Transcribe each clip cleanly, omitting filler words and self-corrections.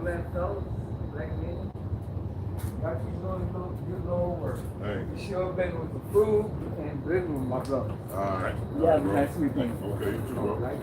black fellas, black men. Y'all keep doing your little work. Hey. You sure been with the food and living with my brother. All right. You have a nice weekend. Okay, you too, bro. Like it.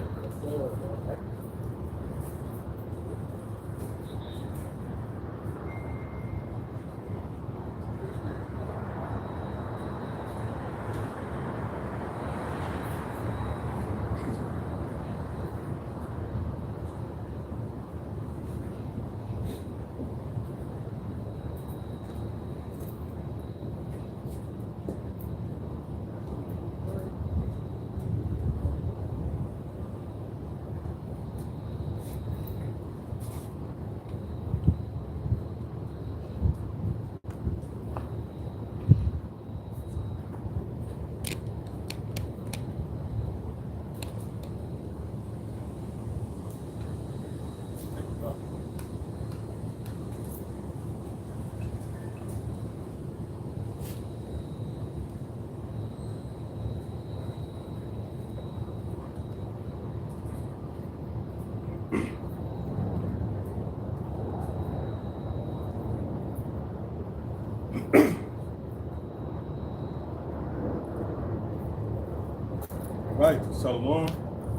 Right, Shalom. I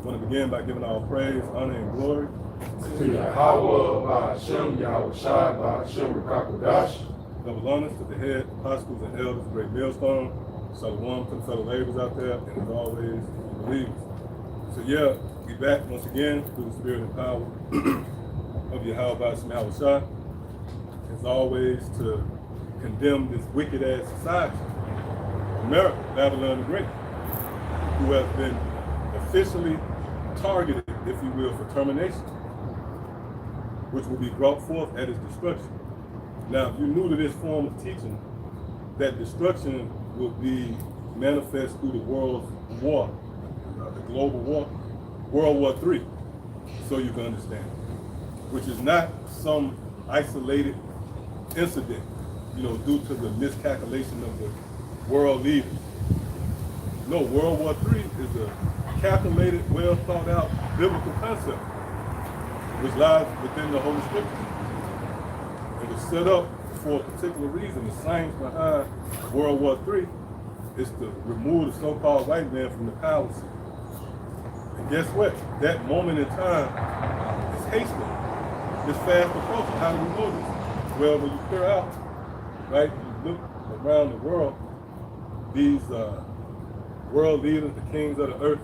want to begin by giving all praise, honor, and glory to Yahweh, Ba'ashem, Yahweh Shai, Ba'ashem, Rakakodash. double honors to the head, apostles, and elders of Great Millstone. Shalom to the fellow laborers out there, and as always, the believers. So yeah, we back once again through the spirit and power of Yahweh Ba'ashem, Yahweh Shai. As always, to condemn this wicked-ass society, America, Babylon the Great, who has been officially targeted, if you will, for termination, which will be brought forth at its destruction. Now, if you're new to this form of teaching, that destruction will be manifest through the world's war, the global war, World War III, so you can understand, which is not some isolated incident, due to the miscalculation of the world leaders. No, World War III is a calculated, well thought out biblical concept, which lies within the Holy Scripture. It was set up for a particular reason. The science behind World War III is to remove the so-called white man from the power seat. And guess what? That moment in time is hastening. It's fast approaching. How do we know this? Well, when you clear out, right, you look around the world, these world leaders, the kings of the earth,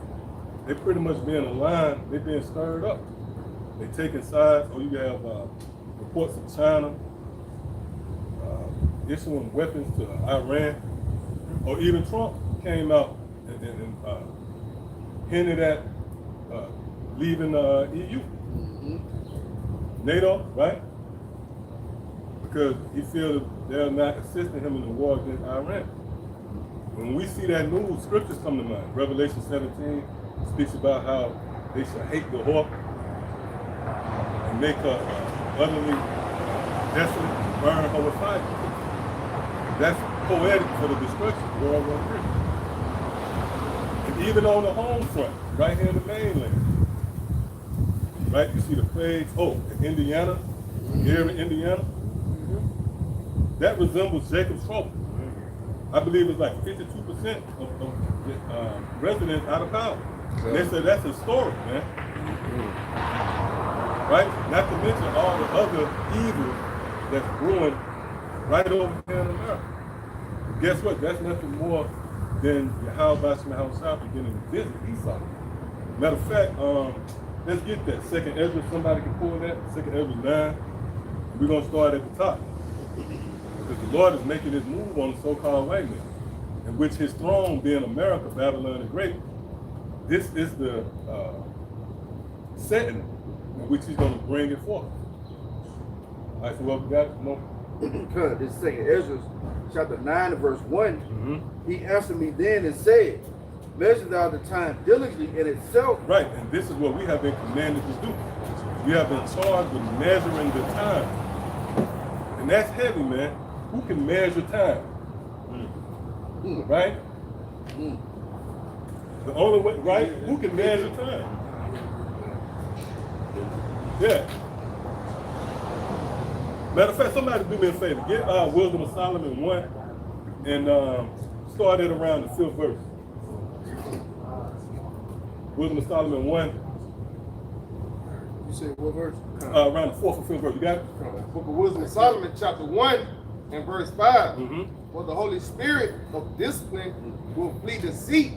they pretty much being aligned, they're being stirred up. They taking sides, or you have reports of China issuing weapons to Iran, or even Trump came out and hinted at leaving the EU. NATO, right? Because he feels that they're not assisting him in the war against Iran. When we see that news, scriptures come to mind. Revelation 17 speaks about how they should hate the whore and make her utterly desolate, burn her with fire. That's poetic for the destruction of World War III. And even on the home front, right here in the mainland, right, you see the plagues. Oh, in Indiana, here in Indiana, that resembles Jacob's trouble. I believe it's like 52% of residents out of power. They said that's historic, man. Right? Not to mention all the other evil that's brewing right over here in America. Guess what? That's nothing more than Yahweh Ba'ashem Yahweh Shai beginning to visit Esau. Matter of fact, let's get that. Second Ezra, somebody can pull that. Second Ezra 9. We're going to start at the top. Because the Lord is making his move on the so-called white man, in which his throne being America, Babylon the Great. This is the setting in which he's going to bring it forth. All right, so what we got? No. This is Second Ezra, chapter 9 and verse 1. He answered me then and said, measure thou the time diligently in itself. Right, and this is what we have been commanded to do. We have been charged with measuring the time. And that's heavy, man. Who can measure time? Right? The only way, right? Who can measure time? Yeah. Matter of fact, somebody do me a favor. Get Wisdom of Solomon 1 and start at around the 5th verse. Wisdom of Solomon 1. You said what verse? Around the 4th or 5th verse. You got it? Book of Wisdom of Solomon, chapter 1 and verse 5. Mm-hmm. For the Holy Spirit of discipline will flee deceit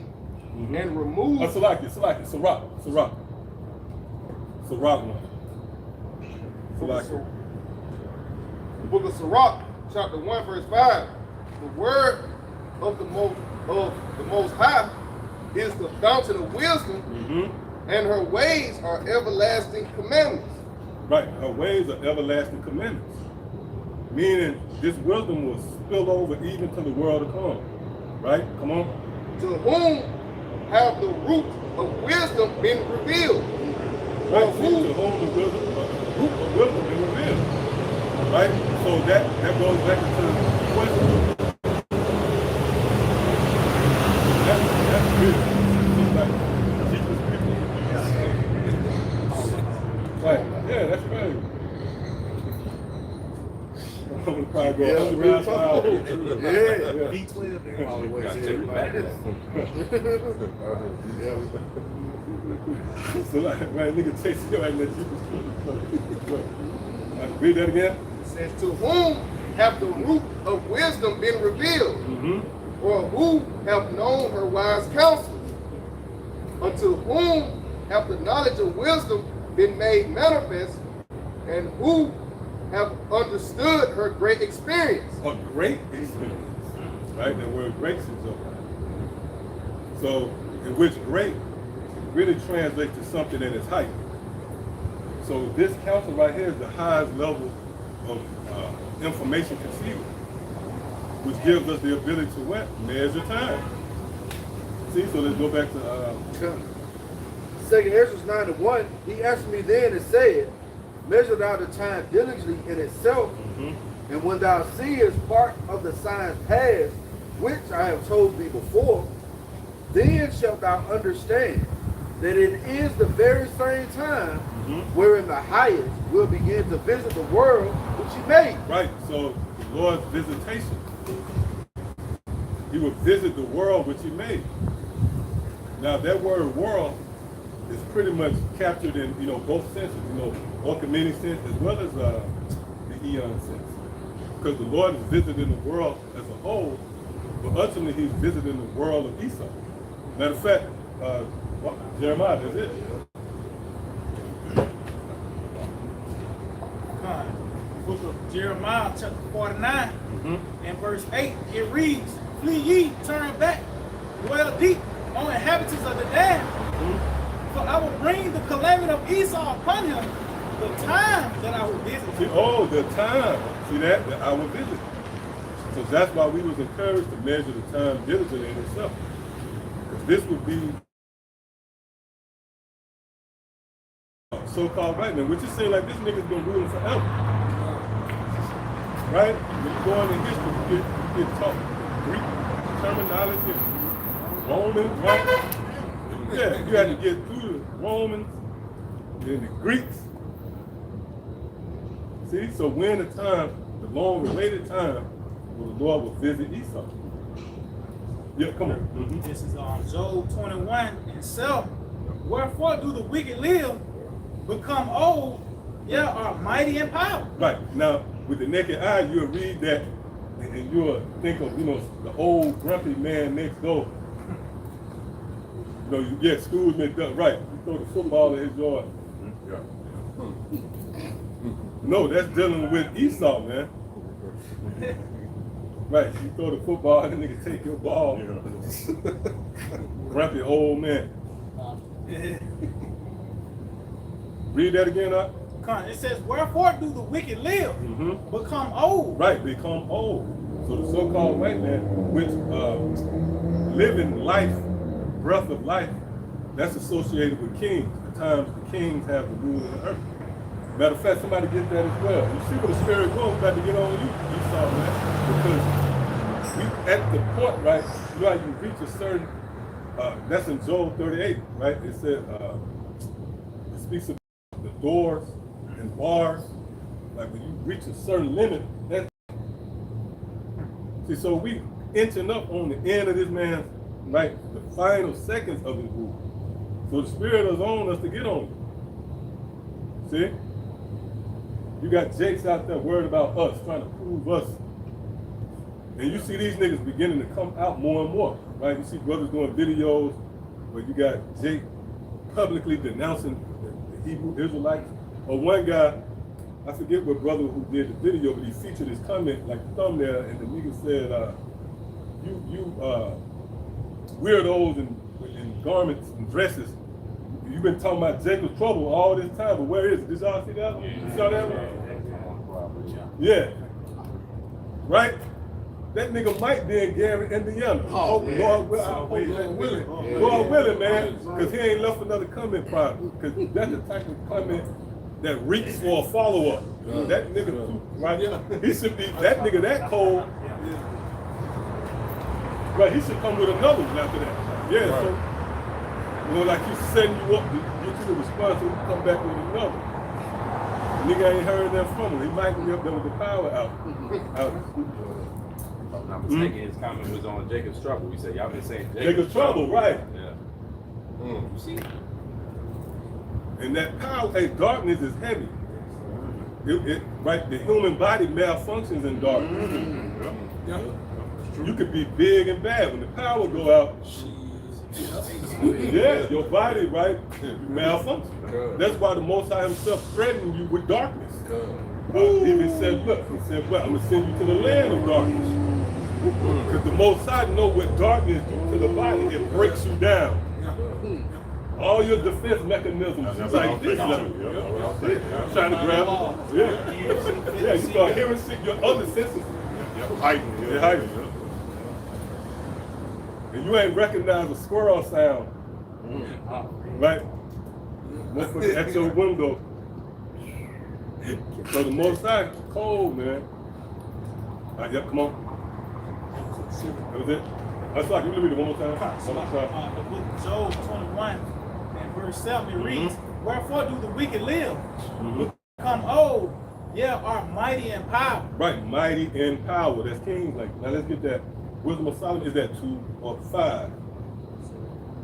and remove. Sirach, one. The book of Sirach, chapter 1, verse 5. The word of the Most High is the fountain of wisdom, and her ways are everlasting commandments. Right, her ways are everlasting commandments. Meaning this wisdom will spill over even to the world to come. Right? Come on. To whom have the root of wisdom been revealed? Right, Or to who? whom the root of wisdom been revealed. Right? So that goes back into the question. That's good. Right. Yeah, that's right. I'm gonna probably go 100 miles per hour. Yeah. B12 there. Always So like, man, nigga chase you and let you. Read that again. It says, to whom have the root of wisdom been revealed? Or who have known her wise counsel? Unto whom have the knowledge of wisdom been made manifest? And who have understood her great experience? A great experience. Right? That word great is up. So, in which great really translates to something in its height. So this counsel right here is the highest level of information conceivable, which gives us the ability to what? Measure time. See, so let's go back to... Second Ezra 9:1, he asked me then and said, measure thou the time diligently in itself, and when thou seest part of the signs past, which I have told thee before, then shalt thou understand that it is the very same time wherein the highest will begin to visit the world which he made. Right, so the Lord's visitation. He will visit the world which he made. Now that word world is pretty much captured in, both senses, Archimedes sense as well as the eon sense. Because the Lord is visiting the world as a whole, but ultimately he's visiting the world of Esau. Matter of fact, Jeremiah, that's it. Book of Jeremiah, chapter 49, and verse 8, it reads, flee ye, turn back, dwell deep, O inhabitants of the land, for I will bring the calamity of Esau upon him, the time that I will visit. See, the time. See that I will visit. So that's why we was encouraged to measure the time diligently in itself. Because this would be so-called right now, which is saying like this nigga's been ruling forever. Right? When you go into history, you get taught Greek terminology, Roman, right? Yeah, you had to get through the Romans, then the Greeks. See, so when the time, the long-related time, when the Lord will visit Esau. Yeah, come on. This is Job 21 and 7. Wherefore do the wicked live, become old, yet are mighty in power. Right. Now, with the naked eye, you'll read that and you'll think of, the old grumpy man next door. You get school mixed up. Right. You throw the football in his yard. No, that's dealing with Esau, man. Right. You throw the football and the nigga take your ball. Grumpy old man. Read that again, Up. It says, wherefore do the wicked live, become old. Right, become old. So the so-called white man, which living life, breath of life, that's associated with kings. The times the kings have the rule of the earth. Matter of fact, somebody get that as well. You see where the spirit goes, about to get on you, Esau, man. Because we at the point, right, you reach a certain, that's in Job 38, right? It said, it speaks about the doors and bars, Like when you reach a certain limit, that's see. So we inching up on the end of this man's right, the final seconds of his rule. So the spirit is on us to get on you. See, you got Jakes out there worried about us, trying to prove us. And you see these niggas beginning to come out more and more, right? You see brothers doing videos where you got Jake publicly denouncing the Hebrew Israelites. Or one guy, I forget what brother who did the video, but he featured his comment, like the thumbnail, and the nigga said, you weirdos in garments and dresses, you've been talking about Jacob's trouble all this time, but where is it? Did y'all see that? You saw that one? Yeah. Right? That nigga Mike did Gary, Indiana. Oh, Lord willing, man, because he ain't left another comment problem. Because that's the type of comment that reeks for a follow-up. That nigga, right? He should be, that nigga that cold. Right, he should come with another one after that. Yeah, right. So, you know, like he's setting you up to get you to respond, so you come back with another. The nigga ain't heard that from him. He might be up there with the power out. If I'm not mistaken, his comment was on Jacob's trouble. He said, y'all been saying Jacob's trouble, right. Yeah. You see? And that power, hey, darkness is heavy. Right, the human body malfunctions in darkness. Yeah. You could be big and bad. When the power go out, yeah, your body, right, malfunction. That's why the Most High himself threatened you with darkness. He said, look, he said, well, I'm going to send you to the land of darkness. Because the Most High know what darkness do to the body. It breaks you down. All your defense mechanisms, like this, trying to grab them. Yeah, you start hearing shit, your other senses heighten. And you ain't recognize a squirrel sound, right? At your window. So the Most High, cold, man. Yep, come on. That was it. That's like, you let me do it one more time. The book of Job 21 and verse 7, it reads, wherefore do the wicked live? Become old, yeah, are mighty in power. Right, mighty in power. That's kings. Like, now let's get that. Wisdom of Solomon, is that 2 or 5?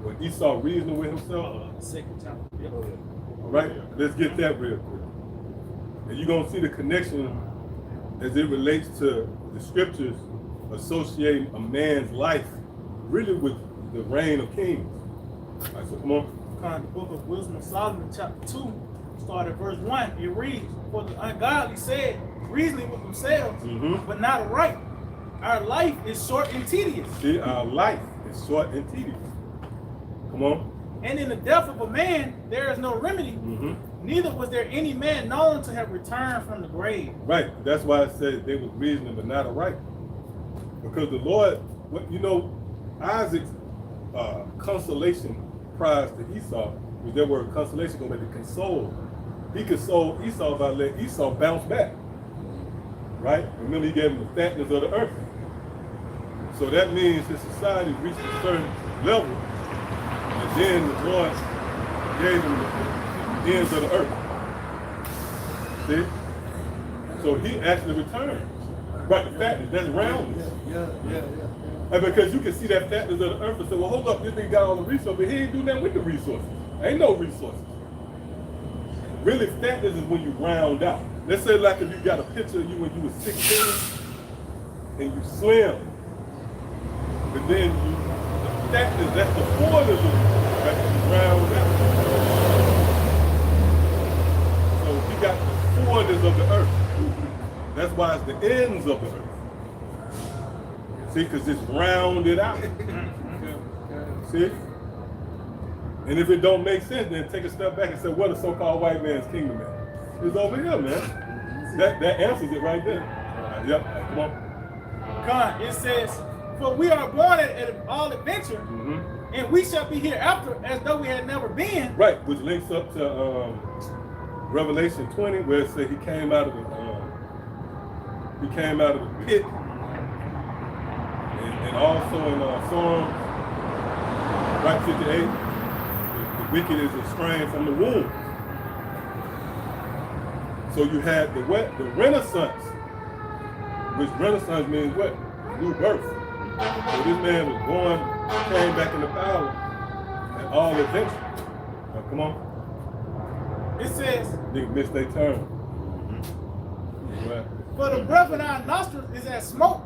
When Esau reasoning with himself? Second chapter. Yep. All right, let's get that real quick. And you're going to see the connection as it relates to the scriptures associating a man's life really with the reign of kings. All right, so come on. The book of Wisdom of Solomon, chapter 2, start at verse 1. It reads, for the ungodly said, reasoning with themselves, but not right. Our life is short and tedious. See, our life is short and tedious. Come on. And in the death of a man, there is no remedy. Neither was there any man known to have returned from the grave. Right. That's why I said they was reasoning but not aright. Because the Lord, you know, Isaac's consolation prize to Esau was that word consolation going to be console. He consoled Esau by letting Esau bounce back. Right? Remember, he gave him the fatness of the earth. So that means his society reached a certain level, and then the Lord gave him the ends of the earth. See? So he actually returned. Right, the fatness, that's roundness. And because you can see that fatness of the earth and say, well, hold up, this nigga got all the resources, but he ain't do nothing with the resources. Ain't no resources. Really, fatness is when you round out. Let's say like if you got a picture of you when you were 16 and you slim, but then the fatness, that's the fullness of you, right? You round out. So you got the fullness of the earth. That's why it's the ends of the earth. See, because it's rounded out. See? And if it don't make sense, then take a step back and say, what a so-called white man's kingdom is. It's over here, man. That answers it right there. Yep, come on. It says, for we are born at all adventure, and we shall be hereafter as though we had never been. Right, which links up to Revelation 20, where it says he came out of the pit, and also in Psalms, right 58, the wicked is estranged from the womb. So you had the what? The Renaissance, which Renaissance means what? New birth. So this man was born, came back into power, and all adventure. Now, come on. It says, Nigga missed their turn. Right. for the breath in our nostrils is as smoke,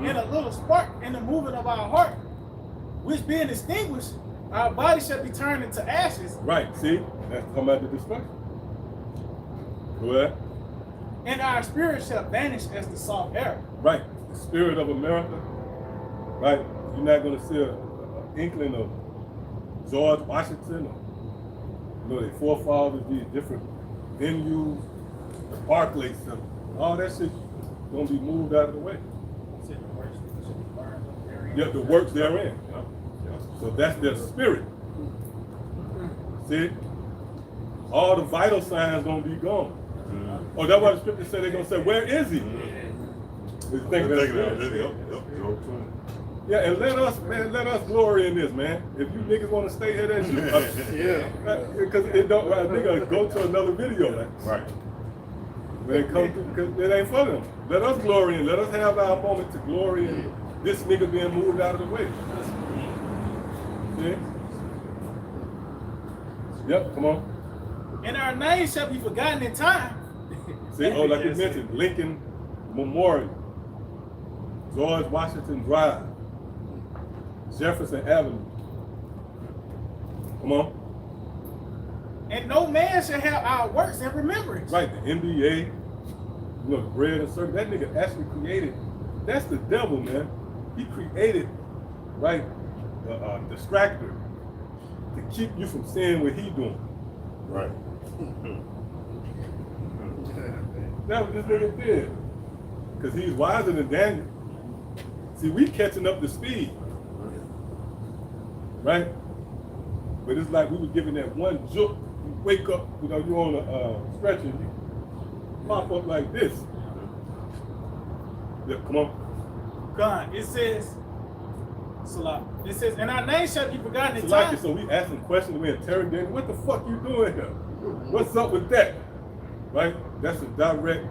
and a little spark in the movement of our heart, which being extinguished, our body shall be turned into ashes, Right, see? That's talking about the destruction. Go ahead. and our spirit shall vanish as the soft air. Right. The spirit of America. Right. You're not gonna see an inkling of George Washington or their forefathers, these different venues, the Barclays Center. All that shit gonna be moved out of the way. Yeah, the works therein. Yeah. So that's their spirit. See? All the vital signs gonna be gone. Oh, that's why the scripture said they're gonna say, where is he? Just think that's it. Yeah, and let us glory in this, man. If you niggas wanna stay here, that's you. Because it don't, nigga, go to another video, man. Right. When it comes to, because it ain't for them. Let us glory in. Let us have our moment to glory in this nigga being moved out of the way. See? Yep, come on. And our name shall be forgotten in time. See, oh, like you mentioned, Lincoln Memorial, George Washington Drive, Jefferson Avenue. Come on. And no man shall have our works in remembrance. Right, the NBA, the bread and circle. That nigga actually created, that's the devil, man. He created, right, a distractor to keep you from seeing what he doing. Right. That's what this nigga did. Because he's wiser than Daniel. See, we catching up to speed. Right? But it's like we were giving that one joke. You wake up, you're on a stretcher, you pop up like this. Yeah, come on. God, it says, Salah. It says, and our name shall be forgotten in So like time. it, so we asking questions, we interrogating, what the fuck you doing here? What's up with that? Right? That's a direct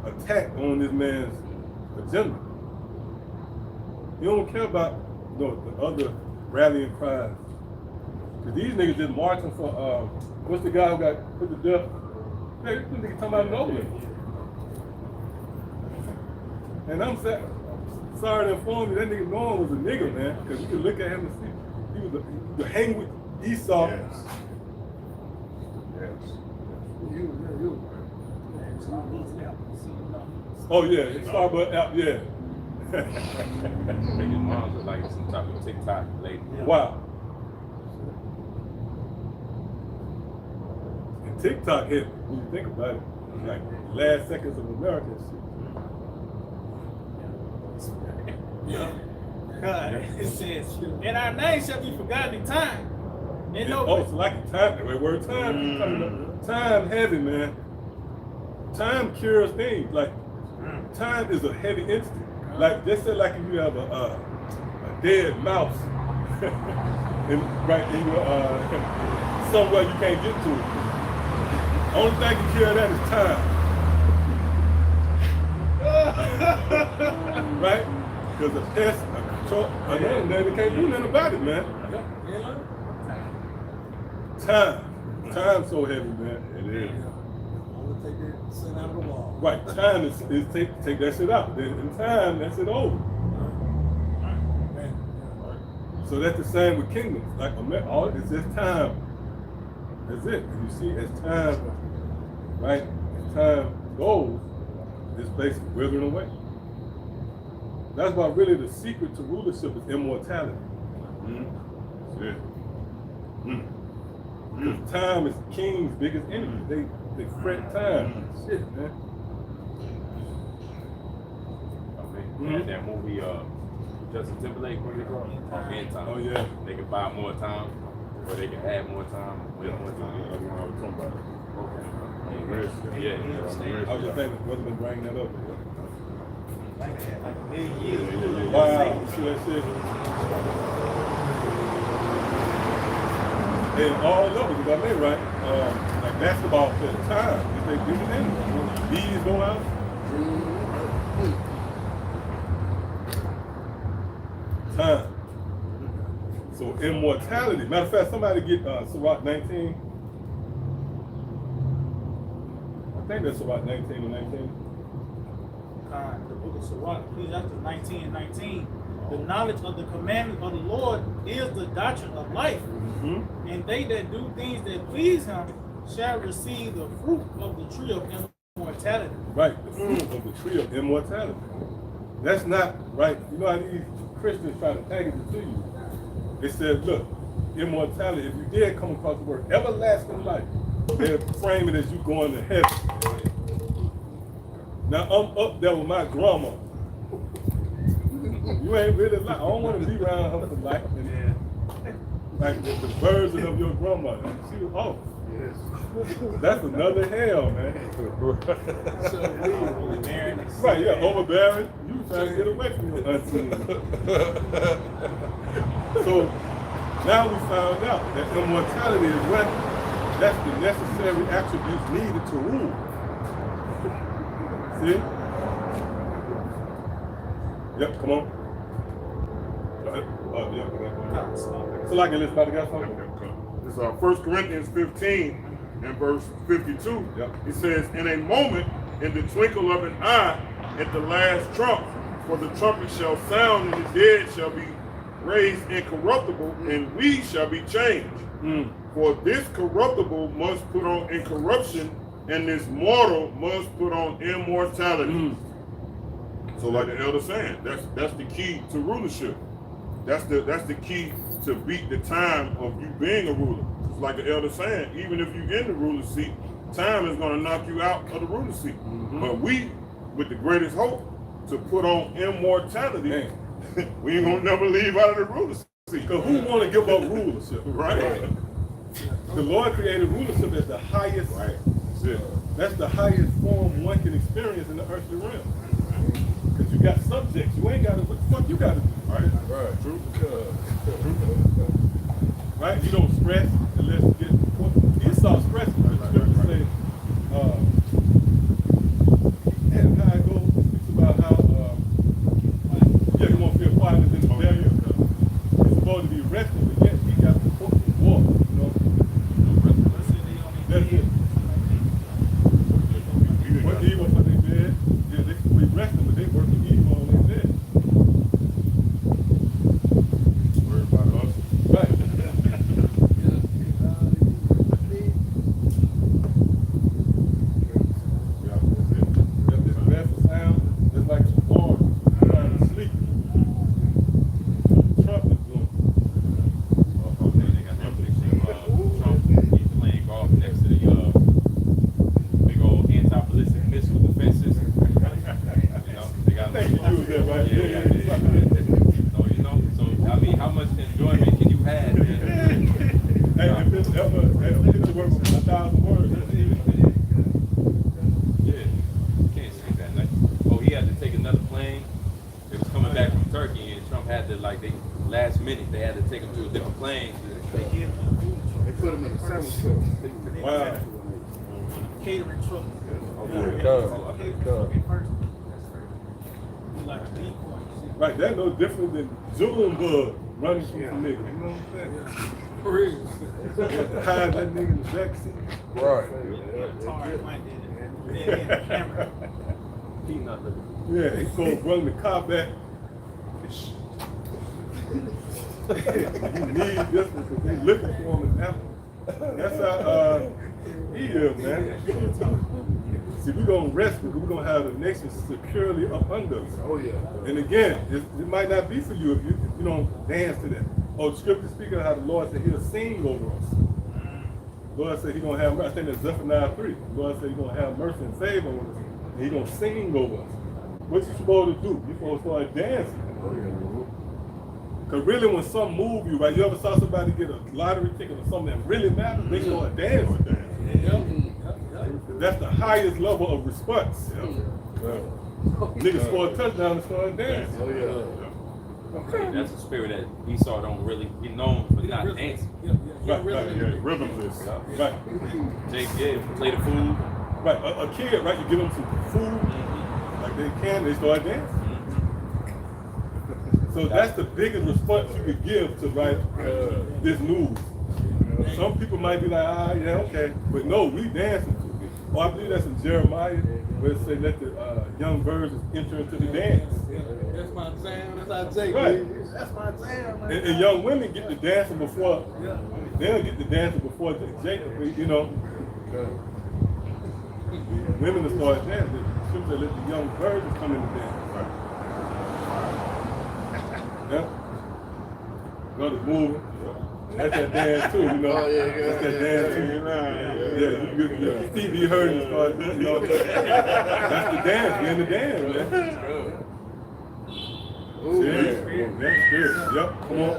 attack on this man's agenda. He don't care about the other rallying cries. Cause these niggas just marching for what's the guy who got put to death? Hey, this nigga talking about Nolan. And I'm sorry to inform you, that nigga Nolan was a nigga, man. Cause you can look at him and see he was hang with Esau. Yes. Oh yeah, Starbucks app, yeah. Make his mom look like some type of TikTok lady. Wow. And TikTok hit, when you think about it, like last seconds of America and shit. Yeah. God, it says, and our name shall be forgotten in time. And no, Oh, it's like time, the word time. Coming up. Time heavy, man. Time cures things. Like, time is a heavy instant. Like, just say like if you have a dead mouse right in your, somewhere you can't get to it. Only thing can cure that is time. Right? Because a pest, a control, another name, can't do nothing about it, man. Time. Time's so heavy, man. It is. Take that shit out of the wall. Right, time is take that shit out. Then in time, that's it over. So that's the same with kingdoms. Like all it's just time. That's it. And you see, as time, right, as time goes, this place is withering away. That's why really the secret to rulership is immortality. That's it. Because time is the king's biggest enemy. They fret time. Shit, man. That movie, Justin Timberlake, what is it called? End Time. Oh yeah. They can buy more time, or they can add more time, wait more time. Yeah. I was just thinking, brother been bringing that up. yeah. Wow, you see that shit? And all levels, if I may, right? Like basketball player time. If they give it in, when the bees go out. Time. So immortality. Matter of fact, somebody get Sirach 19. I think that's Sirach 19 and 19. The book of Sirach, Ecclesiastes 19 and 19. The knowledge of the commandment of the Lord is the doctrine of life. And they that do things that please him shall receive the fruit of the tree of immortality. Right, the fruit of the tree of immortality. That's not right. You know how these Christians try to package it to you. They said, look, immortality, if you did come across the word everlasting life, they'll frame it as you going to heaven. Now I'm up there with my grandma. You ain't really like, I don't want to be around her for life. Like the version of your grandma. She was off. That's another hell, man. Right, yeah, overbearing. You trying to get away from your auntie. So now we found out that immortality is what, that's the necessary attributes needed to rule. See? Yep, come on. Yeah, so like this, got something? It's 1 Corinthians 15 and verse 52. Yep. It says, in a moment, in the twinkle of an eye, at the last trump, for the trumpet shall sound, and the dead shall be raised incorruptible, and we shall be changed. For this corruptible must put on incorruption, and this mortal must put on immortality. So like the elder saying, that's the key to rulership. That's the key to beat the time of you being a ruler. It's like the elder saying, even if you're in the ruler seat, time is going to knock you out of the ruler seat. But we, with the greatest hope, to put on immortality, we ain't going to never leave out of the ruler seat. Because who want to give up rulership? Right. The Lord created rulership as the highest. Right. That's the highest form one can experience in the earthly realm. Because you got subjects. You ain't got to, what the fuck you got to do? Right. True. Right? You don't stress unless you get, you start stressing. The scriptures say, and how it goes, it's about how, you won't feel quiet in the barrier. It's supposed to be resting, but yet he got to walk, you know? That's it. What evil for their bed? Yeah, they could be resting, but they working evil on their bed. Worried about us. Right. Right, that's no different than Zoom bug running through some nigga. You know what I'm saying? For real. Hide that nigga in the backseat. Right. Yeah, he goes run the car back. You need this because they looking for him in Apple. That's how he is, man. See, we're going to rest because we're going to have the nation securely up under us. Oh, yeah. And again, it might not be for you if you don't dance to that. Oh, the scripture speaking of how the Lord said he'll sing over us. The Lord said he's going to have mercy. I think that's Zephaniah 3. The Lord said he's going to have mercy and favor on us. And he's going to sing over us. What you supposed to do? You're supposed to start dancing. Because really when something moves you, right? You ever saw somebody get a lottery ticket or something that really matters? They start dancing. That's the highest level of response. Niggas score a touchdown and start dancing. That's a spirit that Esau don't really be known for not dancing. Right, Rhythmless. right. Jake, play the food. Right, a kid, right? You give them some food, like they start dancing. So that's the biggest response you could give to this news. Some people might be like, yeah, okay, but no, we dancing. Oh, I believe that's in Jeremiah, where it says let the young virgins enter into the dance. That's my jam. That's how Jake Right. is. That's my jam, man. And young women get to dancing before, they'll get to dancing before Jacob, you know. Women will start dancing. The scripture let the young virgins come in the dance. Yeah. Brothers moving. That's that dance too, you know. Oh, yeah, That's that dance too. Yeah, you see, be heard and start, you know. That's the dance. We're in the dance, man. That's spirit. Yep. Come on.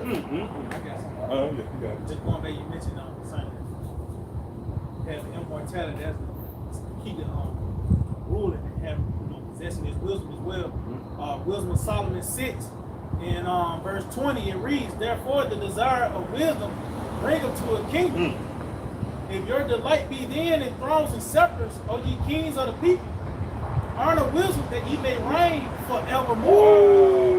I got some. Yeah, you got it. Just going back, you mentioned Sunday. Have immortality, that's the key to ruling and having, possessing his wisdom as well. Wisdom of Solomon 6 in verse 20 it reads, therefore the desire of wisdom bring him to a kingdom. If your delight be then in thrones and scepters, O ye kings of the people, earn of wisdom that ye may reign forevermore.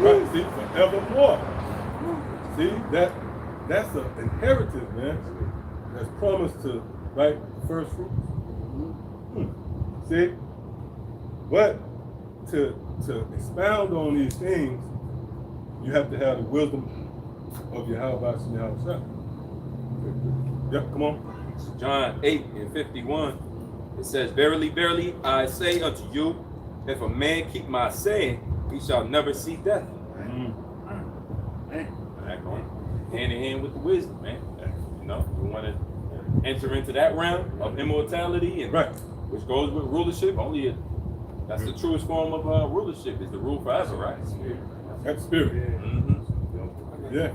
Right, see, forevermore. See, that's an inheritance, man. That's promised to, first fruits. See? But to expound on these things, you have to have the wisdom of Yahweh and Yahweh. Yep, come on. John 8:51. It says, verily, verily, I say unto you, if a man keep my saying, he shall never see death. That going hand in hand with the wisdom, man. You want to enter into that realm of immortality, and which goes with rulership. That's the truest form of rulership, is to rule forever, right? That's spirit. Yeah.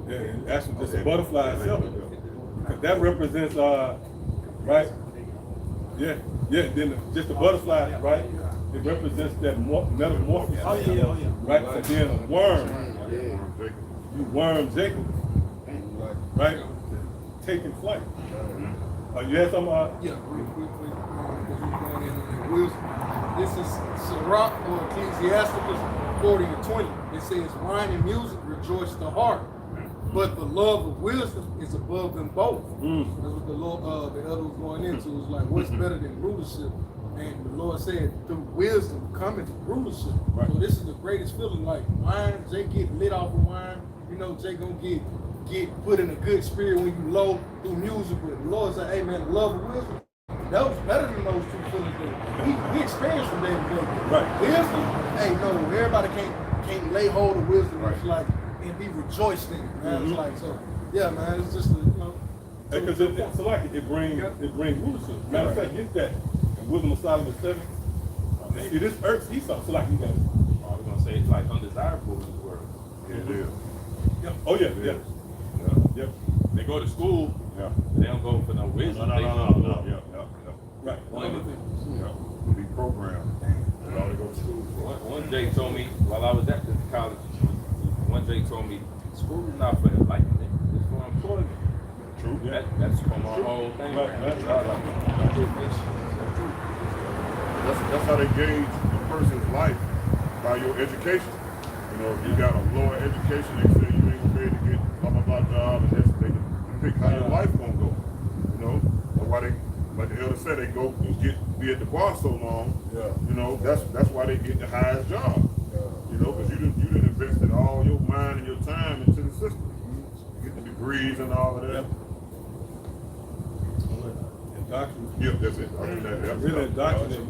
And actually, just a butterfly itself. Because that represents, then just a butterfly, right? It represents that metamorphosis. Right? So being a worm, you worm Jacob, right? Taking flight. You had something? Yeah, real quick, because we're going into wisdom. This is Sirach or Ecclesiasticus 40:20. It says, wine and music rejoice the heart, but the love of wisdom is above them both. That's what the elder was going into. It's like, what's better than rulership? And the Lord said, through wisdom cometh rulership. So this is the greatest feeling. Like wine, Jay get lit off of wine. Jay gonna get put in a good spirit when you low through music. But the Lord said, hey man, the love of wisdom, that was better than those two feelings that we experience from day to day. Wisdom, hey, no, everybody can't lay hold of wisdom. It's like, and be rejoiced in it. It's like, so, yeah, man, it's just, Because it's like it brings rulership. Matter of fact, get that. And wisdom of Solomon 7. It is irks Esau. So like you got it. I was going to say it's like undesirable in the world. Yeah, it is. Yep. Oh, yeah. Yep. They go to school, they don't go for no wisdom. No. Right. Be programmed. They all go to school. One Jay told me, while I was at the college, one Jay told me, school is not for enlightenment, it's for employment. True. That's from our whole thing. That's how they gauge a person's life, by your education. If you got a lower education, they say you ain't gonna be able to get blah job, and they pick how your life gonna go. That's why they, like the elder said, they go and be at the bar so long. That's why they get the highest job. Because you didn't invested all your mind and your time into the system. You get the degrees and all of that. Indoctrinate. Yep, that's it. Really indoctrinate.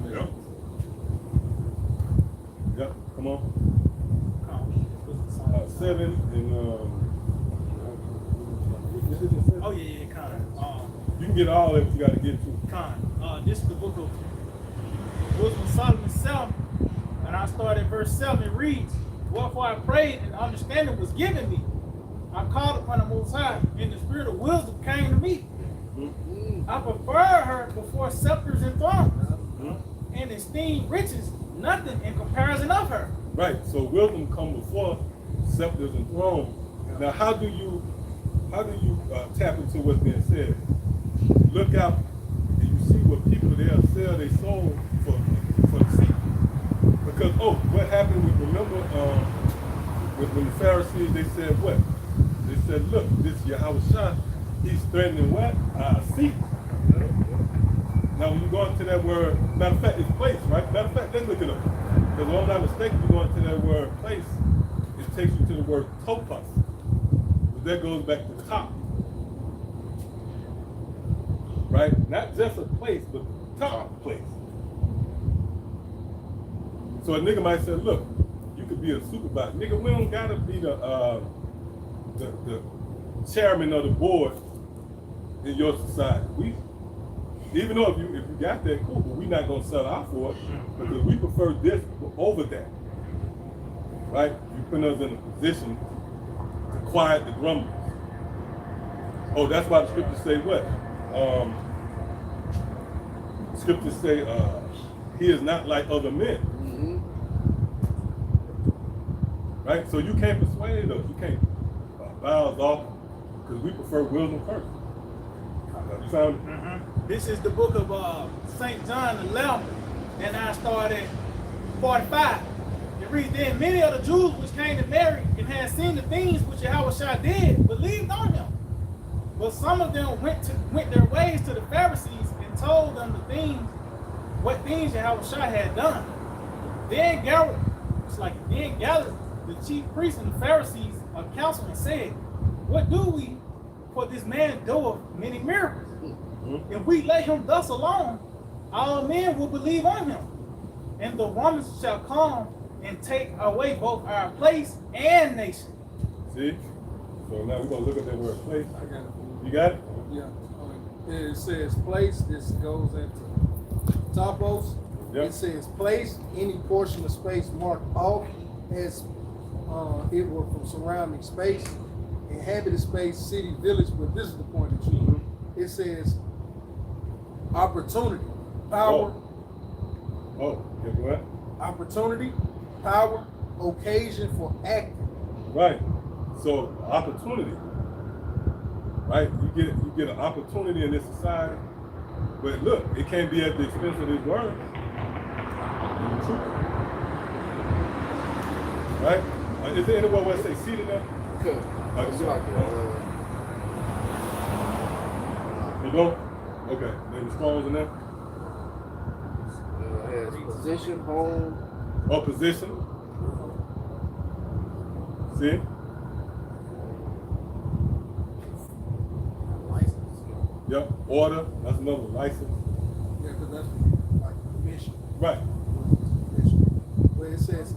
Yep. Come on. 7 and Oh yeah, Con. you can get all of it. You got to get to. Con. This is the book of Wisdom of Solomon 7, and I start at verse 7. It reads, wherefore I prayed, and understanding was given me. I called upon the Most High, and the spirit of wisdom came to me. I prefer her before scepters and thrones, and esteem riches nothing in comparison of her. Right. So wisdom comes before scepters and thrones. Now, how do you tap into what's being said? Look out, and you see what people they'll sell their soul for the seat. Because what happened with when the Pharisees they said what? They said, look, this Yahushua, he's threatening what? Seat. Now, when you go into that word, matter of fact, it's place, right? Matter of fact, let's look it up. Because if I'm not mistaken, you go into that word place, it takes you to the word topos. But that goes back to top. Right? Not just a place, but top place. So a nigga might say, look, you could be a supervisor. Nigga, we don't gotta be the chairman of the board in your society. Even though if you got that, cool, but we're not gonna sell out for it because we prefer this over that. Right? You put us in a position to quiet the grumblers. Oh, that's why the scriptures say what? Scriptures say he is not like other men. Right? So you can't persuade us. You can't bow us off because we prefer wisdom first. You found it? This is the book of St. John 11, and I start at 45. It reads, then many of the Jews which came to Mary and had seen the things which Yahushua did, believed on him. But some of them went their ways to the Pharisees and told them what things Yahushua had done. Then gathered the chief priests and the Pharisees a council and said, what do we? For this man doeth many miracles. If we let him thus alone, all men will believe on him. And the woman shall come and take away both our place and nation. See? So now we're going to look at that word place. I got it. You got it? Yeah. It says place. This goes into topos. Yep. It says place any portion of space marked off as it were from surrounding space, inhabited space, city, village. But this is the point that you. It says opportunity, power. Yeah, go ahead. Opportunity, power, occasion for acting. Right. So opportunity. Right? You get an opportunity in this society, but look, it can't be at the expense of this word. Right? Is there anywhere where I say seated there? Good. You go? Okay. Maybe Strong's in there? Has position, home. Or position. See? License. Yep. Order. That's another one. License. Yeah, because that's like permission. Right. Where it says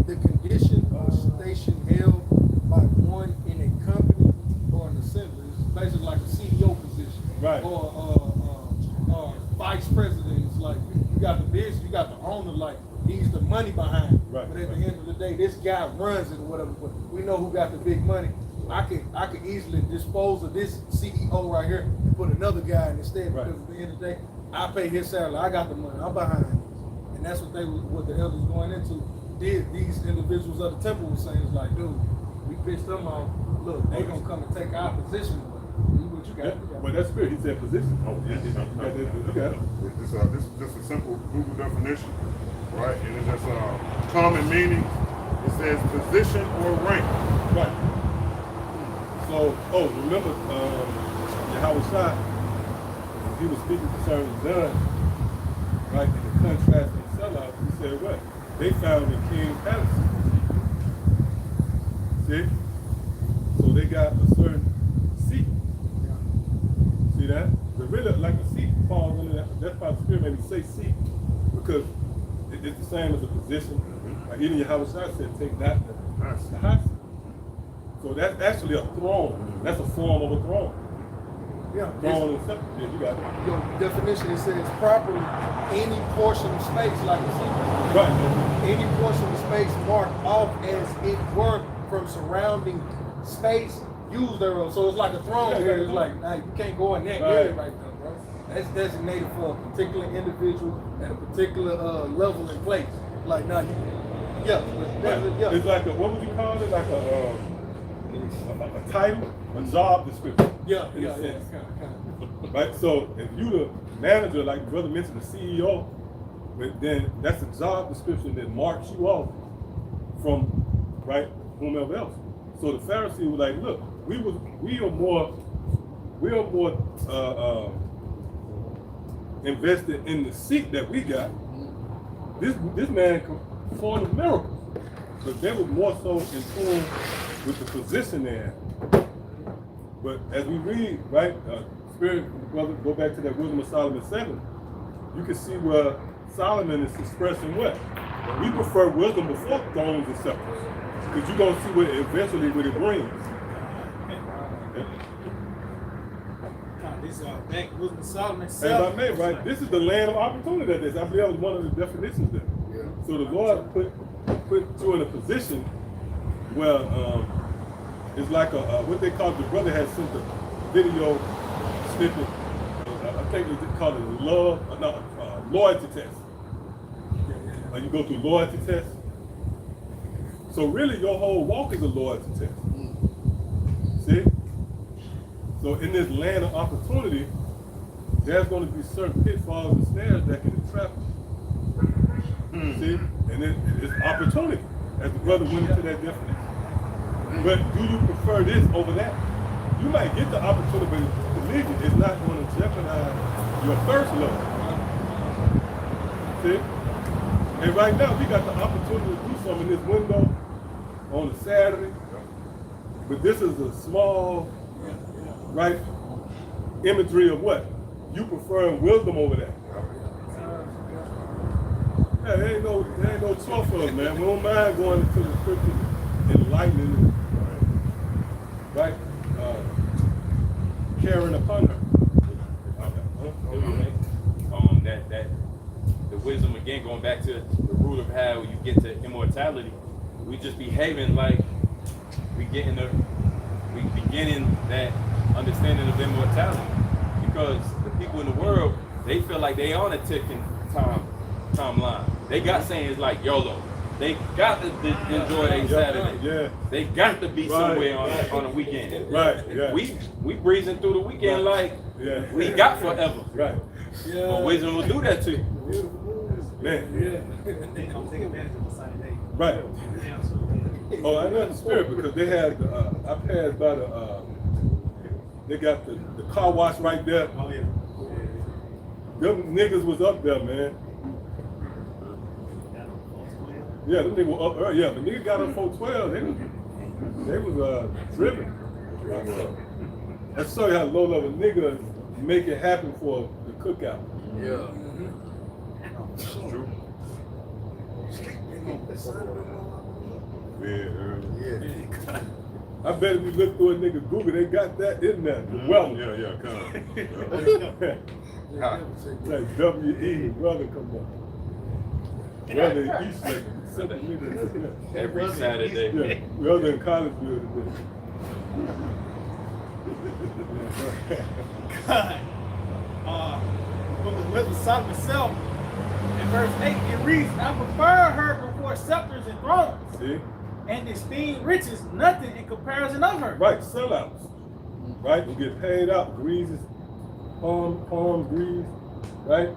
the condition or station held by one in a company or an assembly. It's basically like a CEO position. Right. Or vice president. It's like you got the business, you got the owner, like he's the money behind it. Right. But at the end of the day, this guy runs it or whatever. But we know who got the big money. I could easily dispose of this CEO right here and put another guy in instead. Right. Because at the end of the day, I pay his salary. I got the money. I'm behind it. And that's what the elders going into. These individuals of the temple were saying, it's like, dude, we pissed them off. Look, they gonna come and take our position. What you got? But that's spirit. He said position. Oh, yeah. You got it. This is just a simple Google definition, right? And it's just common meaning. It says position or rank. Right. So, remember, Yahushua, he was speaking concerning John, right? In the contrast and sellout, he said what? They found the king's palace. See? So they got a certain seat. See that? The really like a seat falls under that. That's why the spirit made me say seat. Because it's the same as a position. Like even Yahushua said, take that the high seat. So that's actually a throne. That's a form of a throne. Yeah. Throne and scepter. Yeah, you got it. Your definition, it says properly any portion of space, like a seat. Right. Any portion of space marked off as it were from surrounding space used thereof. So it's like a throne here. It's like, nah, you can't go in that area right there, bro. That's designated for a particular individual at a particular level and place. Like, nah, Yeah, yeah. It's like what would you call it? Like a title, a job description. Yeah, in a yeah, sense. kind Right? So if you the manager, like the brother mentioned, the CEO, but then that's a job description that marks you off from, right, whomever else. So the Pharisee was like, look, we are more invested in the seat that we got. This man performed miracles, but they were more so in tune with the position they had. But as we read, right, Spirit, brother, go back to that Wisdom of Solomon 7, you can see where Solomon is expressing what? We prefer wisdom before thrones and scepters, because you're going to see what it brings. This back Wisdom of Solomon. As I may, right, this is the land of opportunity. That is, I believe that was one of the definitions there. Yeah. So the Lord put you in a position where it's like what they call, the brother had sent a video snippet. I think they called it loyalty test. Like you go through loyalty test. So really, your whole walk is a loyalty test. See? So in this land of opportunity, there's going to be certain pitfalls and snares that can entrap you. See? And it's opportunity, as the brother went into that definition. But do you prefer this over that? You might get the opportunity, but believe me, it's not going to jeopardize your first love. See? And right now, we got the opportunity to do something in this window on a Saturday. But this is a small, right, imagery of what? You preferring wisdom over that. Yeah, there ain't no 12 for us, man. We don't mind going into the scriptures, enlightening, right? Caring upon her. That the wisdom again, going back to the root of how you get to immortality, we just behaving like we beginning that understanding of immortality, because the people in the world, they feel like they on a ticking timeline. They got sayings like YOLO. They got to enjoy their Saturday. Yeah. They got to be somewhere on a weekend. Right. Yeah. We breezing through the weekend like we got forever. Right. Yeah. But wisdom will do that to you. Man. Yeah. They don't take advantage of the Sunday. Right. Oh, I know the Spirit, because they had I passed by they got the car wash right there. Oh yeah. Them niggas was up there, man. Yeah, them niggas were up early. Yeah, the nigga got up 412. They was driven. That's show you how low level niggas make it happen for the cookout. Yeah. True. I bet if you look through a nigga Google, they got that in there. The wealth. Yeah, kind of. Like W.E. brother come up. Brother in East Lake. Every Saturday. Yeah, brother in Collegeville today. God. From the Wisdom of Solomon itself, in verse 8, it reads, I prefer her before scepters and thrones. See? And esteem riches nothing in comparison of her. Right, sellouts. Right? You get paid out, greases, palm grease, right?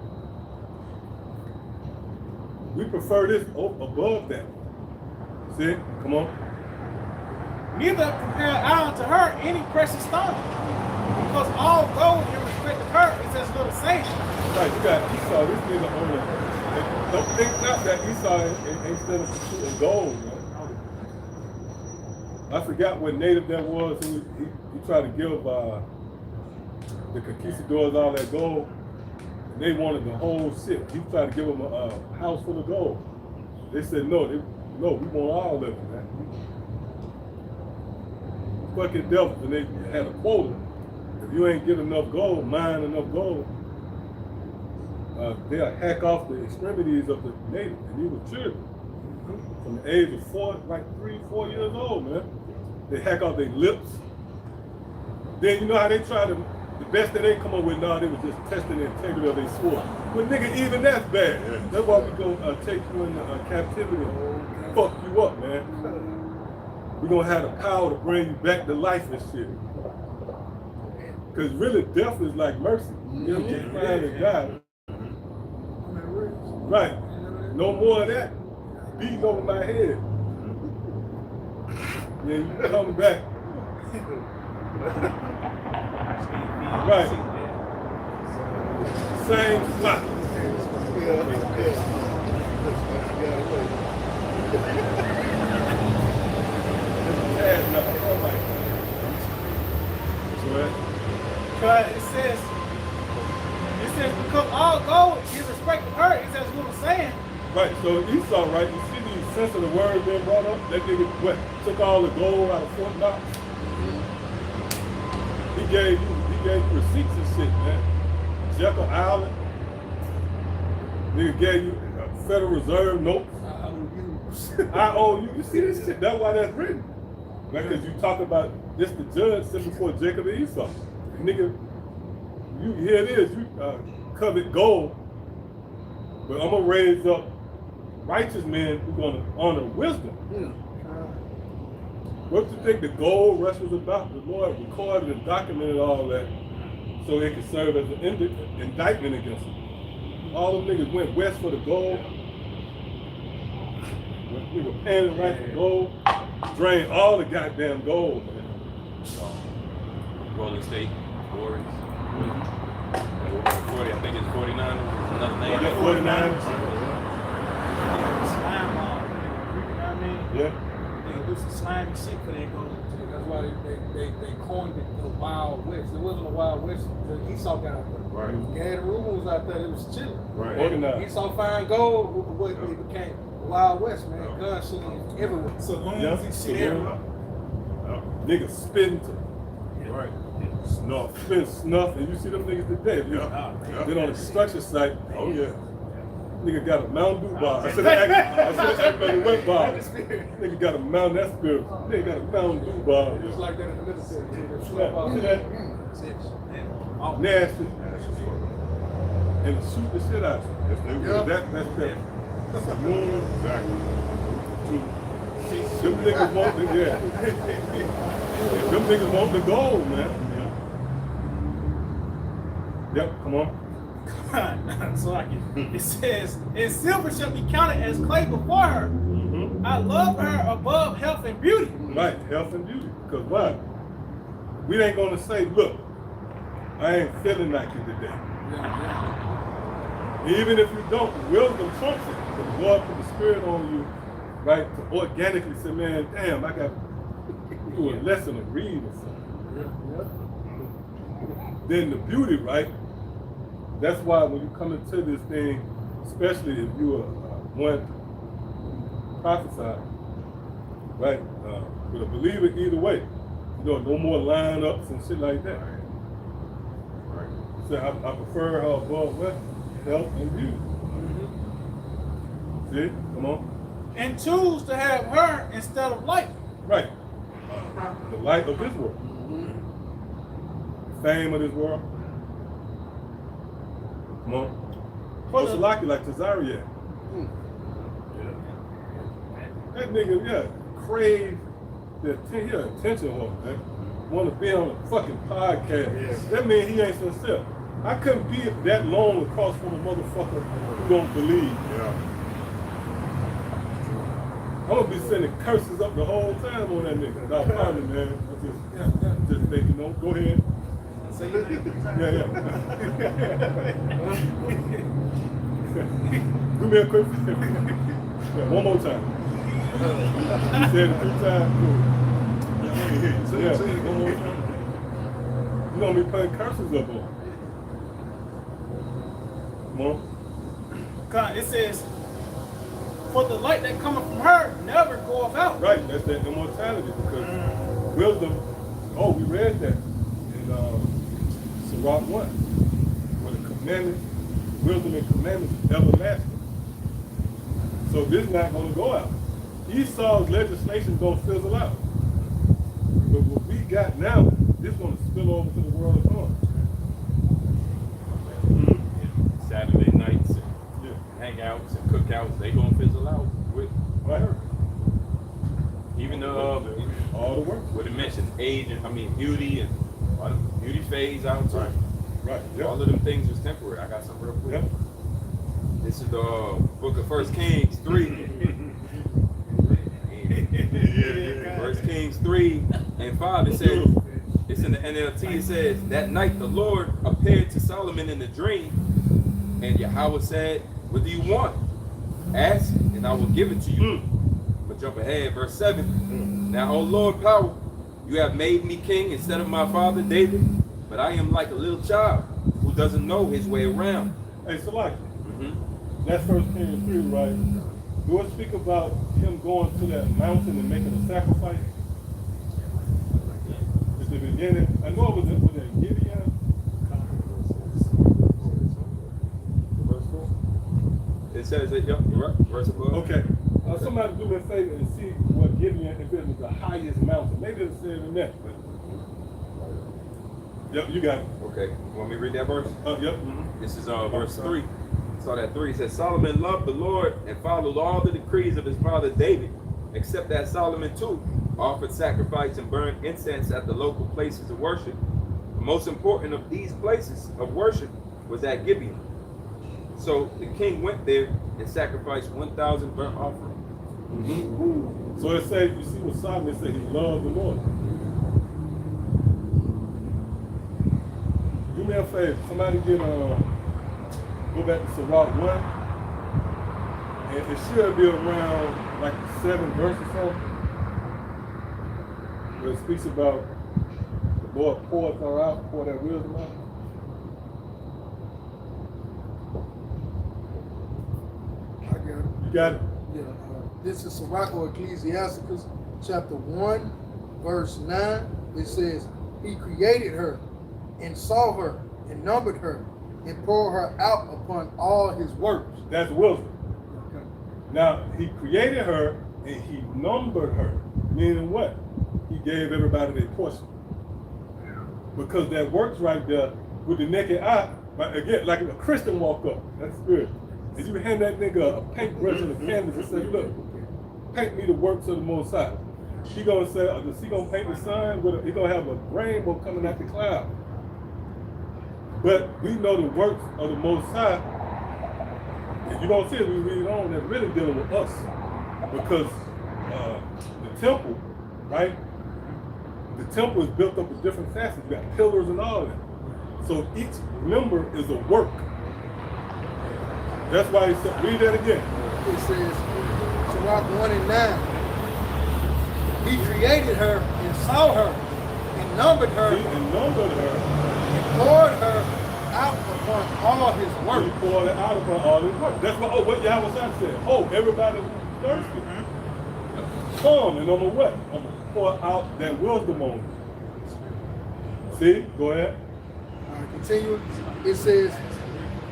We prefer this above that. See? Come on. Neither compare I unto her any precious stone, because all gold in respect of her is as little saved. Right, you got Esau, this nigga on the. Don't think not that Esau ain't still shooting gold, man. I forgot what native that was. He tried to give the conquistadors all that gold. And they wanted the whole ship. He tried to give them a house full of gold. They said, no, we want all of it, man. Fucking devils, and they had a quota. If you ain't get enough gold, mine enough gold, they'll hack off the extremities of the native. And he was children. From the age of 3, 4 years old, man. They hack off their lips. Then you know how they try to, the best that they come up with now, they was just testing the integrity of their sword. But nigga, even that's bad. That's why we go take you into captivity. fuck you up, man. We're gonna have the power to bring you back to life and shit. Cause really death is like mercy. You know, just find and die. Right. No more of that. Beating over my head. Then you come back. Right. Same spot. Cause it says because all gold is respect to her. It says what I'm saying. Right, so Esau, right, you see the sense of the word being brought up? That nigga took all the gold out of Fort Knox. He gave you receipts and shit, man. Jekyll Island. Nigga gave you Federal Reserve notes. I owe you. You see this shit? That's why that's written. Because you talk about this the judge sitting before Jacob and Esau. Nigga, here it is, you covet gold, but I'm gonna raise up righteous men who gonna honor wisdom. What do you think the gold rush was about? The Lord recorded and documented all that so it could serve as an indictment against them. All them niggas went west for the gold. We were paying right for gold. Drained all the goddamn gold, man. Golden State Warriors. 40, I think it's 49. Another name. 49. Slime ball. You know what I mean? Yeah. They do some slimy shit for that gold. That's why they coined it the Wild West. It wasn't a Wild West. Esau got out there. Right. Gad Reuben was out there. It was chilling. Right. Organized. Esau find gold. What it became Wild West, man. Gun shit everywhere. Saloons Yeah. and shit everywhere. Niggas spitting to Right. snuff, spit snuff, and you see them niggas today. Yeah. Then on the construction site, Oh yeah. nigga got a Mountain Dew bar. I said everybody went bar. Nigga got a Mountain, that's good. Nigga got a Mountain Dew bar. Just like that in the military. They Yeah, slap out. see that? Nasty. And shoot the shit out of you. Yes, they will. That's that. Exactly. Them niggas want the, yeah. Them niggas want the gold, man. Yep, come on. So it says, and silver shall be counted as clay before her. I love her above health and beauty. Right, health and beauty. Because why? We ain't gonna say, look, I ain't feeling like you today. Even if you don't, wisdom trumps it. Because God put the spirit on you, right, to organically say, man, damn, I got to do a lesson to read or something. Then the beauty, right? That's why when you come into this thing, especially if you are one prophesied, right? But a believer either way, you know, no more lineups and shit like that. Right. So I prefer her above what? Health and beauty. See? Come on. And choose to have her instead of light. Right. The light of this world. The fame of this world. Come on. What's like Tazariak? That nigga, crave the attention on, man. Want to be on a fucking podcast. That means he ain't sincere. I couldn't be that long across from a motherfucker who don't believe. I'm gonna be sending curses up the whole time on that nigga. No, probably, man. I'm just thinking, no, go ahead. Yeah. Do me a quick favor. One more time. You said it 3 times. Cool. Yeah, one more time. You're gonna be putting curses up on. Come on. It says, for the light that cometh from her never goeth out. Right, that's that immortality, because wisdom, we read that in Sirach 1, where the commandments, wisdom and commandments is everlasting. So this is not going to go out. Esau's legislation is going to fizzle out. But what we got now, this is going to spill over to the world of harm. Saturday nights and hangouts and cookouts, they gonna fizzle out with her. Even the all the work. what it mentioned, age and beauty and all the beauty fades out. Right. Right. Yep. All of them things was temporary. I got some real quick. Yep. This is the book of 1 Kings 3. 1 Kings 3 and 5. It says, it's in the NLT. It says, that night the Lord appeared to Solomon in a dream, and Yahweh said, what do you want? Ask, and I will give it to you. I'm gonna jump ahead, verse 7. Now, O Lord power, you have made me king instead of my father David, but I am like a little child who doesn't know his way around. Hey, Salaki. That's 1 Kings 3, right? Do it speak about him going to that mountain and making a sacrifice? At the beginning, I know it was in Gibeon. Verse 4. It says that, yep, you're right, verse above. Okay. Somebody do me a favor and see what Gibeon, if it was the highest mountain. Maybe it'll say it in that. But... Yep, you got it. Okay, you want me to read that verse? Yep. This is verse 3. Saw that 3. It says, Solomon loved the Lord and followed all the decrees of his father David, except that Solomon too offered sacrifice and burned incense at the local places of worship. The most important of these places of worship was at Gibeon. So the king went there and sacrificed 1,000 burnt offerings. So it says, you see what Solomon said, he loved the Lord. Do me a favor, somebody get go back to Sirach 1, and it should be around like 7 verses or so, where it speaks about the Lord pour that wisdom out. I got it. You got it? Yeah, this is Sirach or Ecclesiasticus, chapter 1, verse 9. It says, he created her and saw her and numbered her and poured her out upon all his works. That's wisdom. Okay. Now, he created her and he numbered her, meaning what? He gave everybody their portion. Because that works right there with the naked eye, again, like if a Christian walk up, that's good. And you hand that nigga a paintbrush and a canvas and say, look, paint me the works of the Most High. He gonna say, is he gonna paint the sun? He gonna have a rainbow coming out the cloud. But we know the works of the Most High, and you're gonna see as we read on, that really dealing with us. Because the temple, right? The temple is built up with different facets. You got pillars and all that. So each member is a work. That's why he said, read that again. It says, Sirach 1 and 9. He created her and saw her and numbered her And numbered her. and poured her out upon all his He work. poured it out upon all his work. That's what, what Yahweh said. Oh, everybody who's thirsty. Come, and I'm gonna what? I'm gonna pour out that wisdom on you. See? Go ahead. Continue. It says,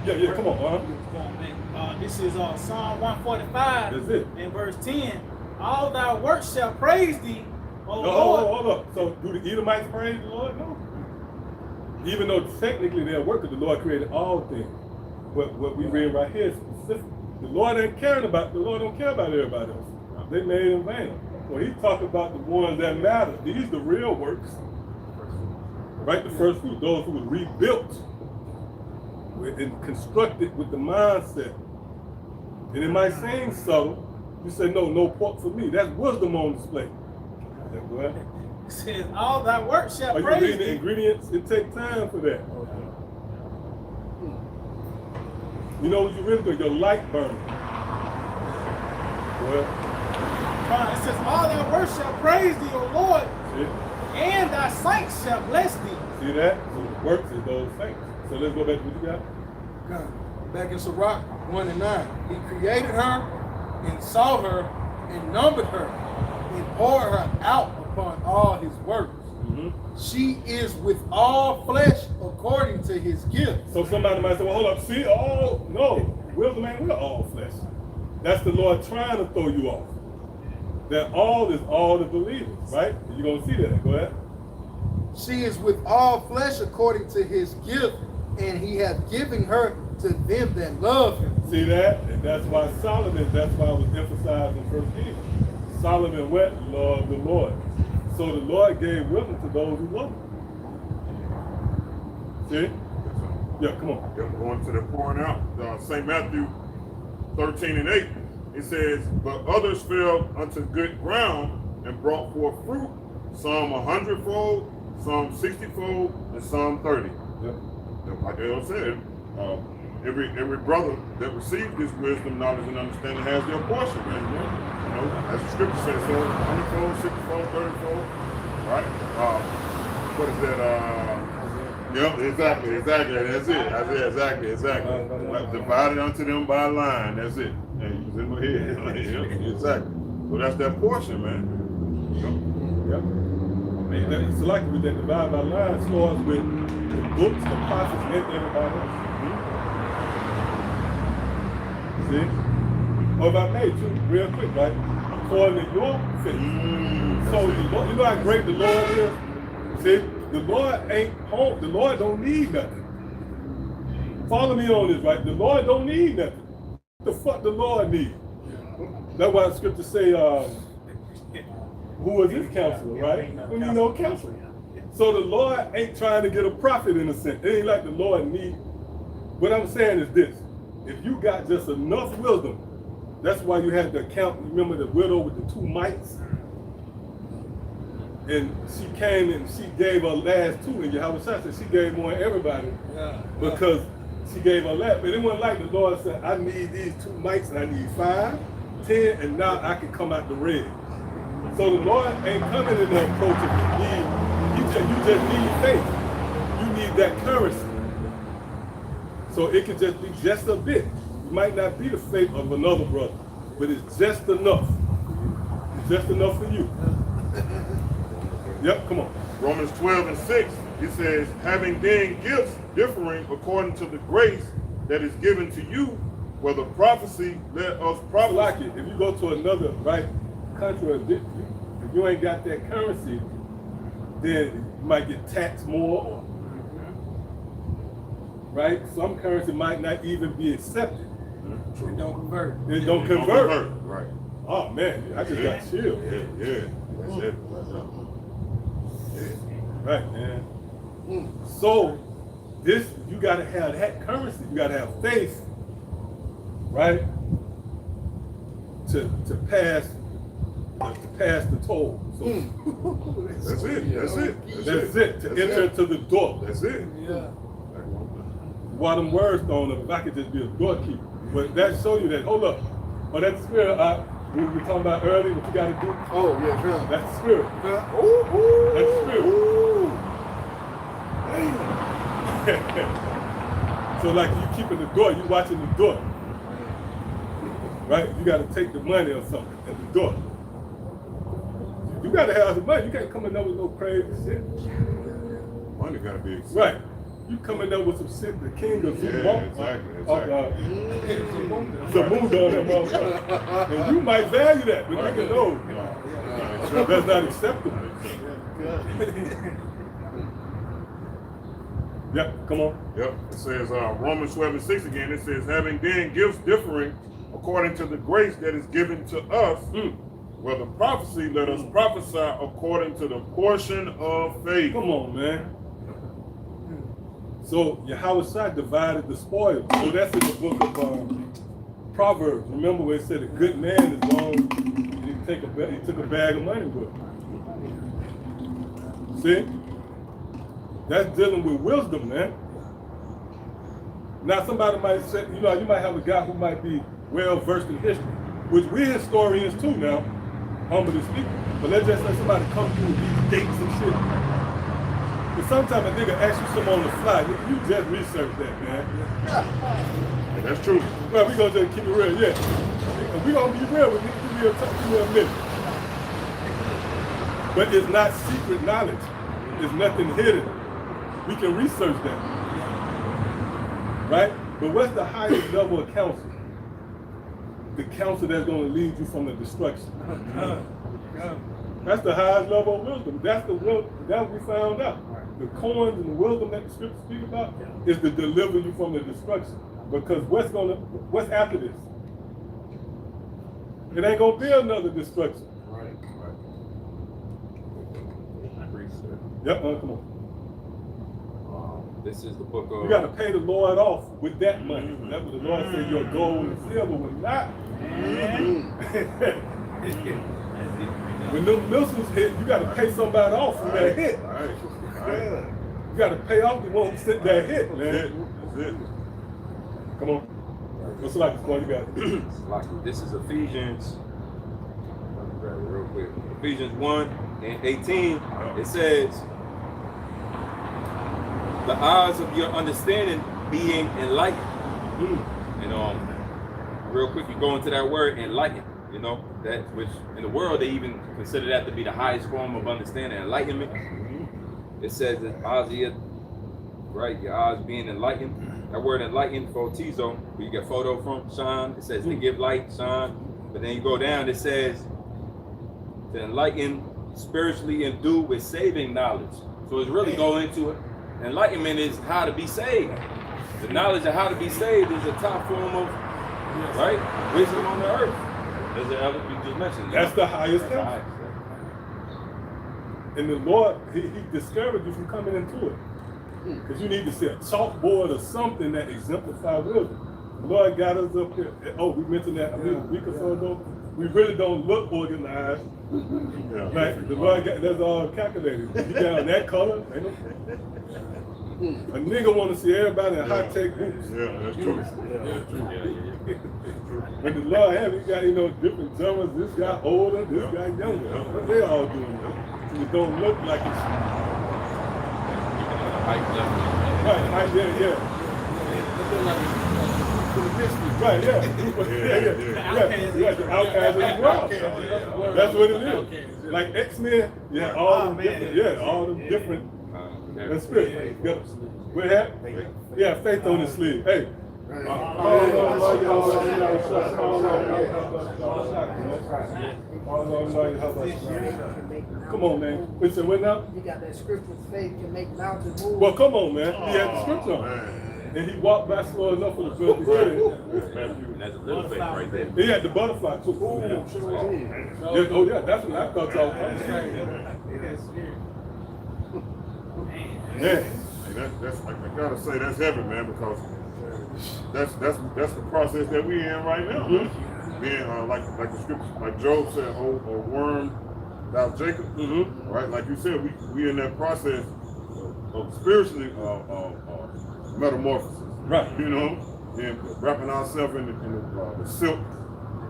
Yeah, come on, This is Psalm 145 That's it. and verse 10. All thy works shall praise thee, O No, Lord. hold up. So do the Edomites praise the Lord? No. Even though technically they're workers, the Lord created all things. But what we read right here is specific. The Lord don't care about everybody else. They made in vain. So he's talking about the ones that matter. These are the real works. Right? The first fruit, those who were rebuilt and constructed with the mindset. And it might seem subtle. You say, no pork for me. That's wisdom on display. Yeah, go ahead. It says, all thy works shall Are you praise reading the thee. ingredients? It takes time for that. You know what you really do? Your light burning. Go ahead. It says, all thy works shall praise thee, O Lord, See? and thy saints shall bless thee. See that? So the works is those things. So let's go back to what you got. back in Sirach 1 and 9, he created her and saw her and numbered her and poured her out upon all his works. She is with all flesh according to his gift. So somebody might say, well, hold up, see, no, wisdom ain't with all flesh. That's the Lord trying to throw you off. That all is all the believers, right? You're going to see that. Go ahead. She is with all flesh according to his gift, and he hath given her to them that love him. See that? And that's why Solomon, that's why it was emphasized in 1 Kings. Solomon what? Loved the Lord. So the Lord gave wisdom to those who love him. See? Yeah, come on. Yeah, going to the pouring out. St. Matthew 13:8. It says, but others fell unto good ground and brought forth fruit, some 100-fold, some 60-fold, and some 30. Yep. Like L said, every brother that received this wisdom, knowledge, and understanding has their portion, man. You know, as the scripture says, so 100-fold, 60-fold, 30-fold, right? What is that? Yep, exactly. That's it. Exactly. Divided unto them by a line. That's it. And you was in my head. Yep, exactly. So that's that portion, man. Yep. It's like with that divide by line starts with the books, the prophets, and everybody else. See? Oh, if I may, too, real quick, right? According to your faith. So, you know how great the Lord is? See? The Lord ain't home. The Lord don't need nothing. Follow me on this, right? The Lord don't need nothing. What the fuck the Lord need? That's why the scripture say, who is his counselor, right? We need no counselor. So the Lord ain't trying to get a prophet in a sense. It ain't like the Lord need. What I'm saying is this. If you got just enough wisdom, that's why you had to count. Remember the widow with the 2 mites? And she came and she gave her last 2, and Yahweh said she gave more than everybody because she gave her last. But it wasn't like the Lord said, I need these 2 mites and I need 5, 10, and now I can come out the red. So the Lord ain't coming in the approach of you just need faith. You need that currency. So it could just be just a bit. It might not be the faith of another brother, but it's just enough. It's just enough for you. Yep, come on. Romans 12:6, it says, having then gifts differing according to the grace that is given to you, whether prophecy, let us prophesy. Like it, if you go to another country, if you ain't got that currency, then you might get taxed more. Right? Some currency might not even be accepted. It don't convert. It don't convert. Right. Oh man, I just got chilled. Yeah. That's it. Right, man. So this, you gotta have that currency. You gotta have faith, right? To pass the toll. So That's it. that's it. To enter into the door. That's it. Yeah. Why them words thrown up? If I could just be a doorkeeper. But that show you that, hold up. Oh, that's the spirit we were talking about earlier, what you gotta do. Oh, yeah, sure. That's the spirit. That's the spirit. So like you keeping the door, you watching the door. Right? You gotta take the money or something at the door. You gotta have the money. You can't come in there with no crazy shit. Money gotta be accepted. Right. You coming up with some shit, the king of Exactly. Zamu down that motherfucker. And you might value that, but nigga, no. That's not acceptable. Yep, come on. Yep. It says Romans 12:6 again. It says, having then gifts differing according to the grace that is given to us, whether prophecy, let us prophesy according to the portion of faith. Come on, man. So Yahweh divided the spoil. So that's in the book of Proverbs. Remember where it said a good man is long, he took a bag of money with him. See? That's dealing with wisdom, man. Now somebody might say, you might have a guy who might be well versed in history, which we're historians too now, humbly speaking. But let's just let somebody come through with these dates and shit. But sometimes a nigga asks you something on the fly, you just research that, man. Yeah, that's true. Well, we gonna just keep it real, yeah. We gonna be real with niggas, give me a minute. But it's not secret knowledge. There's nothing hidden. We can research that. Right? But what's the highest level of counsel? The counsel that's gonna lead you from the destruction. That's the highest level of wisdom. That's the one that we found out. The coins and the wisdom that the scriptures speak about is to deliver you from the destruction. Because what's after this? It ain't gonna be another destruction. Yep, come on. This is the book of. You got to pay the Lord off with that money. That's what the Lord said. Your gold and silver will not. When them missiles hit, you got to pay somebody off for that hit. Right. You got to pay off the one who sent that hit, man. That's it. Come on. What's like this one you got? This is Ephesians. Let me grab it real quick. Ephesians 1:18. It says, "The eyes of your understanding being enlightened." And real quick, you go into that word enlightened. You know that which in the world they even consider that to be the highest form of understanding, enlightenment. It says that eyes of your, right, your eyes being enlightened. That word enlightened, photizo, where you get photo from, shine. It says to give light, shine. But then you go down, it says to enlighten, spiritually endued with saving knowledge. So it's really going into it. Enlightenment is how to be saved. The knowledge of how to be saved is the top form of, right, wisdom on the earth. As the other you just mentioned. That's the highest level. And the Lord, he discouraged you from coming into it. Because you need to see a chalkboard or something that exemplifies wisdom. The Lord got us up here. Oh, we mentioned that a week or so ago. We really don't look organized. Like the Lord got that's all calculated. You got on that color. Ain't no, a nigga want to see everybody in high tech boots. Yeah, that's true. When the Lord have, you got different genres. This guy older, this guy younger. What they all doing? It don't look like it's right. Yeah. Right, yeah. The outcast of the world. That's what it is. Like X-Men, all the different, all the different spirits. What happened? Yeah, faith on his sleeve. Hey. Come on, man. We said, what now? You got that scripture, faith can make mountains move. Well, come on, man. He had the scripture on. And he walked by slow enough for the brother to hear it. And that's a little faith right there. He had the butterfly too. Oh yeah, that's what I thought y'all was Hey, that's I gotta say that's heaven, man, because that's the process that we in right now. Being like the scripture, like Job said, a worm thou Jacob. Right, like you said, we in that process of spiritually metamorphosis. Right. You know, and wrapping ourselves in the silk.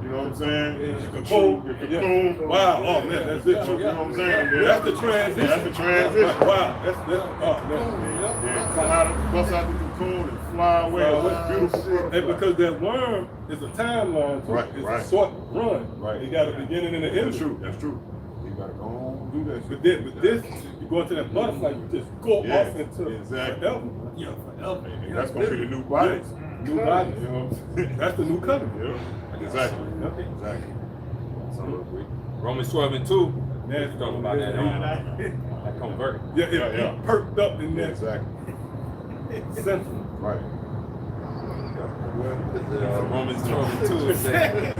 You know what I'm saying? Cocoon. Wow. Oh man, that's it. You know what I'm saying? That's the transition. That's the transition. Wow. That's oh man. Come out, bust out the cocoon and fly away. Beautiful. And because that worm is a timeline, Right, it's right. a short run. Right. You got a beginning and an end. That's true. That's true. You gotta go on and do that. But then, with this, you go into that butterfly, you just go off into exactly. forever. And that's gonna be the new bodies. New body. You know what I'm saying? That's the new covenant. Exactly. Exactly. Romans 12:2. Man, Talking about that convert. Yeah. Perked up in that Exactly. center. Right. Romans 12:2 is saying.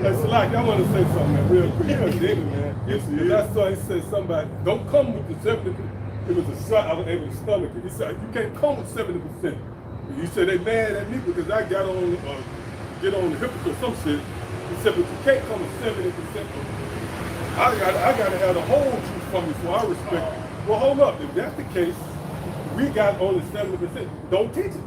It's like I want to say something man, real quick. You're a nigga, man. Yes, I saw he said somebody don't come with the 70%. It was a shot I was able to stomach it. He said you can't come with 70%. You said they mad at me because I got on get on the hypocrite or some shit. He said, but you can't come with 70%. I gotta have the whole truth from you, so I respect it. Well, hold up. If that's the case, we got only 70%. Don't teach it.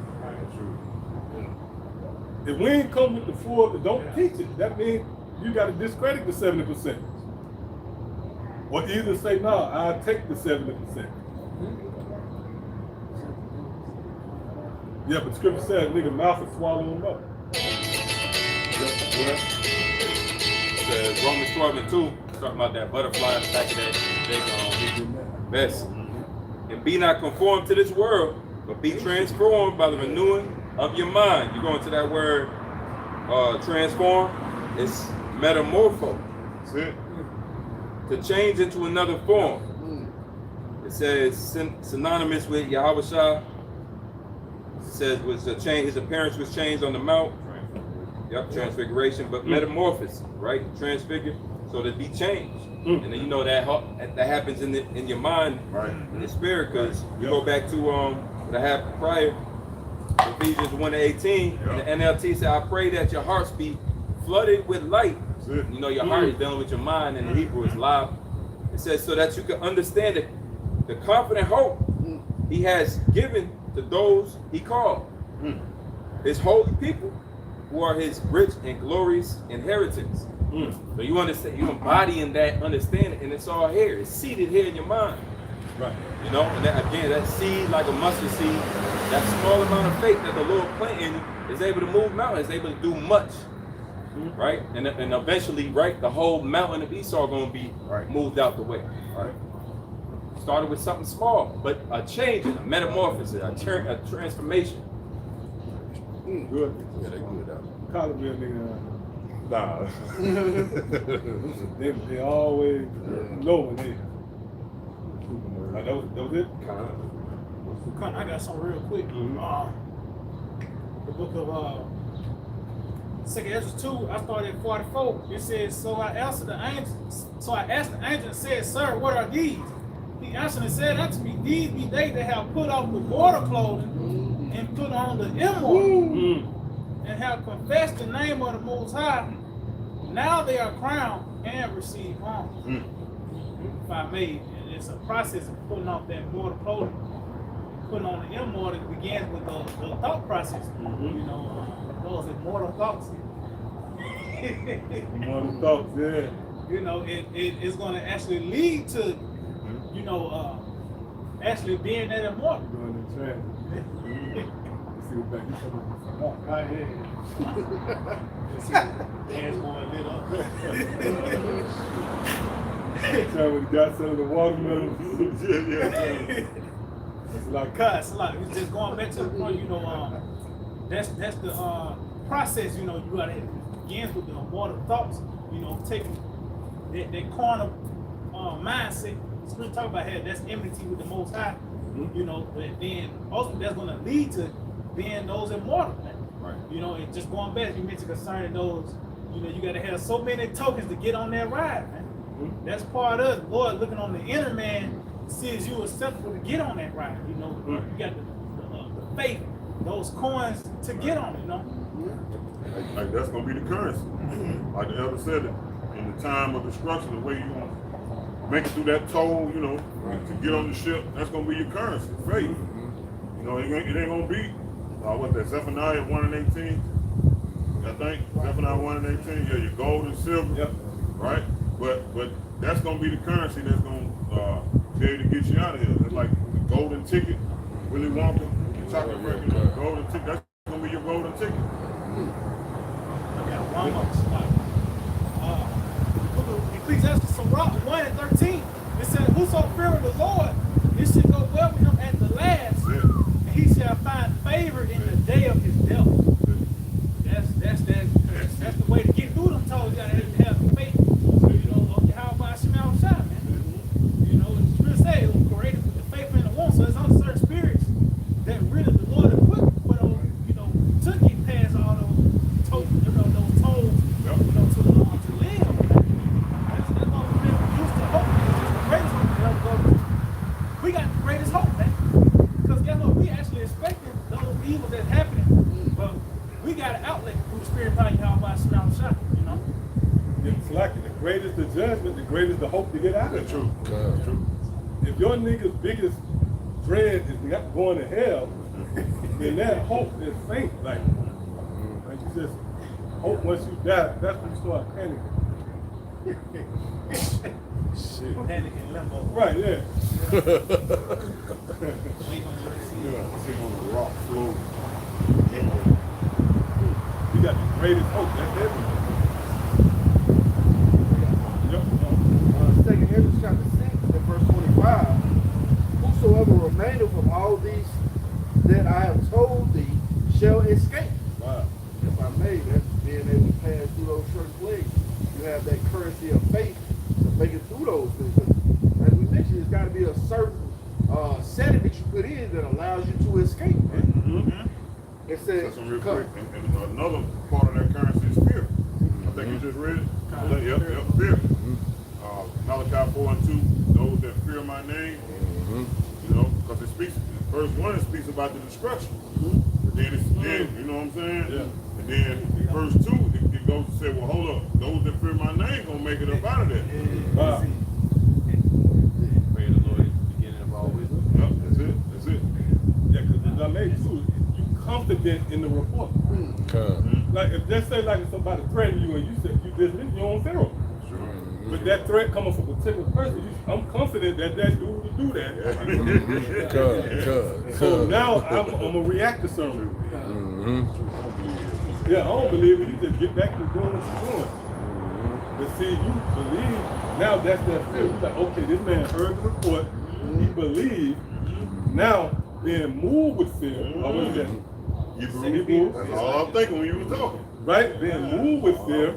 If we ain't come with the full, don't teach it. That means you got to discredit the 70%. Or either say, no, I'll take the 70%. Yeah, but scripture says nigga mouth is swallowing them up. Says Romans 12:2, talking about that butterfly back of that vest. And be not conformed to this world, but be transformed by the renewing of your mind. You go into that word transform, it's metamorpho. That's it. To change into another form. It says synonymous with Yahweh Shah. It says his appearance was changed on the mount. Yep, transfiguration, but metamorphosis, right? Transfigure. so to be changed. And then you know that happens in your mind, Right. in the spirit, because you go back to what I had prior, Ephesians 1:18, and the NLT said, I pray that your hearts be flooded with light. You know, your heart is dealing with your mind, and the Hebrew is live. It says, so that you can understand the confident hope he has given to those he called, his holy people, who are his rich and glorious inheritance. So you understand, you embodying that understanding, and it's all here. It's seated here in your mind. Right. You know, and that, again, that seed, like a mustard seed, that small amount of faith that the Lord plant in you is able to move mountains, is able to do much. Right? And eventually, right, the whole mountain of Esau going to be moved out the way. Right? Started with something small, but a change, a metamorphosis, a transformation. Good. Yeah, they good out. Call me a nigga. Nah. They always know when they. That was it? I got some real quick. The book of 2 Ezra 2, I started at 44. It says, so I asked the angel and said, sir, what are these? He answered and said unto me, these be they that have put off the mortal clothing and put on the immortal, and have confessed the name of the Most High. Now they are crowned and receive honor. If I may, it's a process of putting off that mortal clothing. Putting on the immortal begins with the thought process. You know, those immortal thoughts. Immortal thoughts, yeah. You know, it's going to actually lead to, you know, actually being that immortal. Doing the trend. See what back you coming from. Right here. Hands going lit up. When you got some of the watermelon. It's like cuss, like it's just going back to the point, you know, that's the process, you know, you gotta begin with the immortal thoughts, you know, taking that carnal mindset. We're talking about here, that's enmity with the Most High, you know, but then also that's gonna lead to being those immortal, man. Right. You know, and just going back, you mentioned concerning those, you know, you gotta have so many tokens to get on that ride, man. That's part of the Lord looking on the inner man, sees you acceptable to get on that ride. You know, you got the faith, those coins to get on, you know. Like that's gonna be the currency. Like the elder said, in the time of destruction, the way you gonna make it through that toll, you know, to get on the ship, that's gonna be your currency, faith. You know, it ain't gonna be what's that, Zephaniah 1:18? I think Zephaniah 1:18. Yeah, your gold and silver. Yep. Right? But that's gonna be the currency that's gonna be able to get you out of here. It's like the golden ticket, Willy Wonka, the chocolate record, the golden ticket. That's gonna be your golden ticket. I got one more spot. Ecclesiastes 1:13. It said, whoso feareth the Lord, it should go well with him at the last, and he shall find favor in the day of his death. That's the way to get through them toes. You gotta have faith. You know, how about Shemel Shah, man? You know, it's really say it was created with the faith in the womb. So it's only certain spirits that really the Lord equipped for those, you know, took it past all those toes, you know, those toes, you know, to live. That's what we've been used to hope. It's just the greatest hope that ever go through. We got the greatest hope, man. Because guess what? We actually expecting those evils that's happening. But we got an outlet through the spirit of how about Shemel Shah, you know? It's like the greatest the judgment, the greatest the hope to get out of it. True. True. If your nigga's biggest dread is going to hell, then that hope is faint. Like you just hope once you die, that's when you start panicking. Shit. Panic and limbo. Right, yeah. Sitting on the rock floor. You got the greatest hope. That's everything. Yep. 2 Ezra chapter 6 and verse 25. Whosoever remaineth from all these that I have told thee shall escape. Wow. If I may, that's being able to pass through those church legs. You have that currency of faith to make it through those things. As we mentioned, it's got to be a certain setting that you put in that allows you to escape. Right? It says, That's real quick. And another part of that currency is fear. think you just read it. Yep, fear. Malachi 4:2. Those that fear my name, you know, because it speaks. Verse 1 it speaks about the destruction. But then you know what I'm saying? Yeah. And then verse 2 it goes to say, well, hold up, those that fear my name gonna make it up out of there. Wow. Pray the Lord is the beginning of all wisdom. Yep, that's it. Yeah, because as I made too, you confident in the report. Like if just say like if somebody threatened you and you said you dismiss your own Pharaoh. But that threat coming from a particular person, I'm confident that dude will do that. So now I'm gonna react to something. Yeah, I don't believe it. You just get back to doing what you're doing. But see, you believe, now that's that fear. You're like, okay, this man heard the report, he believed, now being moved with fear, or what is that? Hebrew. That's all I'm thinking when you were talking. Right? Being moved with fear,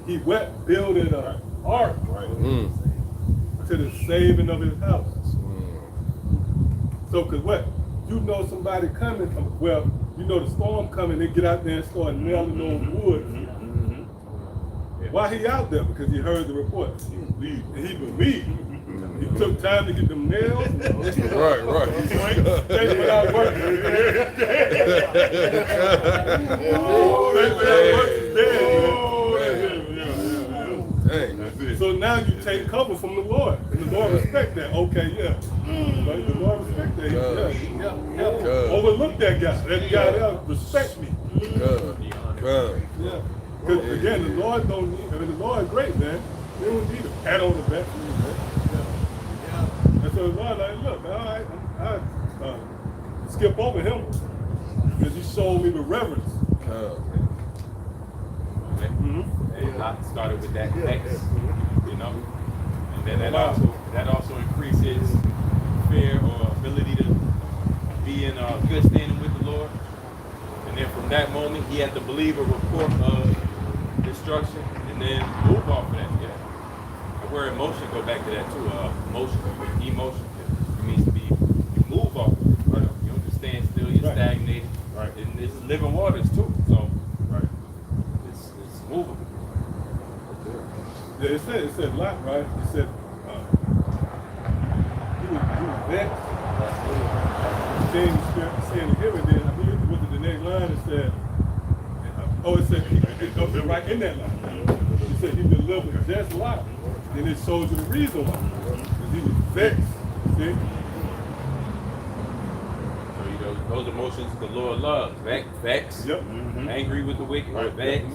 he went building an ark to the saving of his house. So, because what? You know somebody coming, well, you know the storm coming, they get out there and start nailing on wood. Why he out there? Because he heard the report. He believed. He took time to get them nails. Right. Faith without work. Faith without work is dead. So now you take cover from the Lord. And the Lord respect that. Okay, yeah. Like the Lord respect that. Yeah. Overlook that guy. That guy there respect me. Yeah. Because again, the Lord don't need, the Lord is great, man. They don't need a pat on the back from you, man. And so the Lord like, look, man, I skip over him because he showed me the reverence. Lot started with that X, you know, and then that also increases fear or ability to be in good standing with the Lord. And then from that moment, he had to believe a report of destruction and then move off of that. Yeah, the word emotion go back to that too. Emotion. It means to be you move off of it. Right? You don't just stand still. You're stagnated. Right. And it's living waters too. So it's movable. Yeah, it said Lot, right? It said he was vexed. Saying him, and then I believe it was the next line. It said, it goes right in that line. It said he delivered just Lot. Then it shows you the reason why. Because he was vexed. See? So those emotions the Lord loves. Vex. Yep. Angry with the wicked. Or vex.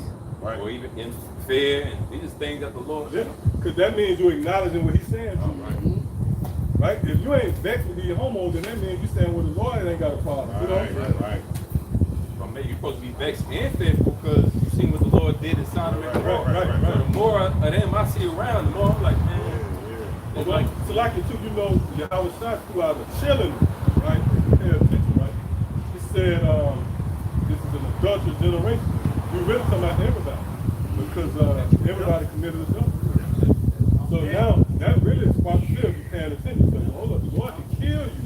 Right. Or even in fear, and these are things that the Lord. Yeah, because that means you're acknowledging what he's saying to you. Right? If you ain't vexed with your homo, then that means you saying with the Lord ain't got a problem. You know? Right. Well, maybe you're supposed to be vexed and fearful because you seen what the Lord did in Sodom and Gomorrah. Right. So the more of them I see around, the more I'm like, man. Well, like, so like it too, you know, Yahweh shot through our chilling, right? Pay attention, right? He said, this is an adulterous generation. We really talking about everybody because everybody committed adultery. So now that really is part of you paying attention. So hold up, the Lord can kill you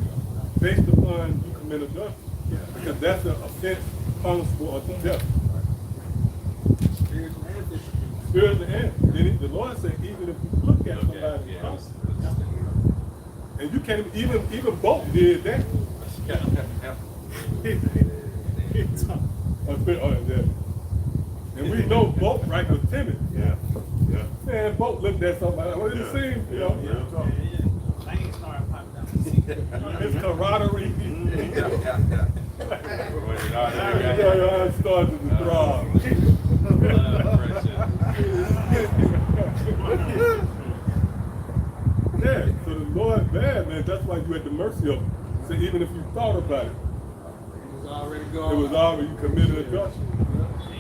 based upon you commit adultery because that's an offense punishable unto death. Spiritual and the Lord said even if you look at somebody, and you can't even both did that. And we know both right was timid. Yeah. Man, both looked at somebody. What did it seem? You know? Things started popping down. It's camaraderie. Your eyes started to throb. Yeah, so the Lord bad, man. That's why you at the mercy of him. So even if you thought about it, It was already gone. it was already committed adultery.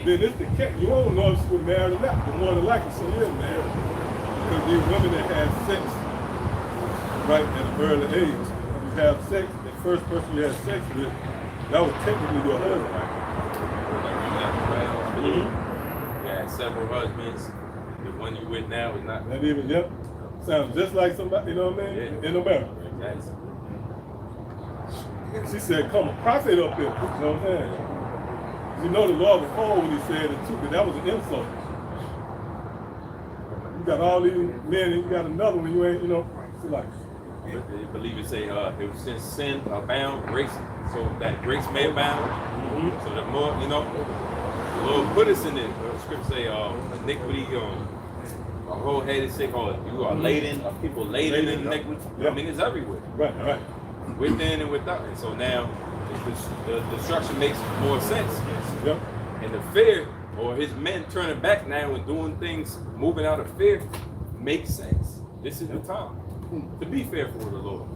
Then it's the cat. You don't know if she was married or not. The more than likely she is married. Because these women that have sex, right, at an early age, when you have sex, the first person you had sex with, that was technically your husband. You had several husbands. The one you with now is not. Not even, yep. Sounds just like somebody, you know what I mean? Yeah. In America. She said, come a prophet up here. You know what I'm saying? You know the Lord was cold when he said it too, but that was an insult. got all these men, and you got another one. You ain't, it's like. I believe it say it was since sin abound, grace, so that grace may abound. So the more, the Lord put us in it. The scripture say, iniquity, a whole headed sick, or you are laden, people laden in iniquity. I mean, it's everywhere. Right. Within and without. And so now the destruction makes more sense. Yep. And the fear, or his men turning back now and doing things, moving out of fear, makes sense. This is the time to be fearful of the Lord.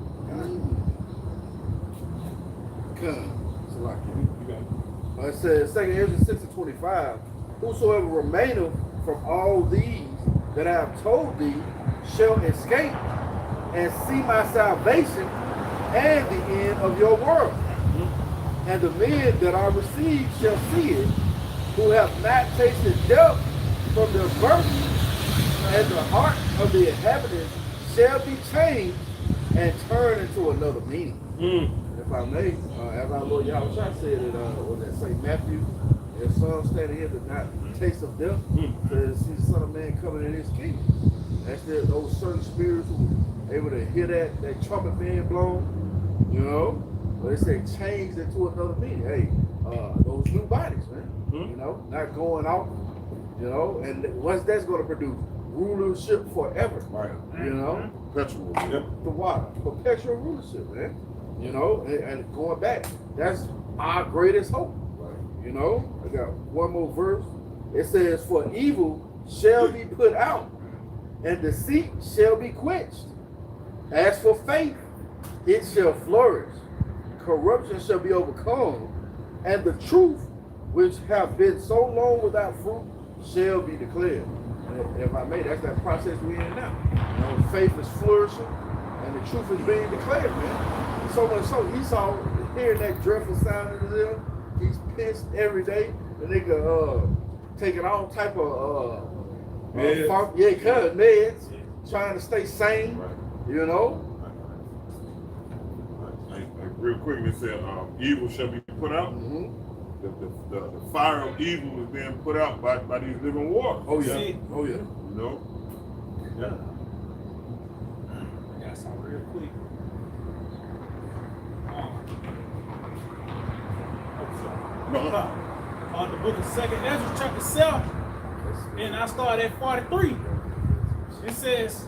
It says, 2 Ezra 6:25, whosoever remaineth from all these that I have told thee shall escape and see my salvation and the end of your world. And the men that are received shall see it, who have not tasted death from their birth, and the heart of the inhabitants shall be changed and turn into another meaning. If I may, as our Lord Yahweh said it, was that St. Matthew, his son standing here did not taste of death, to see the Son of Man coming in his kingdom. That's those certain spirits who were able to hear that trumpet being blown, but it said changed into another meaning. Hey, those new bodies, man, not going out, and what's that's going to produce? Rulership forever, Right. Perpetual. The water, perpetual rulership, man. And going back, that's our greatest hope. Right. I got one more verse. It says, "For evil shall be put out, and deceit shall be quenched. As for faith, it shall flourish. Corruption shall be overcome, and the truth, which have been so long without fruit, shall be declared." And if I may, that's that process we're in now. Faith is flourishing, and the truth is being declared, man. So much so, Esau, hearing that dreadful sound in his ear, he's pissed every day. The nigga taking all type of meds, trying to stay sane, Real quick, it said, evil shall be put out. The fire of evil is being put out by these living waters. Oh yeah. I got something real quick. On the book of 2nd Ezra chapter 7, and I start at 43. It says,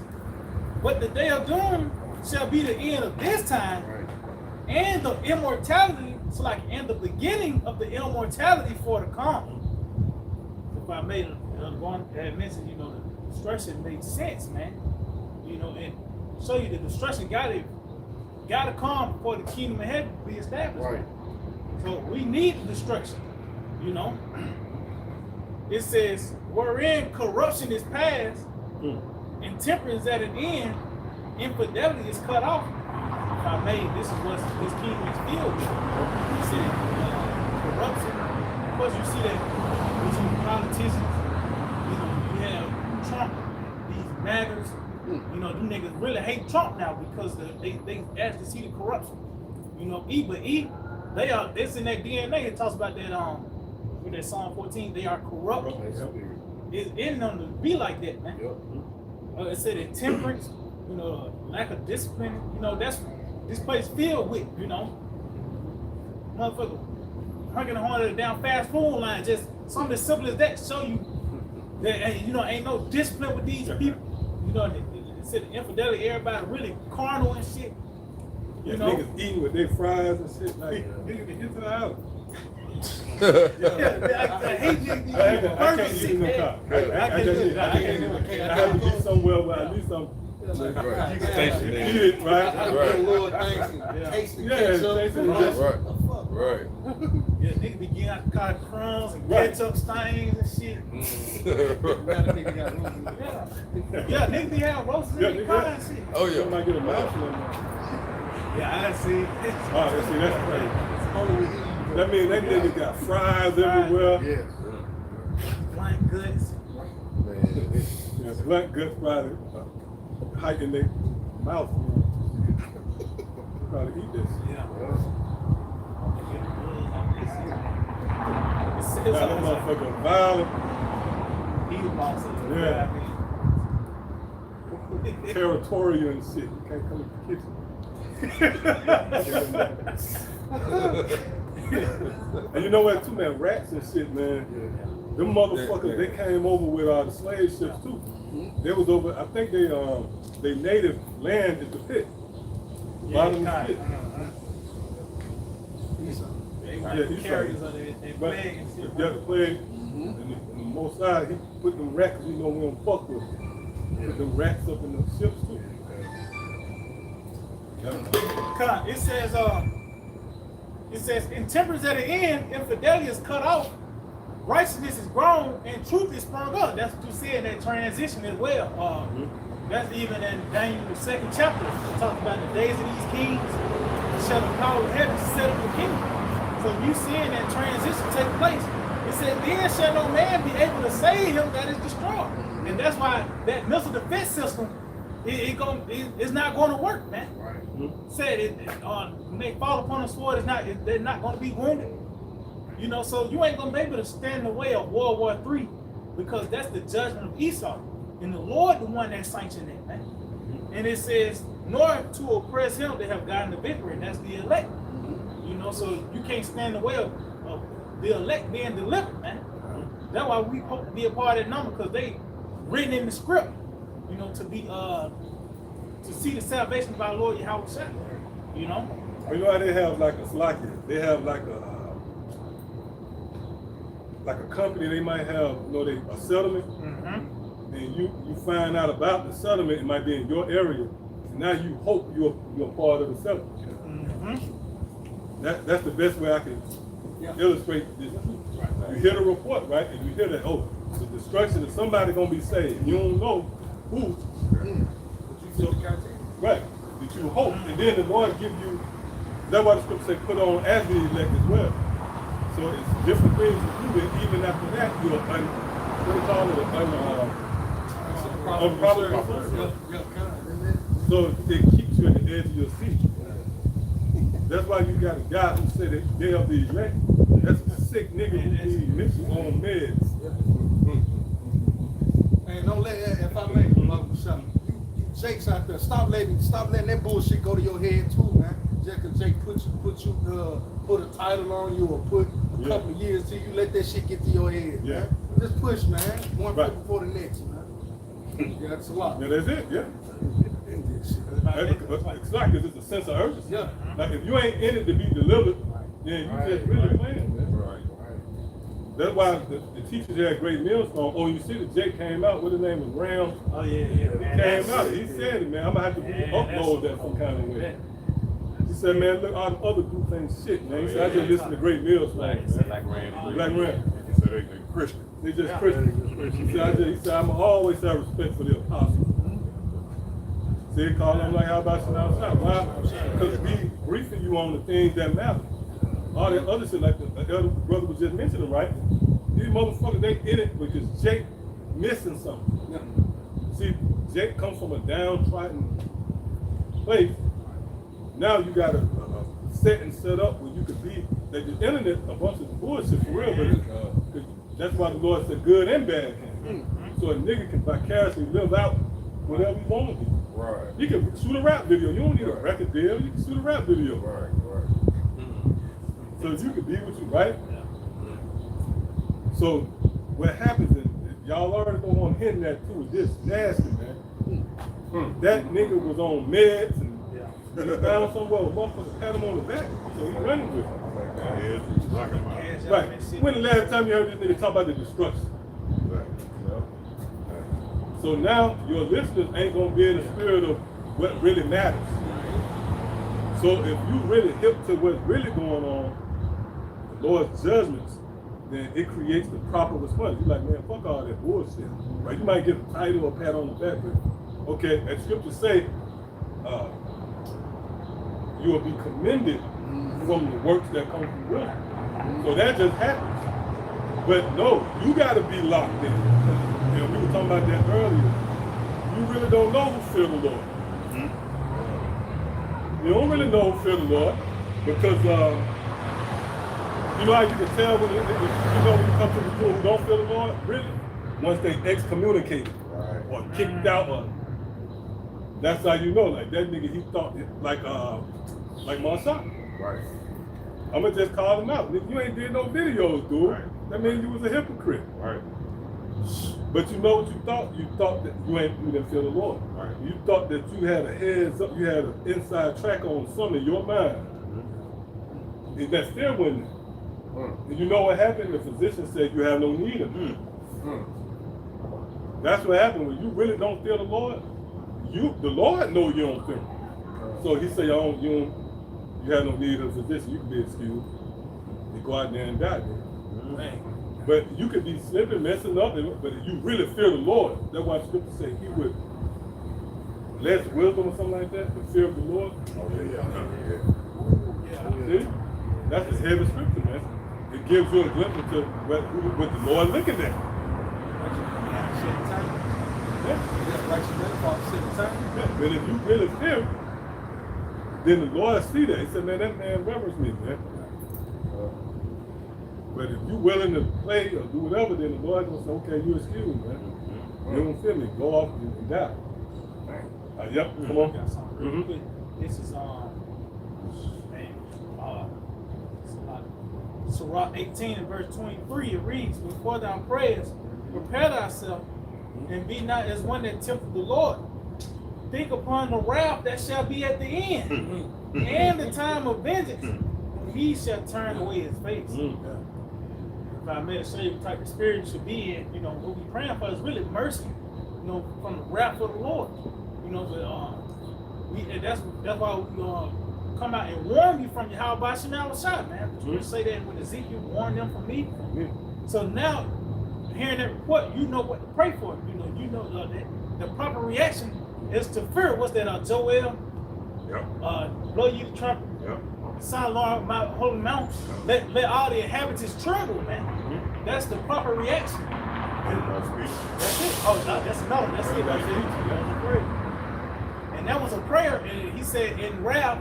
"But the day of doom shall be the end of this time, and the immortality, and the beginning of the immortality for the come." If I made the one that had mentioned, the destruction makes sense, man. And show you the destruction gotta come for the kingdom of heaven to be established. Right. So we need the destruction, It says, "Wherein corruption is past, and temperance at an end, infidelity is cut off." If I may, this is what this kingdom is filled with. You see corruption. Of course, you see that between politicians. You have Trump, these matters. Them niggas really hate Trump now because they actually see the corruption. It's in that DNA. It talks about that with that Psalm 14. They are corrupt. It's in them to be like that, man. It said intemperance, lack of discipline. That's this place filled with, motherfucker hunking the horn down fast food line. Just something as simple as that show you that ain't no discipline with these people. It said the infidelity, everybody really carnal and shit. Niggas eating with their fries and shit like niggas get into the house. I hate you. I can't eat in no car. I have to get somewhere where I need some. Right. Tasty, Eat it, right? A little tasty ketchup. Right. Yeah, niggas be getting out the car crumbs and ketchup stains and shit. Yeah, niggas be having roasts in the car and shit. Oh yeah. Somebody get a mouthful. Yeah, I see. Oh, see, that's crazy. That means they niggas got fries everywhere. Yes. Blank goods. Yeah, black good fries hiking their mouth. Probably eat this. Yeah. That motherfucker violent. He was boss. Yeah. territorial and shit. You can't come in the kitchen. And you know what, too, man? Rats and shit, man. Them motherfuckers, they came over with the slave ships too. They was over. I think they native land is the pit. Bottom of the pit. Carriers of the plague and shit. Yeah, the plague. And the most side, he put them rats. You know we don't fuck with them. Put them rats up in the ships too. It says, intemperance at the end, infidelity is cut off, righteousness is grown, and truth is sprung up. That's what you see in that transition as well. That's even in Daniel, the 2nd chapter. It talks about the days of these kings, shall the power of heaven set up the kingdom. So you seeing that transition take place. It says, then shall no man be able to save him that is destroyed. And that's why that missile defense system, it's not going to work, man. Said when they fall upon the sword, they're not going to be wounded. You know, so you ain't going to be able to stand in the way of World War III because that's the judgment of Esau. And the Lord, the one that sanctioned it, man. And it says, nor to oppress him that have gotten the victory, and that's the elect. You know, so you can't stand in the way of the elect being delivered, man. That's why we hope to be a part of that number because they written in the script, you know, to be to see the salvation of our Lord Yahweh Shah, you know. You know how they have like a they have like a company. They might have, you know, a settlement, and you find out about the settlement. It might be in your area. And now you hope you're part of the settlement. That's the best way I can illustrate this. You hear the report, right, and you hear that the destruction of somebody gonna be saved. You don't know who. Right, that you hope, and then the Lord give you. That's why the scripture say put on as the elect as well. So it's different things to do, and even after that, you're unprofitable. So it keeps you at the edge of your seat. That's why you got a guy who said that they are the elect. That's a sick nigga who needs mission on meds. And don't let if I may, Jake's out there. Stop letting that bullshit go to your head too, man. Just cause Jake put a title on you or put a couple of years to you, let that shit get to your head, man. Just push, man. One foot before the next, man. Yeah, that's a lot. Yeah, that's it. Yeah. It's like it's a sense of urgency. Yeah. Like if you ain't in it to be delivered, then you just really playing. That's why the teachers had great millstone. Oh, you see the Jake came out. What his name was Ram. Oh yeah. He came out. He said it, man. I'm gonna have to upload that some kind of way. He said, man, look, all the other groups ain't shit, man. He said, I just listen to great millstone. Like Ram. Black Ram. He said they Christian. They just Christian. He said, I'm always have respect for the apostles. See, he called them like, how about you outside? Why? Because we briefing you on the things that matter. All that other shit, like the other brother was just mentioning, right? These motherfuckers, they in it because Jake missing something. See, Jake comes from a downtrodden place. Now you got a set and set up where you could be, like the internet, a bunch of bullshit for real, but that's why the Lord said good and bad can. So a nigga can vicariously live out whatever he want to be. Right. You can shoot a rap video. You don't need a record deal. You can shoot a rap video. Right. So you can be with you, right? So what happens is, y'all already don't want to hit that too, is this nasty, man. That nigga was on meds and he found somewhere a motherfucker pat him on the back, so he running with him. Right. When the last time you heard this nigga talk about the destruction? So now your listeners ain't gonna be in the spirit of what really matters. So if you really hip to what's really going on, the Lord's judgments, then it creates the proper response. You're like, man, fuck all that bullshit. Right? You might get a title or a pat on the back, but okay, as scriptures say, you will be commended from the works that come from wisdom. So that just happens. But no, you gotta be locked in. You know, we were talking about that earlier. You really don't know who fear the Lord. You don't really know who fear the Lord because you know how you can tell when you come to the people who don't fear the Lord? Really? Once they excommunicated or kicked out or That's how you know, like that nigga, he thought like Monsanto. Right. I'ma just call him out. Nigga, you ain't did no videos, dude. Right. That means you was a hypocrite. Right. But you know what you thought? You thought that you didn't feel the Lord. Right. You thought that you had a heads up, you had an inside track on something in your mind. And that still wasn't. And you know what happened? The physician said you have no need of it. That's what happened when you really don't feel the Lord. The Lord know you don't feel him. So he said, you have no need of a physician. You can be excused. You go out there and die. But you could be slipping, messing up, but if you really fear the Lord, that's why Scripture say he would less wisdom or something like that, the fear of the Lord. Oh, yeah. See? That's the heavy Scripture, man. It gives you a glimpse into what the Lord looking at. Yeah. But if you really fear, then the Lord see that. He said, man, that man reverence me, man. But if you're willing to play or do whatever, then the Lord will say, okay, you excuse me, man. You don't feel me. Go off and die. Yep, come on. This is Surah 18 and verse 23. It reads, "Before thou prayest, prepare thyself, and be not as one that tempteth the Lord. Think upon the wrath that shall be at the end, and the time of vengeance, when he shall turn away his face." If I may show you what type of spirit you should be in, what we're praying for is really mercy, from the wrath of the Lord. But that's why we come out and warn you from your how about Shemal shot, man. You say that when Ezekiel warned them from me. So now, hearing that report, you know what to pray for. You know that the proper reaction is to fear. What's that? Joel. Blow you the trumpet. Sound Lord, my holy mountain. Let all the inhabitants tremble, man. That's the proper reaction. That's it. Oh, no, that's another. That's it. That's it. And that was a prayer. And he said, in wrath,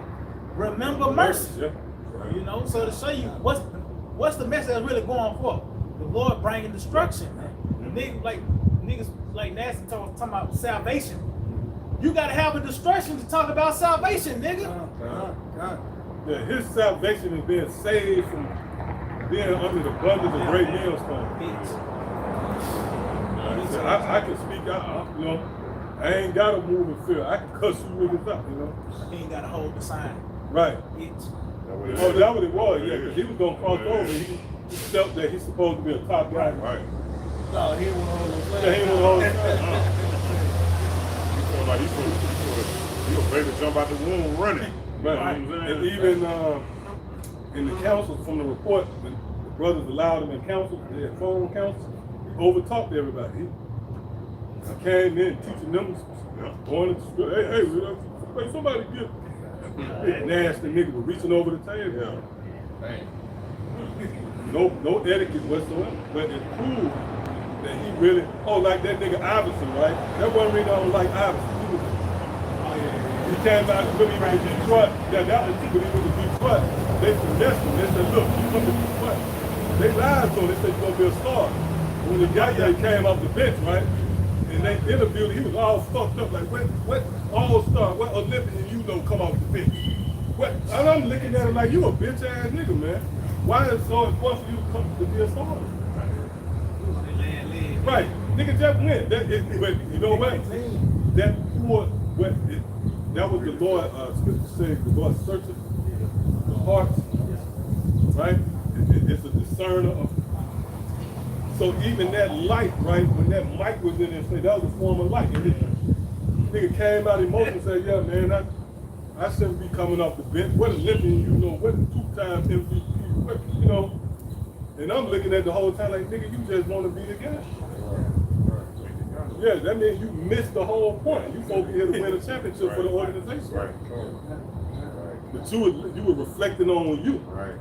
remember mercy. So to show you what's the message that's really going for. The Lord bringing destruction. Niggas like Nasty talking about salvation. You gotta have a destruction to talk about salvation, nigga. Yeah, his salvation is being saved from being under the bondage of great millstone. I can speak out, I ain't gotta move in fear. I can cuss you niggas up, He ain't gotta hold the sign. Right. Bitch. Oh, that's what it was, yeah, because he was gonna cross over. He felt that he's supposed to be a top guy. Right. No, he ain't one of those. Yeah, he ain't one of those. He was ready to jump out the womb running. Right. And even in the council, from the report, when the brothers allowed him in council, they had phone council, he overtalked everybody. He came in teaching them, going to school, hey, somebody get nasty nigga was reaching over the table. No etiquette whatsoever. But it's cool that he really, like that nigga Iverson, right? That one reason I don't like Iverson. He came out and really went to Detroit. Yeah, that was when he went to Detroit. They finessed him. They said, look, you come to Detroit. They lied to him. They said, you're going to be a star. When the guy came off the bench, right? And they interviewed him, he was all fucked up. Like, what all-star, what Olympian come off the bench? What? And I'm looking at him like, you a bitch-ass nigga, man. Why is it so important for you to come to be a star? Right. Nigga just went. But you know what? That was the Lord, Scripture says, the Lord searches the hearts, right? It's a discerner of. So even that light, right, when that mic was in there, that was a form of light. And nigga came out emotional and said, yeah, man, I shouldn't be coming off the bench. What a Olympian, what a two-time MVP, And I'm looking at the whole time like, nigga, you just want to be the guy. Yeah, that means you missed the whole point. You supposed to be here to win a championship for the organization. Right. But you were reflecting on you. Right.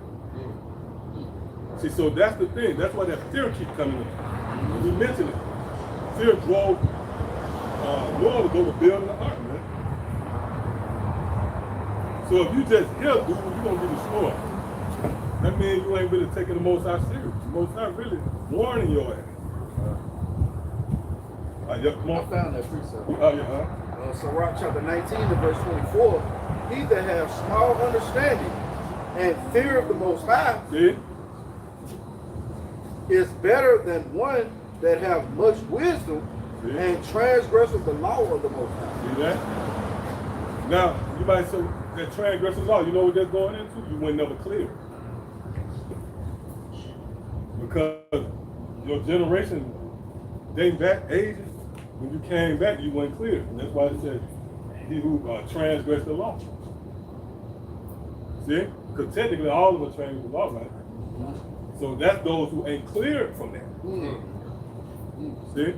See, so that's the thing. That's why that fear keeps coming in. We mentioned it. Fear drove Noah to go to building the ark, man. So if you just here, dude, you're going to be destroyed. That means you ain't really taking the Most High serious. The Most High really warning your ass. I found that precept. Sirach chapter 19 to verse 24, he that have small understanding and fear of the Most High See? is better than one that have much wisdom See? and transgresseth the law of the Most High. See that? Now, you might say that transgressive law, you know what they're going into? You weren't never clear. Because your generation dating back ages, when you came back, you weren't clear. And that's why it said, he who transgressed the law. See? Because technically all of them transgressed the law, right? So that's those who ain't cleared from that. See?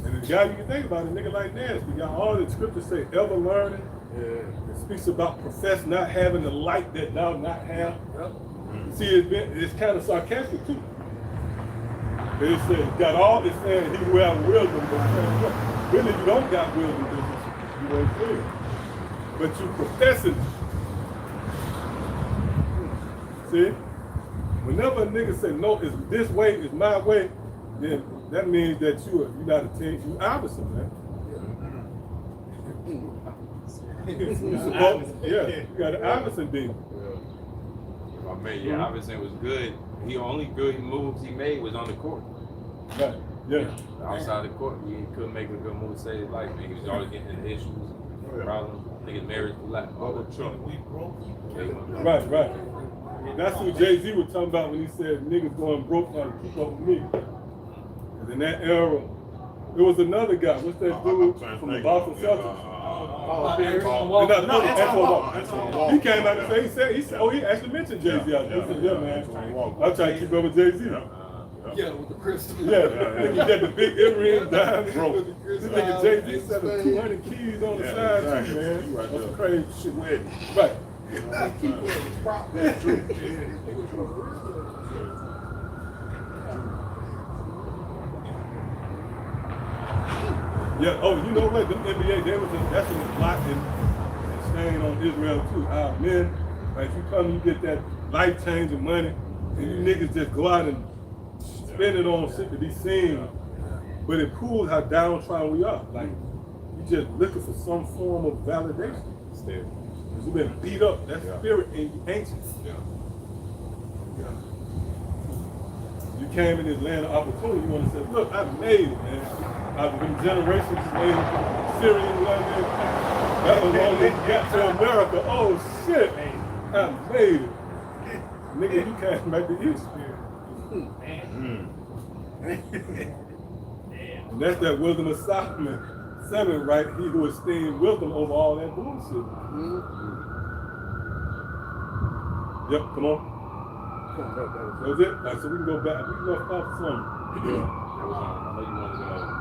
And the guy you can think about, a nigga like Nasty, got all the scriptures say ever learning. It speaks about profess not having the light that thou not have. See, it's kind of sarcastic too. But it says, got all this saying, he who have wisdom, but really you don't got wisdom because you ain't clear. But you professing it. See? Whenever a nigga say, no, it's this way, it's my way, then that means that you not a team, you opposite, man. You got an opposite demon. I mean, yeah, Iverson was good. He only good moves he made was on the court. Right. Yeah. Outside the court, he couldn't make a good move to save his life, man. He was always getting into issues, problems. I think his marriage was like all the trouble. Right. That's what Jay-Z was talking about when he said niggas going broke trying to keep up with me. And in that era, there was another guy. What's that dude from the Boston Celtics? He came out and said, he said, he actually mentioned Jay-Z. He said, yeah, man, I'm trying to keep up with Jay-Z. Yeah, with the crystal. Yeah, he got the big earrings down. This nigga Jay-Z set up 200 keys on the side too, man. That's crazy shit. Right. Yeah, oh, you know what? The NBA, that's a lot in stain on Israel too. Our men, like you come, you get that life-changing money, and you niggas just go out and spend it on shit to be seen. But it proves how downtrodden we are. Like, you just looking for some form of validation. Because you've been beat up, that spirit in you ancient. You came in this land of opportunity, you want to say, look, I made it, man. I've been generations made Syrian women. That was all they got to America. Oh shit, I made it. Nigga, you came back to East. And that's that wisdom of Solomon 7, right? He who esteemed wisdom over all that bullshit. Yep, come on. That was it? Right, so we can go back. We can go off some.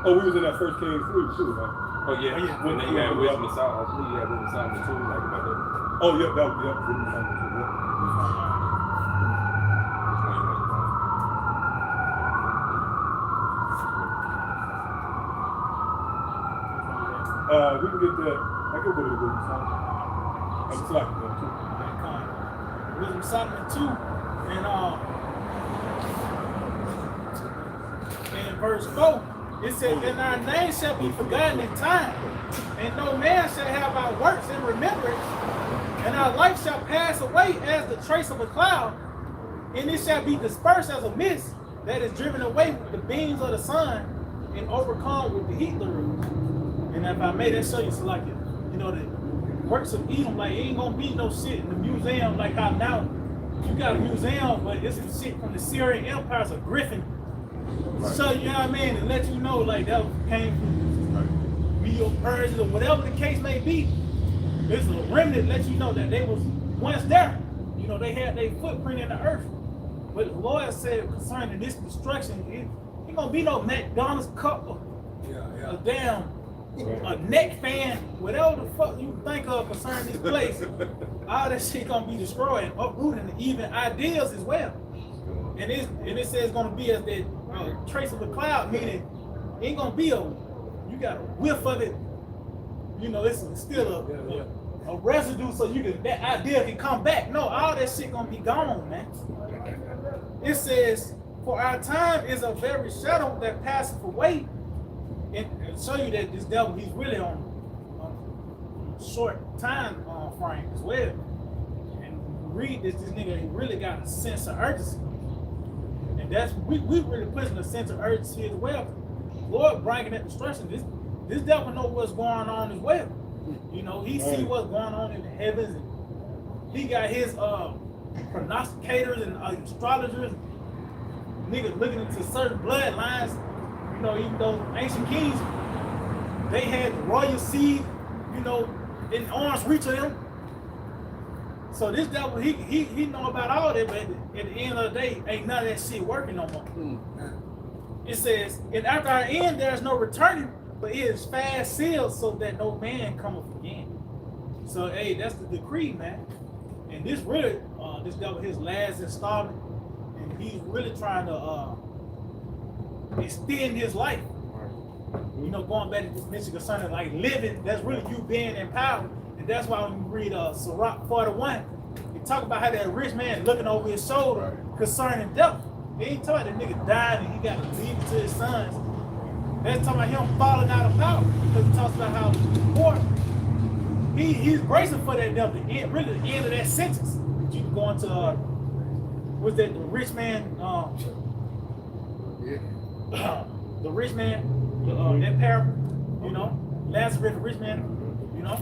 Oh, we was in that first King 3 too, right? Oh yeah. When you had wisdom of Solomon, I believe you had wisdom of Solomon too, like about that. Oh yeah, that was wisdom of Solomon too. We can get that. I can go to the wisdom of Solomon. I'm slacking them too. Wisdom of Solomon 2, and in verse 4, it says, and our name shall be forgotten in time, and no man shall have our works in remembrance, and our life shall pass away as the trace of a cloud, and it shall be dispersed as a mist that is driven away with the beams of the sun and overcome with the heat thereof. And if I may, that show you, so like, you know, the works of Edom, like, it ain't gonna be no shit in the museum like how now you got a museum, but it's some shit from the Syrian empires of Griffin. So, you know what I mean? And let you know, like, that came from Medo Persia or whatever the case may be. It's a remnant let you know that they was once there. You know, they had their footprint in the earth. But the Lord said concerning this destruction, it ain't gonna be no McDonald's cup or a damn a neck fan, whatever the fuck you think of concerning this place. All that shit gonna be destroyed, uprooted, and even ideas as well. And it says it's gonna be as that trace of a cloud, meaning it ain't gonna be you got a whiff of it. You know, it's still a residue, so that idea can come back. No, all that shit gonna be gone, man. It says, for our time is a very shadow that passeth away. And show you that this devil, he's really on short time frame as well. And read this nigga, he really got a sense of urgency. And that's, we really pushing a sense of urgency as well. Lord bringing that destruction, this devil know what's going on as well. You know, he see what's going on in the heavens, and he got his prognosticators and astrologers, niggas looking into certain bloodlines. You know, even those ancient kings, they had the royal seed, you know, in arm's reach of them. So this devil, he know about all that, but at the end of the day, ain't none of that shit working no more. It says, and after our end, there's no returning, but it is fast sealed so that no man cometh again. So, hey, that's the decree, man. And this really, this devil, his last installment, and he's really trying to extend his life. You know, going back to this mission concerning like living, that's really you being empowered. And that's why when you read Sirach 41, you talk about how that rich man looking over his shoulder concerning death. He ain't talking about that nigga died and he got to leave it to his sons. That's talking about him falling out of power, because he talks about how poor he's bracing for that devil, the end, really the end of that sentence. You can go into was that the rich man, the rich man, that parable, you know, Lazarus, the rich man, you know.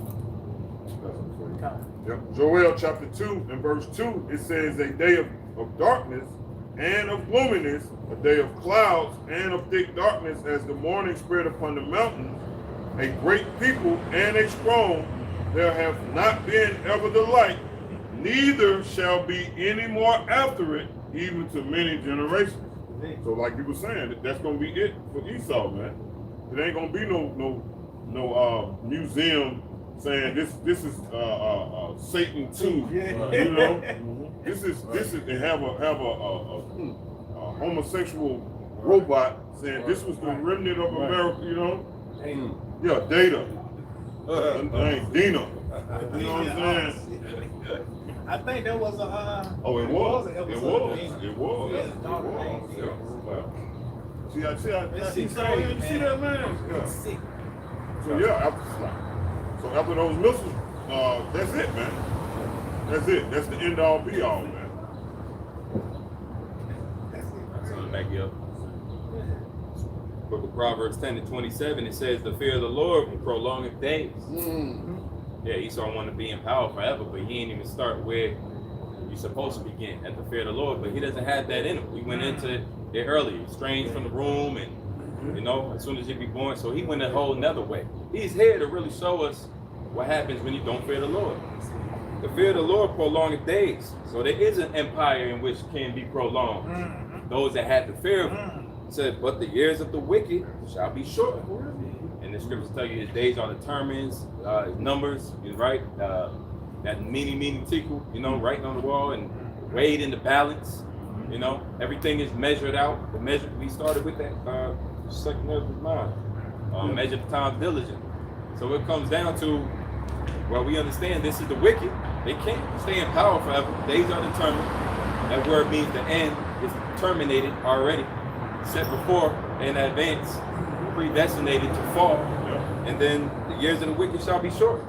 Yep. Joel chapter 2 and verse 2, it says, a day of darkness and of gloominess, a day of clouds and of thick darkness, as the morning spread upon the mountains, a great people and a strong, there have not been ever the like, neither shall be any more after it, even to many generations. So like you were saying, that's gonna be it for Esau, man. It ain't gonna be no museum saying this is Satan too, you know. This is they have a homosexual robot saying this was the remnant of America, you know. Yeah, Data. Dana. You know what I'm saying? I think there was a Oh, it was. an It episode. was. See that, man? Yeah. Sick. So yeah, after those missiles, that's it, man. That's it. That's the end all be all, man. So back you up. Book of Proverbs 10:27, it says, the fear of the Lord will prolong his days. Yeah, Esau want to be in power forever, but he ain't even start where you're supposed to begin, at the fear of the Lord. But he doesn't have that in him. We went into it earlier, estranged from the room, and you know, as soon as he be born, so he went a whole nother way. He's here to really show us what happens when you don't fear the Lord. The fear of the Lord prolongeth days. So there is an empire in which can be prolonged. Those that had the fear of him. It said, but the years of the wicked shall be short. And the scriptures tell you his days are determined, his numbers, right? That meaning tickle, you know, writing on the wall and weighed in the balance. You know, everything is measured out. The measure, we started with that second measure of mind. Measure the time diligent. So it comes down to, well, we understand this is the wicked. They can't stay in power forever. Days are determined. That word means the end is terminated already, set before in advance, predestinated to fall. And then the years of the wicked shall be short.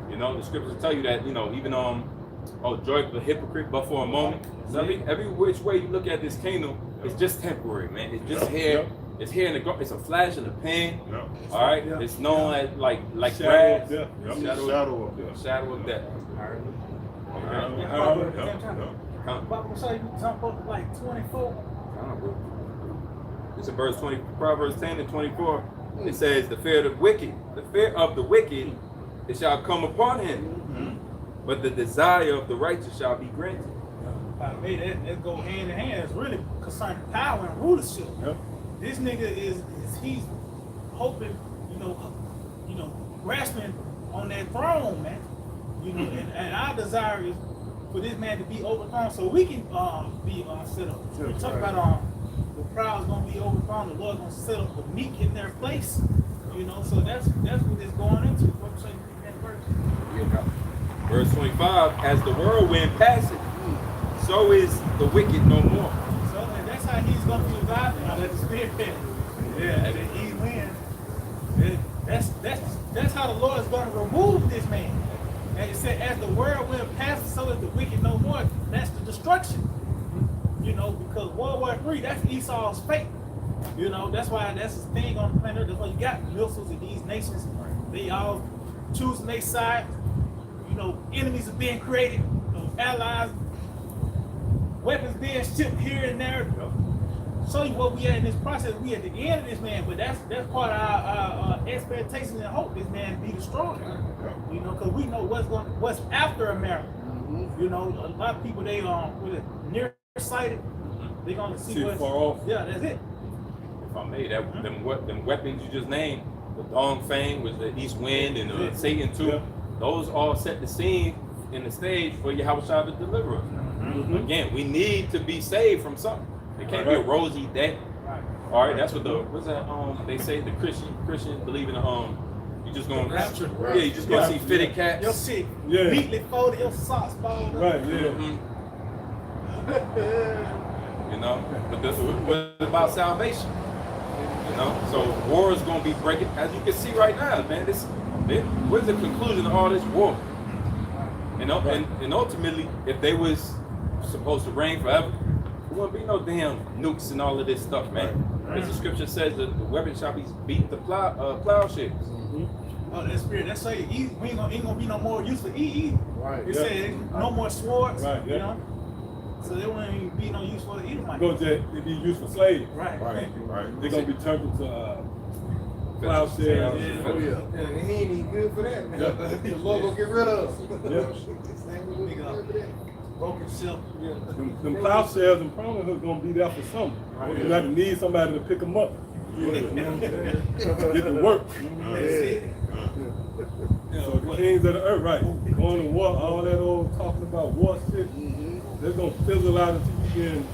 You know, the scriptures tell you that, you know, even joy for the hypocrite, but for a moment. So every which way you look at this kingdom, it's just temporary, man. It's just here. It's here in the it's a flash in the pan. All right. It's known as like shadow grass. of death. Shadow of death. Shadow of death. Bible say you jump up to like 24. It's in verse 20, Proverbs 10:24. It says, the fear of the wicked, it shall come upon him, but the desire of the righteous shall be granted. By the way, that go hand in hand. It's really concerning power and rulership. This nigga he's hoping, you know, grasping on that throne, man. You know, and our desire is for this man to be overthrown so we can be set up. We talk about the proud is gonna be overthrown, the Lord gonna set up the meek in their place. You know, so that's what it's going into. What you say in that verse? Verse 25, as the whirlwind passeth, so is the wicked no more. So and that's how he's gonna be revived. Let the spirit. Yeah, and the east wind. That's how the Lord is going to remove this man. And it said, as the whirlwind passes, so is the wicked no more. That's the destruction. You know, because World War III, that's Esau's fate. You know, that's his thing on the planet. That's why you got missiles in these nations. They all choosing their side. You know, enemies are being created, allies, weapons being shipped here and there. Show you what we are in this process. We at the end of this, man. But that's part of our expectation and hope. This man be destroyed. You know, because we know what's after America. You know, a lot of people they nearsighted. They gonna see what's far off. Yeah, that's it. If I may, them weapons you just named, the Dong Fang was the East Wind and the Satan too. Yeah. Those all set the scene in the stage for Yahweh Shah to deliver us. Again, we need to be saved from something. It can't be a rosy day. All right, that's what they say the Christians believe in you just gonna Rapture. Yeah, you just gonna see fitted cats. Your shit Yeah. neatly folded, your socks folded. Right, yeah. You know, but what about salvation? You know, so war is gonna be breaking, as you can see right now, man. Where's the conclusion of all this war? You know, and ultimately, if they was supposed to reign forever, there wouldn't be no damn nukes and all of this stuff, man. As the scripture says, that the weapon shall be beat the plowshares. Oh, that's spirit. That's say ain't gonna be no more use for EE. Right. It said no more swords. Right, yeah. You know, so there won't even be no use for the Edomite. They be used for slaves. Right. They're gonna be turned into plowshares. Yeah. Oh, yeah. And he ain't even good for that. Yeah. The Lord gonna get rid of us. Broken silk. Them plowshares and prominent gonna be there for something. You have to need somebody to pick them up. Get to work. That's it. So the kings of the earth, right? Going to war, all that old talking about war shit, they're gonna fizzle out until you can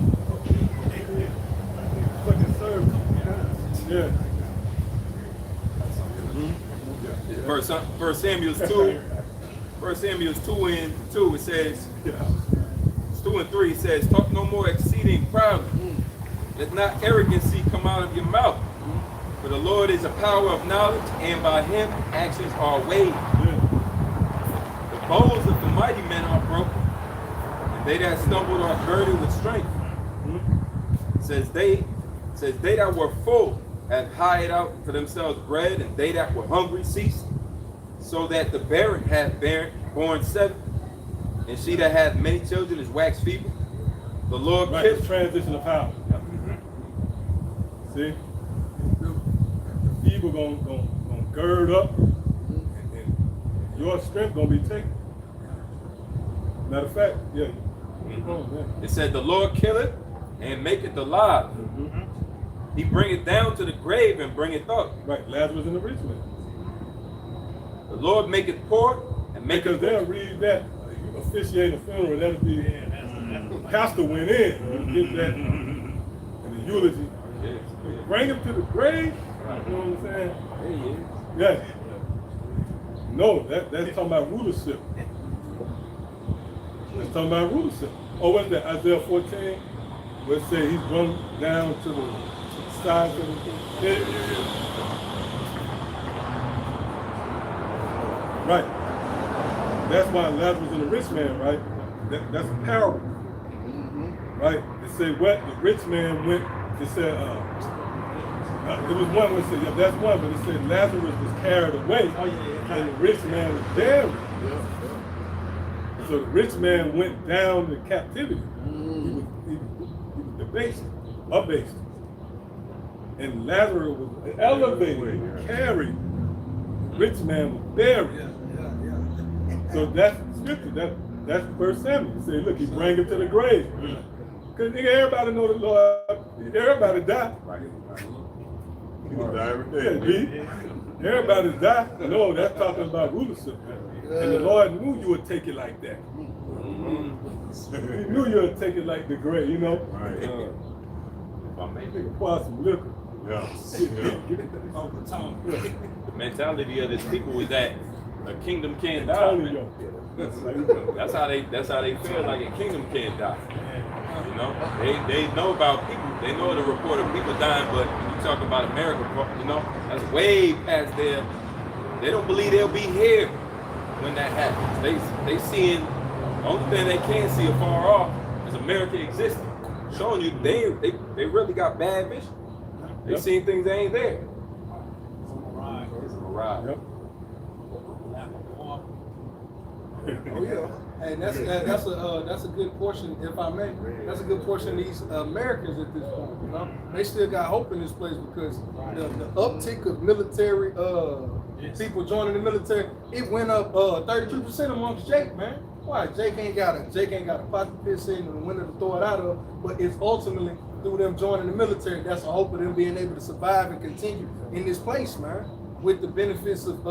fucking serve. Yeah. First Samuel 2 and 2, it says, 2 and 3, it says, talk no more exceeding proudly. Let not arrogancy come out of your mouth. For the Lord is a power of knowledge, and by him actions are weighed. The bows of the mighty men are broken, and they that stumbled are girded with strength. Says they that were full have hired out for themselves bread, and they that were hungry ceased. So that the barren hath born 7, and she that hath many children is waxed feeble. The Lord Right, the transition of power. See? The feeble gonna gird up, and your strength gonna be taken. Matter of fact, yeah. It said, the Lord killeth and maketh alive. He bringeth down to the grave and bringeth up. Right, Lazarus and the rich man. The Lord maketh poor and maketh Because they'll read that, you officiate a funeral, that'll be, pastor went in, and get that, and the eulogy. Bring him to the grave, you know what I'm saying? Yeah. No, that's talking about rulership. That's talking about rulership. Oh, what's that, Isaiah 14? Where it say he's run down to the sides of the Right. That's why Lazarus and the rich man, right? That's a parable. Right? It said what? The rich man went, it said, it was one where it said, yeah, that's one, but it said Lazarus was carried away, and the rich man was buried. So the rich man went down to captivity. He was debased, abased. And Lazarus was elevated, he was carried. The rich man was buried. So that's scripture, that's 1 Samuel. It said, look, he bring him to the grave. Because nigga, everybody know the Lord, everybody die. People die every day. Everybody die. No, that's talking about rulership. And the Lord knew you would take it like that. He knew you would take it like the grave, you know? Right. Nigga, pour out some liquor. Yeah. The mentality of this people is that a kingdom can't die. Man. That's how they feel like a kingdom can't die. You know, they know about people. They know the report of people dying, but when you talk about America, you know, that's way past their They don't believe they'll be here when that happens. They seeing the only thing they can see afar off is America existing, showing you they really got bad vision. They seen things that ain't there. It's a mirage. Yep. Oh yeah, and that's a good portion, if I may. That's a good portion of these Americans at this point. You know, they still got hope in this place because the uptick of military people joining the military, it went up 33% amongst Jake, man. Why? Jake ain't got a pocket piss in and a window to throw it out of, but it's ultimately through them joining the military. That's a hope of them being able to survive and continue in this place, man. With the benefits of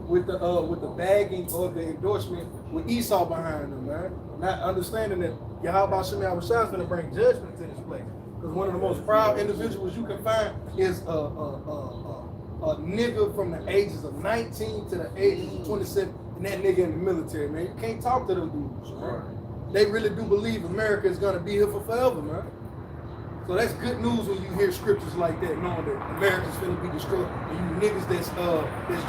with the bagging or the endorsement with Esau behind them, man. Not understanding that Yahweh Shem Yahushua is going to bring judgment to this place. Because one of the most proud individuals you can find is a nigga from the ages of 19 to the ages of 27, and that nigga in the military, man. You can't talk to them dudes, man. They really do believe America is going to be here for forever, man. So that's good news when you hear scriptures like that, knowing that America's finna be destroyed. And you niggas that's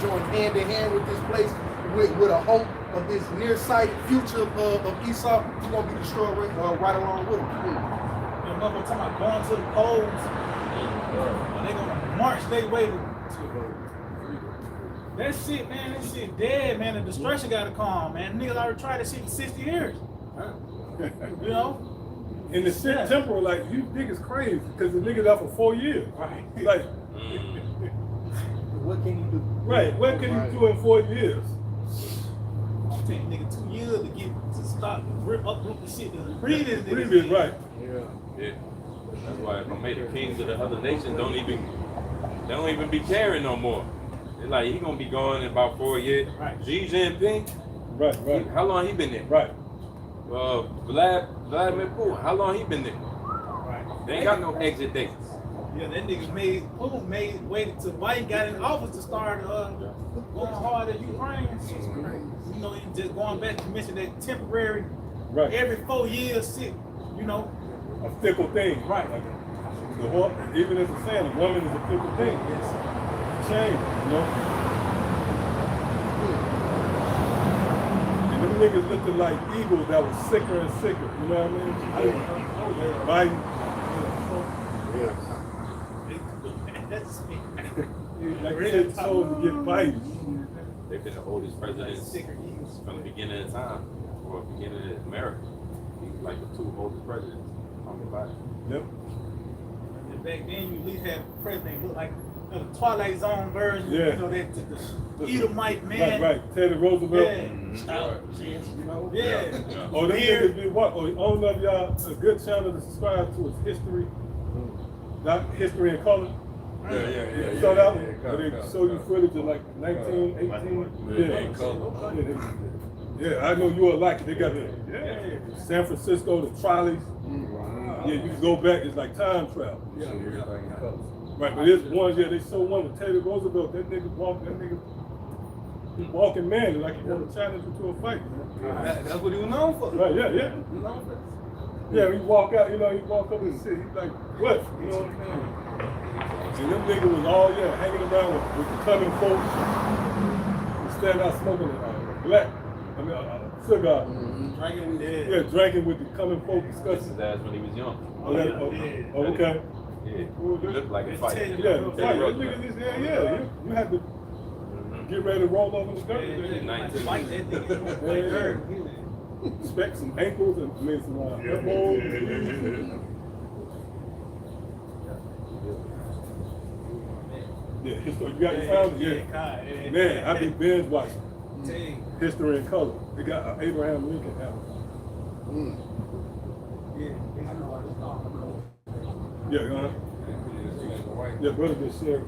joined hand in hand with this place with a hope of this nearsighted future of Esau, you're gonna be destroyed right along with them. You know, talking about going to the polls, and they gonna march their way to that shit, man. That shit dead, man. The destruction gotta come, man. Niggas already tried that shit for 60 years. You know. In the shit temporal, like, you niggas crazy, because the niggas out for 4 years. Right. Like, What can you do? right, what can you do in 4 years? It take nigga 2 years to get to stop uproot the shit that's breathing. Previous, right. Yeah. That's why if I made the kings of the other nations don't even be caring no more. They're like, he gonna be gone in about 4 years. Right. Xi Jinping, Right. how long he been there? Right. Vladimir Putin, how long he been there? Right. They ain't got no exit dates. Yeah, that nigga waited till Biden got in office to start going hard at Ukraine. You know, he just going back to mention that temporary, Right. every 4 years shit, you know. A fickle thing. Right. Like, even as a saying, a woman is a fickle thing. It's change, you know? And them niggas looking like eagles that was sicker and sicker, you know what I mean? Biden. That's me. Like kids told to get Biden. They've been the oldest presidents from the beginning of time, or beginning of America. He's like the 2 oldest presidents. Yep. And back then, you at least had a president look like the Twilight Zone version. Yeah. You know, that the Edomite man. Right. Teddy Roosevelt. Yeah. You know, yeah. Oh, them niggas be what? Oh, all of y'all, a good channel to subscribe to is History. Not History in Color. Yeah. So that one, where they show you footage of like 1918. Yeah, I know you'll like it. They got the San Francisco, the trolleys. Yeah, you can go back. It's like time travel. Right, but there's ones. Yeah, they show one with Teddy Roosevelt. That nigga walking man, like he want to challenge you to a fight. That's what he was known for. Right, yeah. He was known for. Yeah, he walk out, you know, he walk up and sit. He's like, what? You know what I'm saying? And them niggas was all, hanging around with the coming folks. And standing out smoking cigar. Drinking with the coming folk discussing. That's when he was young. Okay. Yeah, he looked like a fighter. Yeah, the fight. Them niggas is, you had to get ready to roll over the dirt. Like that nigga. Expect some ankles and some elbows. Yeah, history. You got your family? Yeah. Man, I be binge watching. History in Color. They got Abraham Lincoln album. Yeah, yeah, brother just shared.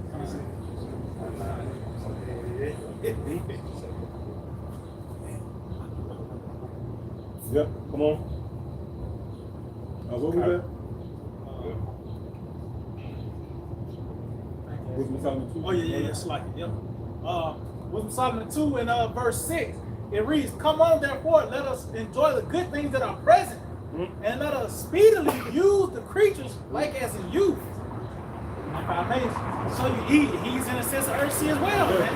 Yep, come on. What was that? Wisdom Solomon 2? Oh, yeah, slightly, yep. Wisdom Solomon 2 in verse 6, it reads, "Come on, therefore, let us enjoy the good things that are present, and let us speedily use the creatures like as in youth." So you eat, he's in a sense of urgency as well, man.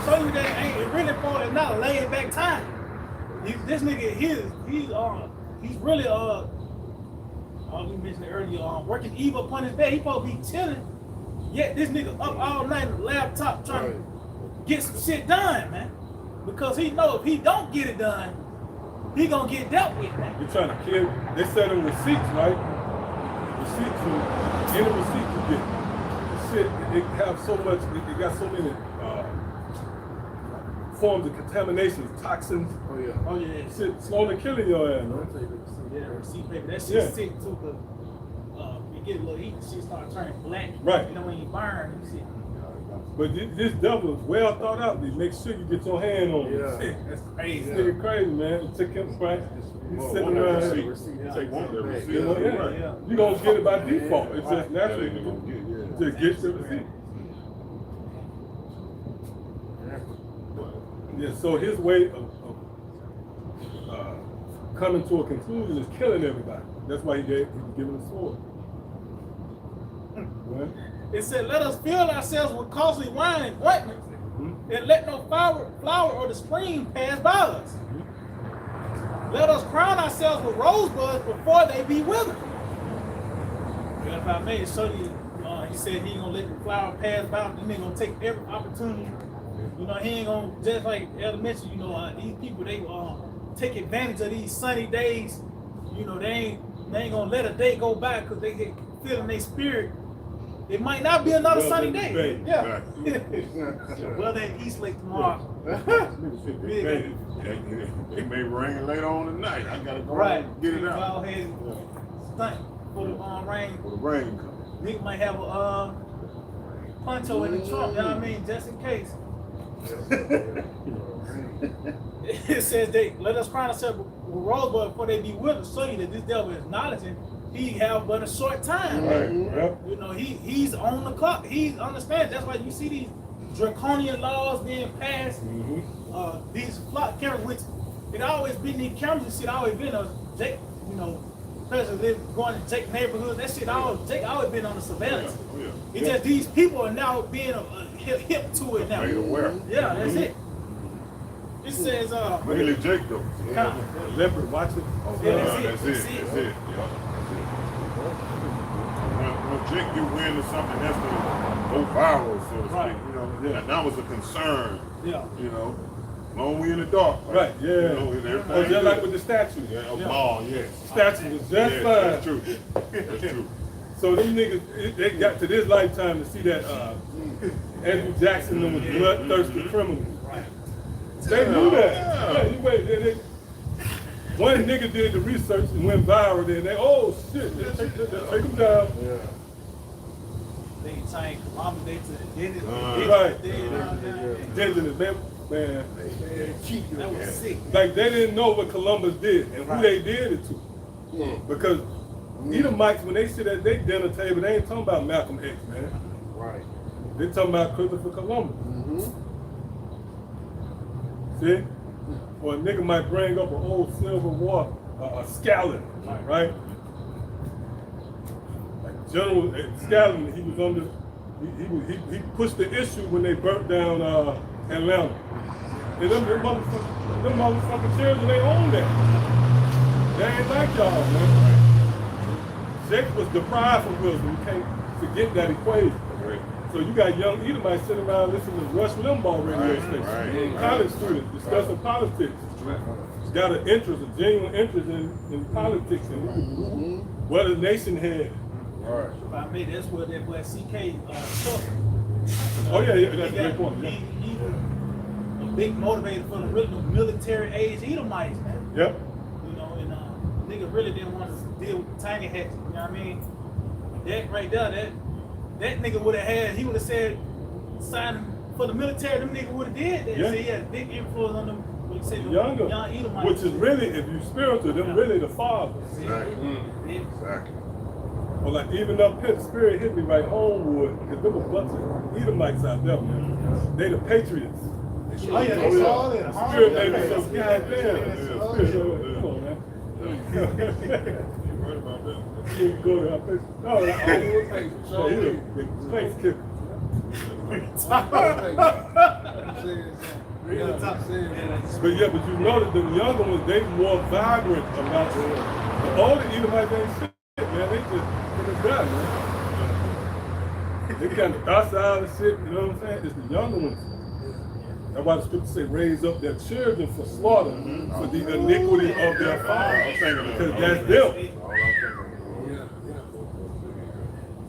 show you that it really for it's not a laid back time. This nigga, he's really we mentioned it earlier, working evil upon his bed. He supposed to be chilling. Yet this nigga up all night on the laptop trying to get some shit done, man. Because he know if he don't get it done, he gonna get dealt with, man. You're trying to kill. They sell them receipts, right? Receipts, any receipt you get. Shit, it have so much. It got so many forms of contamination, toxins. Oh yeah. Oh yeah. Shit, slowly killing your ass, man. Yeah, receipt paper. That shit sick too, cause you get a little heat, the shit start turning black. Right. You know when you burn and shit. But this devil is well thought out. They make sure you get your hand on it. Yeah. Shit, that's crazy. This nigga crazy, man. It took him practice. He's sitting One around. receipt. Take one of the receipts. You know, yeah. You gonna get it by default. It's just naturally Yeah, they gonna get, to get the receipt. Yeah. So his way of coming to a conclusion is killing everybody. That's why he was giving the sword. Right? It said, let us fill ourselves with costly wine and ointment, and let no flower or the stream pass by us. Let us crown ourselves with rosebuds before they be withered. Well, if I may show you, he said he ain't gonna let the flower pass by. He ain't gonna take every opportunity. You know, he ain't gonna, just like Elder mentioned, you know, these people, they take advantage of these sunny days. You know, they ain't gonna let a day go by because they get feeling their spirit. It might not be another sunny day. Yeah. Well, then East Lake tomorrow. It may rain later on tonight. I gotta go Right. and get it out. Go ahead and stunt for the rain. For the rain comes. Nigga might have a poncho in the trunk, you know what I mean, just in case. It says let us crown ourselves with rosebud before they be withered, so that this devil is acknowledging he have but a short time. Right. Yep. You know, he's on the clock. He understands. That's why you see these draconian laws being passed. These flock cameras, which it always been these cameras and shit always been Jake, you know, especially going to Jake neighborhoods. That shit Jake always been on the surveillance. It's just these people are now being hip to it now. Made aware. Yeah, that's it. It says Mainly Jake though. Leopard, watch it. That's it. Yeah. When Jake get wind of something that's gonna go viral, so to speak, you know, and that was a concern. Yeah. You know, long we in the dark. Right, yeah. You know, and everything Or just like good. with the statue. Yeah, a ball, yes. Statue was just Yes, fine. that's true. That's true. So them niggas, they got to this lifetime to see that Andrew Jackson and was bloodthirsty criminals. They knew that. Yeah. One nigga did the research and went viral. Then oh shit, let's take him down. Yeah. They changed Columbus Day to the Indian. Right. Indigenous, man. that was sick. Like they didn't know what Columbus did and who they did it to. Because Edomites, when they sit at their dinner table, they ain't talking about Malcolm X, man. Right. They talking about Christopher Columbus. See? Or a nigga might bring up an old Civil War, a Scallon, right? Like General Scallon, he was under, he pushed the issue when they burnt down Atlanta. And them motherfucking children, they own that. They ain't like y'all, man. Jake was deprived from wisdom. You can't forget that equation. So you got young Edomites sitting around listening to Rush Limbaugh radio station. College students discussing politics. Got an interest, a genuine interest in politics and what the nation had. Right. If I may, that's where that boy CK took. Oh yeah, that's a great point. He's a big motivator for the military age Edomites, man. Yep. You know, and nigga really didn't want to deal with the tiny hats. You know what I mean? That right there, that nigga would have had. He would have said, sign for the military. Them nigga would have did that. Yeah. So he had a big influence on them. Younger, young Edomites. which is really, if you spiritual, them really the fathers. Exactly. Or like even up here, the spirit hit me right Homewood, because there was a bunch of Edomites out there, man. They the patriots. Oh yeah, they saw it. Spirit made me so goddamn. Come on, man. Right about that. You go to our place. No, he's a big place kicker. Real talk. But yeah, but you know that the younger ones, they more vibrant about it. The older Edomites ain't shit, man. They just done, man. They kind of docile and shit, you know what I'm saying? It's the younger ones. That's why the scripture say, raise up their children for slaughter, for the iniquity of their fathers. Because that's them.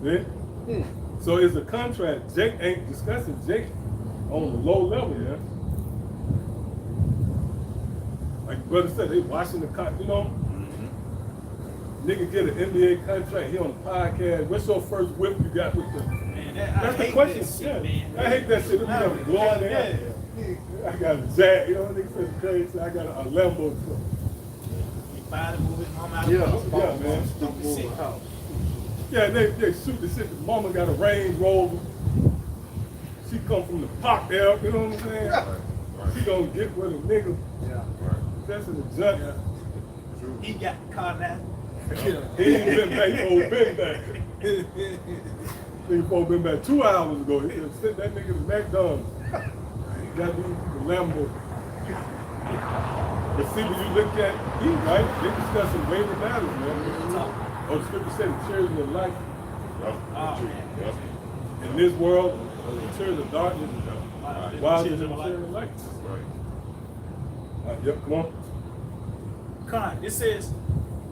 See? So it's a contrast. Jake ain't discussing Jake on the low level, yeah. Like the brother said, they watching the you know. Nigga get an NBA contract, he on the podcast. What's your first whip you got with the? Man, That's the question. That shit, man. I hate that shit. I got a Jag, you know, nigga says crazy. I got a Lambo truck. He fired him with his mom out of Yeah, the house. yeah, man. Stupid shit. Yeah, they shoot the shit. The mama got a Range Rover. She come from the pop there, you know what I'm saying? She gonna get with a nigga. That's in the junk. He got the car now. He ain't been back, he been back. Nigga supposed been back 2 hours ago. He just sent that nigga to McDonald's. He got the Lambo. But see, when you look at he, right? They discussing weighty matters, man. Oh, the scripture said the children of light. In this world, the children of darkness, wiser than the children of light. Yep, come on. Con, it says,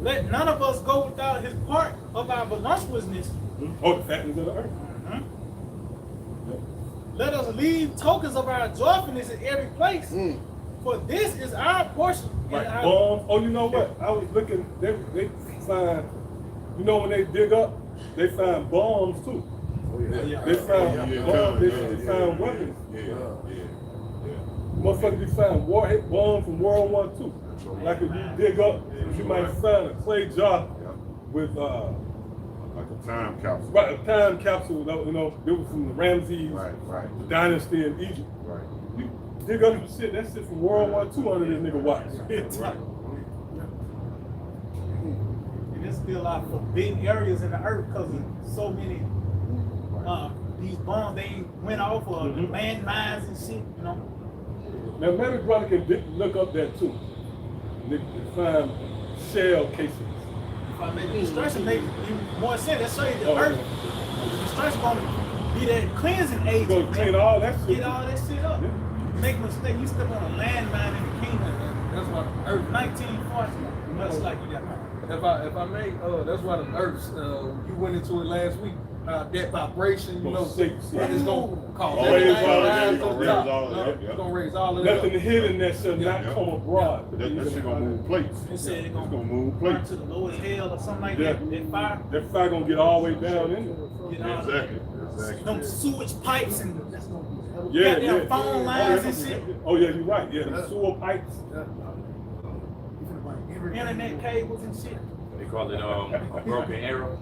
let none of us go without his part of our voluptuousness. Oh, the fatness of the earth. Yep. Let us leave tokens of our joyfulness in every place. For this is our portion. Like and our bombs. Oh, you know what? I was looking, they find, you know when they dig up, they find bombs too. They find bombs, they find weapons. Motherfuckers be finding bombs from World War II. Like if you dig up, you might find a clay jar with like a time capsule. Right, a time capsule, you know, it was from the Ramses Right. dynasty in Egypt. Right. You dig up some shit, that shit from World War II under this nigga watch. And there's still a lot of forbidden areas in the earth because of so many these bombs they went off or the landmines and shit, you know. Now, maybe brother can look up that too. They can find shell casings. If I make the destruction make more sense, let's show you the earth. The destruction gonna be that cleansing agent. Gonna clean all that shit. Get all that shit up. Make a mistake, you step on a landmine in the kingdom. That's why the earth. 1940. Much like you got. If I may, that's why the earths. You went into it last week. That vibration, you know, it's gonna cause Raise everything all to of rise that, to the raise top. all of that, It's gonna raise all of that. Nothing hidden that shall not come abroad. That shit gonna move plates. They said It's it's gonna gonna move burn plates. to the lowest hell or something like Yeah. that. That fire. That fire gonna get all the way down in there. Get all Exactly. them sewage pipes and Yeah, goddamn phone lines and shit. Oh yeah, you're right. Yeah, the sewer pipes. Internet cables and shit. They call it a broken arrow.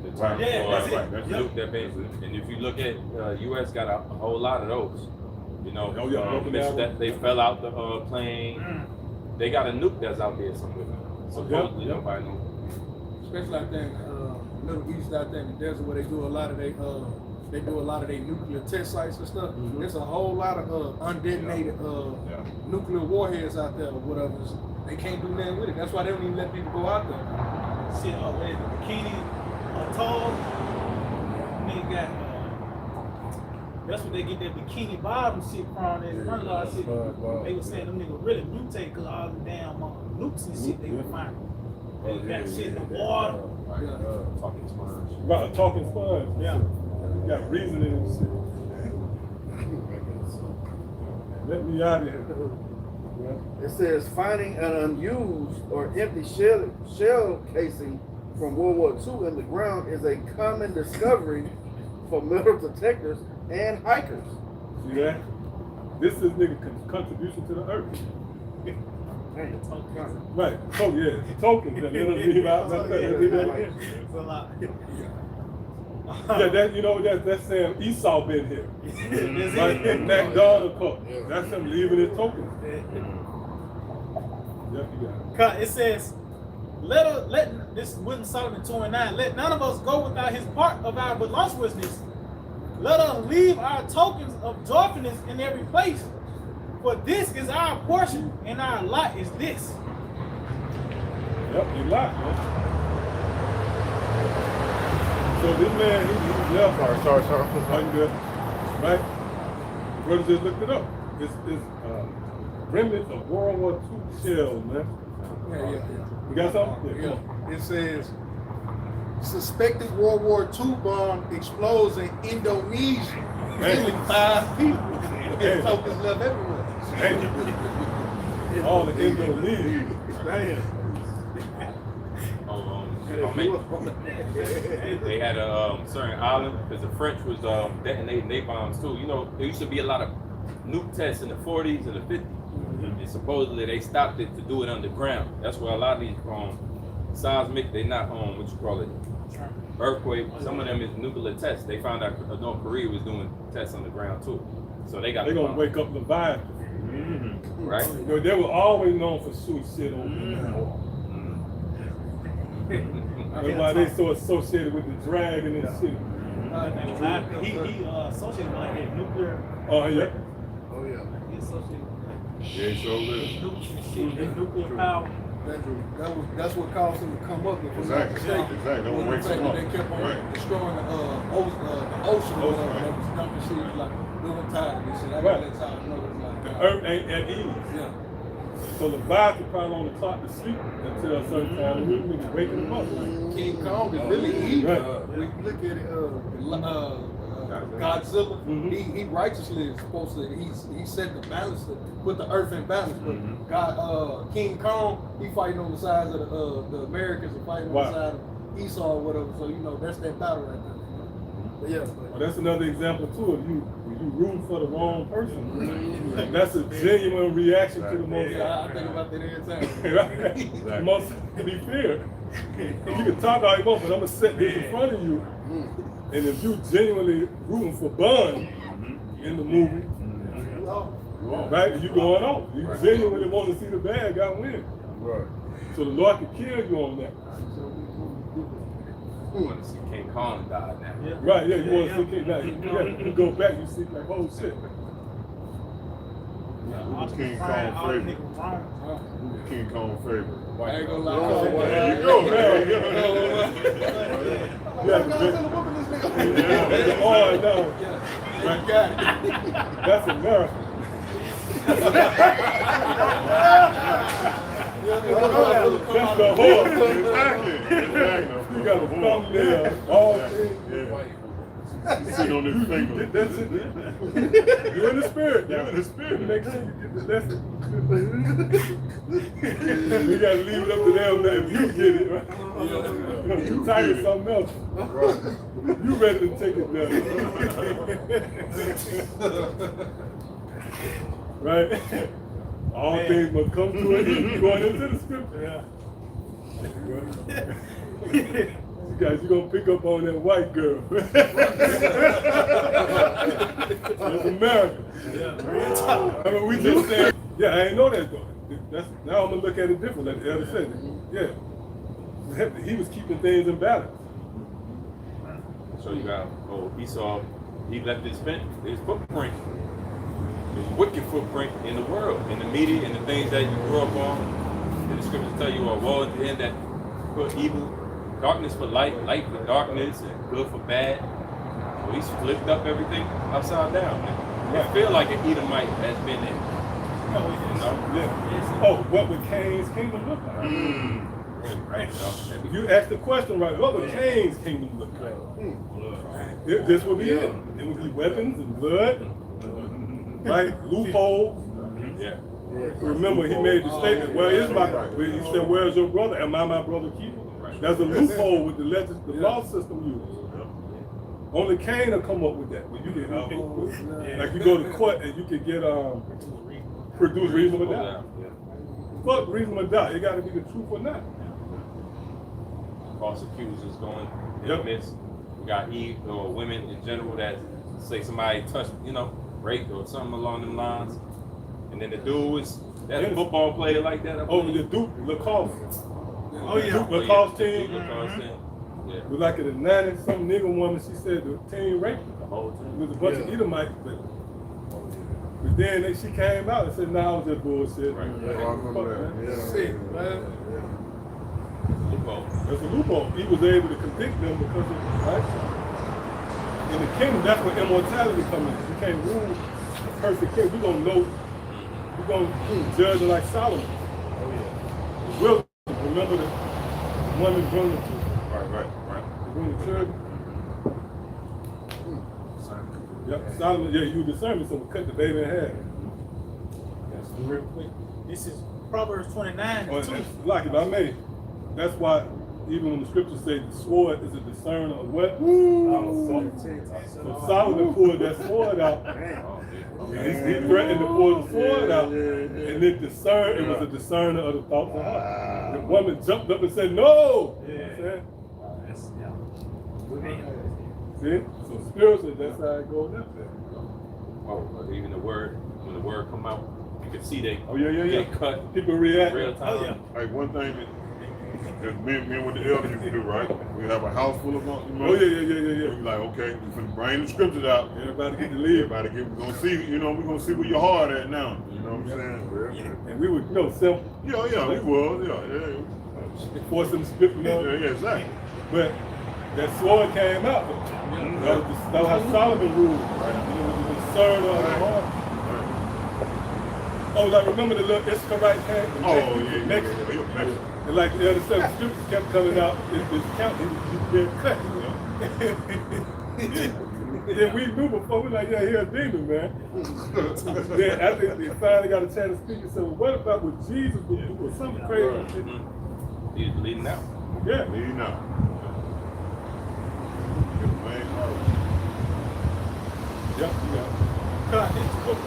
The term Yeah, for that's it. that's nuke that basically. And if you look at U.S. got a whole lot of those. You know, Oh, yeah, broken arrow. that they fell out the plane. They got a nuke that's out there somewhere. Supposedly nobody knows. Especially out there in Middle East, out there in the desert, where they do a lot of their nuclear test sites and stuff. There's a whole lot of undetonated nuclear warheads out there or whatever. They can't do nothing with it. That's why they don't even let people go out there. Shit, where the bikini tall. Nigga got that's what they get that bikini bottom shit from. That front law shit. They was saying them niggas really mutate because all the damn nukes and shit they were finding. They got shit in the water. Talking sponge. Right, talking sponge. Yeah. Got reasoning and shit. Let me out of here. It says finding an unused or empty shell casing from World War II in the ground is a common discovery for metal detectors and hikers. See that? This is nigga contribution to the earth. Right. Oh yeah, tokens. That little leave out. It's a lot. Yeah, that you know that's saying Esau been here. Right? And McDonald cook. That's him leaving his tokens. Yep, you got it. It says, this is Wisdom Solomon 29. Let none of us go without his part of our voluptuousness. let us leave our tokens of joyfulness in every place. For this is our portion, and our lot is this. Yep, you lot, man. So this man, he left. Sorry. Right there, right? Brother just looked it up. It's remnants of World War II shells, man. Yeah. You got something? Yeah. It says suspected World War II bomb explodes in Indonesia, killing 5 people. There's tokens left everywhere. All the Indonesia. Damn. They had a certain island because the French was detonating their bombs too. You know, there used to be a lot of nuke tests in the 40s and the 50s. And supposedly they stopped it to do it underground. That's where a lot of these seismic, they not what you call it, earthquake. Some of them is nuclear tests. They found out North Korea was doing tests on the ground too. So they got. They're gonna wake up Leviathan. Right? You know, they were always known for shooting shit on That's why they so associated with the dragon and shit. He associated with like nuclear. Oh yeah. Oh yeah. He associated with Yeah, he sure lives. nuclear power. That's what caused them to come up. If I'm not Exactly. mistaken. Exactly. That Was what the wakes fact them that up. they kept on Right. destroying the ocean or whatever. That was dumping shit. He was like, look, I'm tired of this shit. I gotta let y'all know. It's The like, earth ain't at ease. yeah. So Leviathan probably on the clock to sleep until a certain time. We need to wake him up. King Kong is really evil. Right. When you look at it, Godzilla, he righteously is supposed to. He set the balance, to put the earth in balance. But King Kong, he fighting on the sides of the Americans and fighting on the side of Esau or whatever. So you know that's that battle right there. But yeah. Well, that's another example too of you. When you root for the wrong person, like, that's a genuine reaction to the most. Yeah, I think about that every time. Right? The most to be fair. You can talk all you want, but I'm gonna set this in front of you. And if you genuinely rooting for Bun in the movie, right, you going on. You genuinely want to see the bad guy win. Right. So the Lord can kill you on that. I want to see King Kong die now. Right, yeah, you want to see King now. You go back, you see like, oh shit. Who's King Kong favorite? Who's King Kong favorite? I ain't gonna lie. There you go, man. Yeah, oh no. Right, got it. That's America. That's the horse. Exactly. You got a thumbnail, all things. Sit on his finger. That's it. You're in the spirit. You're in the spirit. Make sure you get the lesson. You gotta leave it up to them now if you get it, right? You tired of something else. You ready to take it down. Right? All things must come to an end. Going into the scripture. You guys, you're gonna pick up on that white girl. That's America. I mean, we just said, yeah, I ain't know that though. Now I'm gonna look at it different, like the elder said. Yeah. He was keeping things in balance. So you got Esau, he left his footprint, his wicked footprint in the world, in the media, and the things that you grew up on. And the scriptures tell you a woe at the end that put evil, darkness for light, light for darkness, and good for bad. So he's flipped up everything upside down. I feel like an Edomite has been in. Yeah. Oh, what would Cain's kingdom look like? Right. You asked the question right. What would Cain's kingdom look like? This would be it. It would be weapons and blood, right? Loopholes. Yeah. Remember, he made the statement, where is my, he said, where's your brother? Am I my brother keeper? That's a loophole with the law system used. Only Cain will come up with that. When you get, like you go to court and you can get, produce reasonable doubt. Fuck reasonable doubt. It got to be the truth or not. False accusers going in the midst. We got women in general that say somebody touched, raped or something along them lines. And then the dude was that football player like that. Oh, the Duke Lacoste. Oh yeah. Duke Lacoste team. Yeah. It was like in the 90s, some nigga woman, she said the teen raped her. The whole It team. was a bunch of Edomites, but then she came out and said, nah, I was just bullshit. Right. Fuck, I remember that. man. Sick, man. Loophole. That's a loophole. He was able to convict them because of the lifestyle. In the kingdom, that's where immortality comes in. You can't rule a perfect king. We're going to know, we're going to judge it like Solomon. Will remember the woman brung the children. Right. Bring the children. Yep, Solomon, yeah, you discernment, so we cut the baby in half. That's real quick. This is Proverbs 29 Or, and 2. like if I may, that's why even when the scriptures say the sword is a discerner of what? So Solomon pulled that sword out. He threatened to pull the sword out, and it was a discerner of the thoughts of the heart. The woman jumped up and said, no! You know what I'm saying? See? So spiritually, that's how it goes up there. Oh, but even the word, when the word come out, you can see they Yeah. get cut People react. real time. Like one thing that me and what the elders used to do, right? We have a house full of them. Oh, yeah. We like, okay, we finna bring the scriptures out. Everybody get to leave. We're gonna see, we're gonna see where your heart at now. You know what I'm saying? And we would, simple. Yeah, we was, Force them to spit, yeah, exactly. But that sword came out. That was how Solomon ruled. It was the discerner of the heart. Oh, like remember the little Iscarite came? Oh, yeah. Mexican. And like the other stuff, the scriptures kept coming out, this count, he was cut, Then we knew before, we like, yeah, he's a demon, man. Then after they finally got a chance to speak, and said, well, what about what Jesus would do or something crazy? He's leading out. Yeah. Leading out. Yep.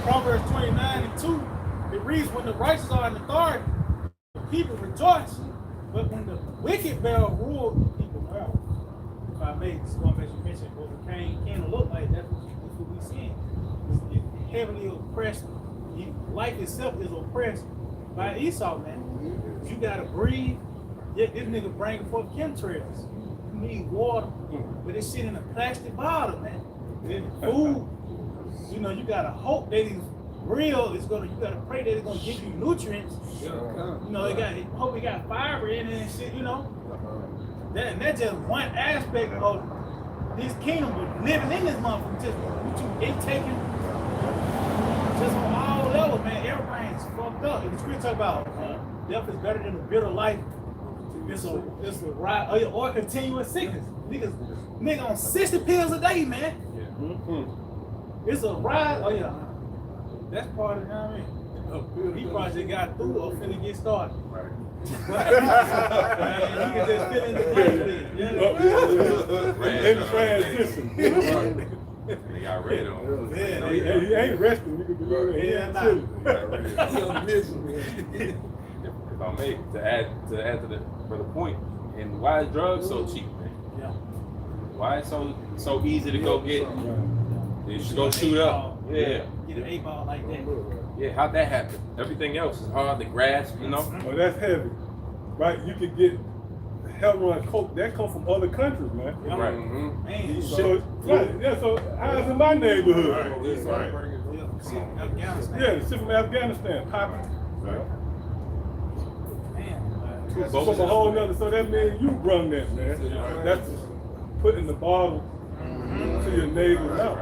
Proverbs 29 and 2, it reads, when the righteous are in authority, people rejoice. But when the wicked bear rule, people mourn. If I may, this one that you mentioned, what the can't look like, that's what we see. It's heavily oppressed. Life itself is oppressed by Esau, man. You gotta breathe. Yeah, this nigga bringing forth chemtrails. You need water, but it's shit in a plastic bottle, man. Then food, you know, you gotta hope that it's real. You gotta pray that it's gonna give you nutrients. You know, hope it got fiber in it and shit, you know. That's just one aspect of this kingdom, but living in this motherfucker, just what you intaking, just on all levels, man. Everything's fucked up. And the scripture talk about death is better than a bitter life. It's a ride or continuous sickness. Nigga on 60 pills a day, man. It's a ride. Oh yeah, that's part of it. You know what I mean? He probably just got through or finna get started. Right. You can just fill in the blank. In transition. They got red on. He ain't resting. You can do it. If I may, to add to the point, and why is drugs so cheap, man? Yeah. Why is it so easy to go get? You should go shoot up. Yeah. Get an 8-ball like that. Yeah, how'd that happen? Everything else is hard to grasp, you know? Well, that's heavy, right? You could get heroin, coke, that come from other countries, man. Right. Man, So how's in my neighborhood? Afghanistan. Yeah, the shit from Afghanistan, popping. Man, From a whole nother, so that means you brung that, man. That's putting the bottle to your neighbor's house.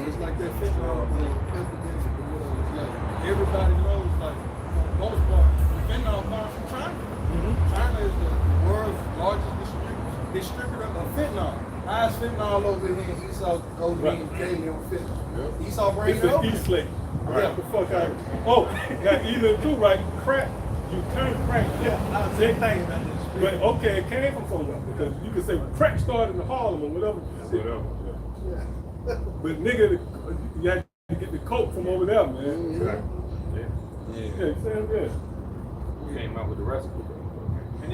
It's like that fentanyl epidemic. Everybody knows, like, for the most part, fentanyl comes from China. China is the world's largest distributor of fentanyl. Highest fentanyl over here in Esau goes in daily on fentanyl. Esau brings It's it an over. East Lake. Right. The fuck out. Oh, got either two, right? Crack. You turn crack. I was saying things about this. But okay, it came from somewhere because you can say crack started in Harlem or whatever. But nigga, you had to get the coke from over there, man. Yeah, Sam, yeah. Who came out with the recipe? And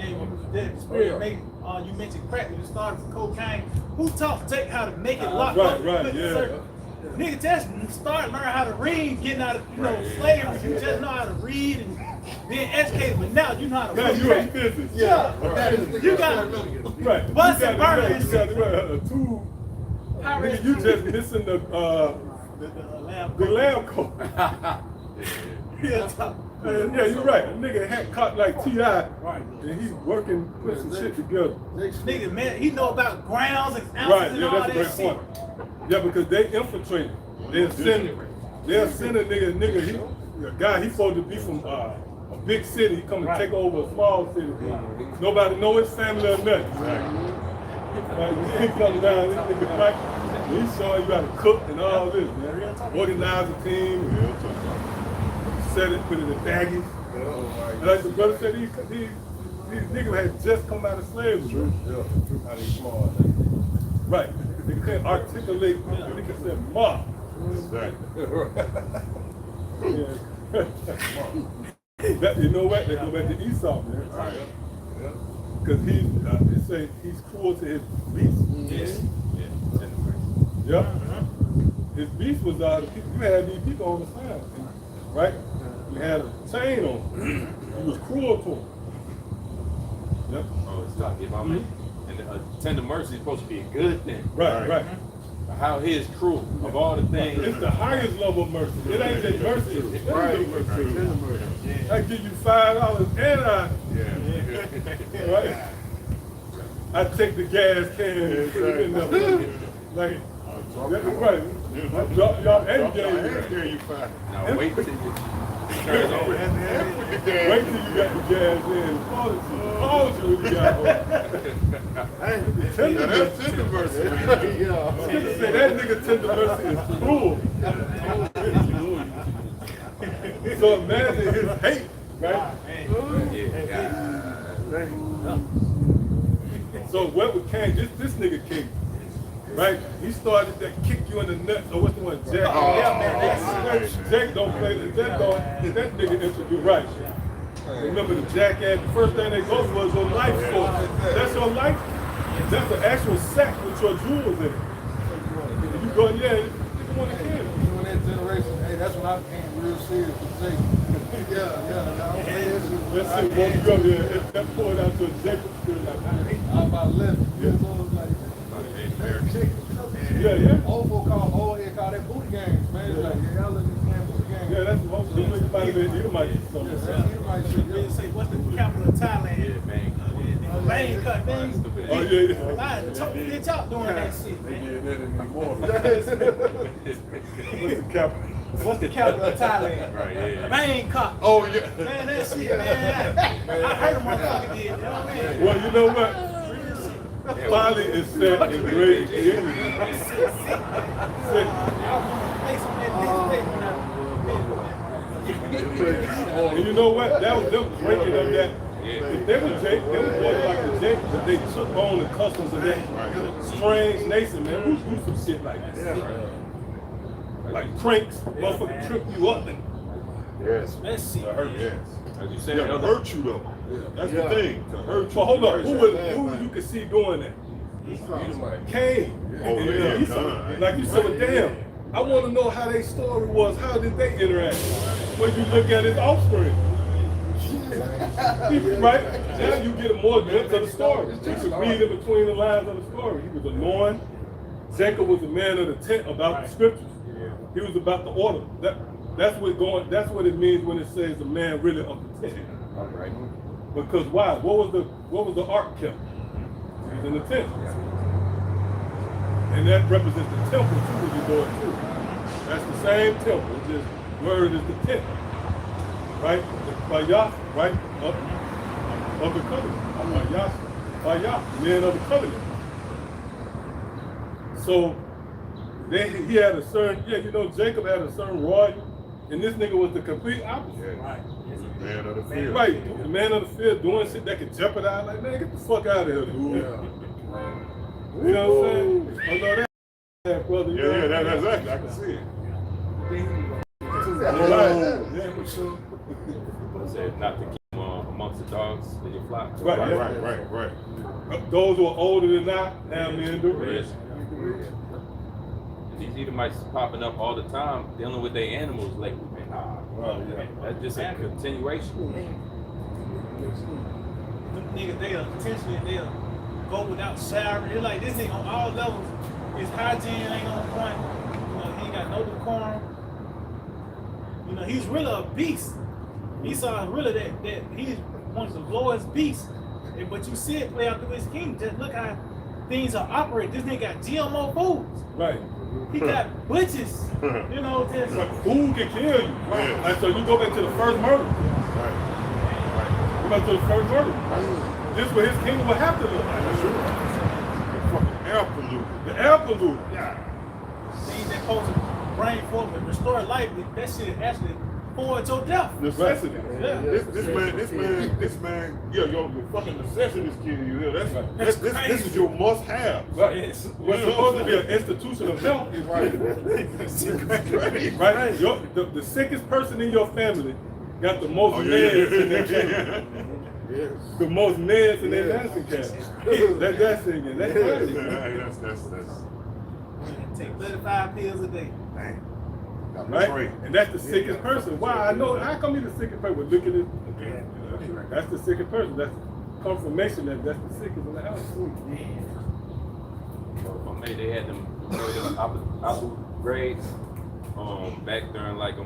then the spirit made, you mentioned crack, when you started with cocaine. Who taught Jake how to make it lock up? Right, yeah. Nigga, just learn how to read, getting out of slavery. You just know how to read and being educated, but now you know how to Now work you in crack. business. Yeah. Right. You got Right. Bust You and got burn you got a tool. Nigga, you just missing the lamb coat. Yeah, you're right. A nigga had caught like T.I. and he's working, putting some shit together. Nigga, man, he know about grounds and ounces Right, and yeah, all that's a that great shit. point. Yeah, because they infiltrate. They'll send a nigga, a guy, he's supposed to be from a big city, he come and take over a small city. Nobody know his family or nothing. Right, he come down, this nigga Mike, he's showing you how to cook and all this, man. Organize a team, set it, put it in baggies. And like the brother said, these niggas had just come out of slavery. How they smart. Right. They couldn't articulate, they could say ma. That, you know what? They go back to Esau, man. Because they say he's cruel to his beast. Yeah. His beast was you had these people on the side, right? You had a chain on him. He was cruel to him. Yep. Oh, it's not give my and tender mercy is supposed to be a good thing. Right. How he is cruel of all the things. It's the highest level of mercy. It ain't just mercy. It's mercy. I give you $5 and right? I take the gas can and put it in there. Like, that's right. Y'all gave you $5. Now wait till you turn over. Wait till you got the gas in. Call you when you got home. That's tender mercy. Say that nigga tender mercy is cruel. So imagine his hate, right? So what we came, this nigga came, right? He started that kick you in the nuts. Or what's the one? Jack. Jack don't play that. That nigga introduced right. Remember the jackass, the first thing they go for is your life force. That's your life. That's an actual sack with your jewels in it. And you go, yeah, you want to kill. You in that generation, hey, that's when I became real serious with Jake. Let's see, what you go there, that poured out to a Jacob spirit like that. I was about 11 years old, like, Yeah. old folk old head call that booty games, man. It's like, yeah, y'all let this man booty games. Yeah, that's what I'm saying. Might have been Edomite. They say, what's the capital of Thailand? Yeah, man. Bangkok, man. Oh, yeah. Get y'all doing that shit, They man. did that anymore. What's the capital? What's the capital of Thailand? Right, yeah. Bangkok. Oh, yeah. Man, that shit, man. I heard a motherfucker did, you know what I mean? Well, you know what? Folly is set in great And you know what? That was them breaking of that. If they were Jake, they were born like the Jake, but they took on the customs of that strange nation, man. Who's do some shit like this? Like pranks, motherfucker trip you up and Yes. Let's see. Yes. As you said, Yeah, to hurt you though. That's the thing. To hurt you. But hold on, who you can see doing that? Cain. Oh, yeah, Esau. Like you said, damn, I want to know how their story was. How did they interact? When you look at his offspring. Right? Now you get a more glimpse of the story. You can read in between the lines of the story. He was anointed. Jacob was a man of the tent about the scriptures. He was about the order. That's what it means when it says a man really of the tent. all right. Because why? What was the ark kept? It was in the tent. And that represents the temple too when you go too. That's the same temple, just word is the tent. Right? By Yah, right? Of the covenant. By Yah, men of the covenant. So he had a certain, Jacob had a certain royalty, and this nigga was the complete opposite. Right. Man of the field. Right, the man of the field doing shit that could jeopardize, like, man, get the fuck out of here. You know what I'm saying? I know that, brother. Yeah, that's exactly. I can see it. Yeah, for sure. Said not to keep amongst the dogs in your flock. Right. Those who are older than I, now men do it. These Edomites popping up all the time, dealing with their animals lately, man. Wow, yeah. That's just a continuation. Them niggas, they'll intentionally, they'll go without showering. It's like this nigga on all levels. His hygiene ain't on point. You know, he ain't got no decorum. You know, he's really a beast. Esau is really that he's one of the lowest beasts. But you see it play out through his kingdom. Just look how things are operating. This nigga got GMO foods. Right. He got butchers. You know, just But food can kill you. Yeah. And so you go back to the first murder. Right. Go back to the first murder. This is what his kingdom would have to look like. That's true. The fucking air polluted. The air polluted. things that supposed to bring forth and restore life. That shit actually forward your death. Necessity. Yeah. This man, yeah, your fucking necessities kill you. Yeah, this is your must have. Right. What's supposed to be an institution of health is right. Right. The sickest person in your family got the most meds in their cabinet. The most meds in their medicine cabinet. That's singing. That's crazy. That's Take 35 pills a day. dang. Right? And that's the sickest person. Why? I know. How come he's the sickest person? Well, look at it. That's the sickest person. That's confirmation that that's the sickest in the house. Maybe they had them upgrades back during like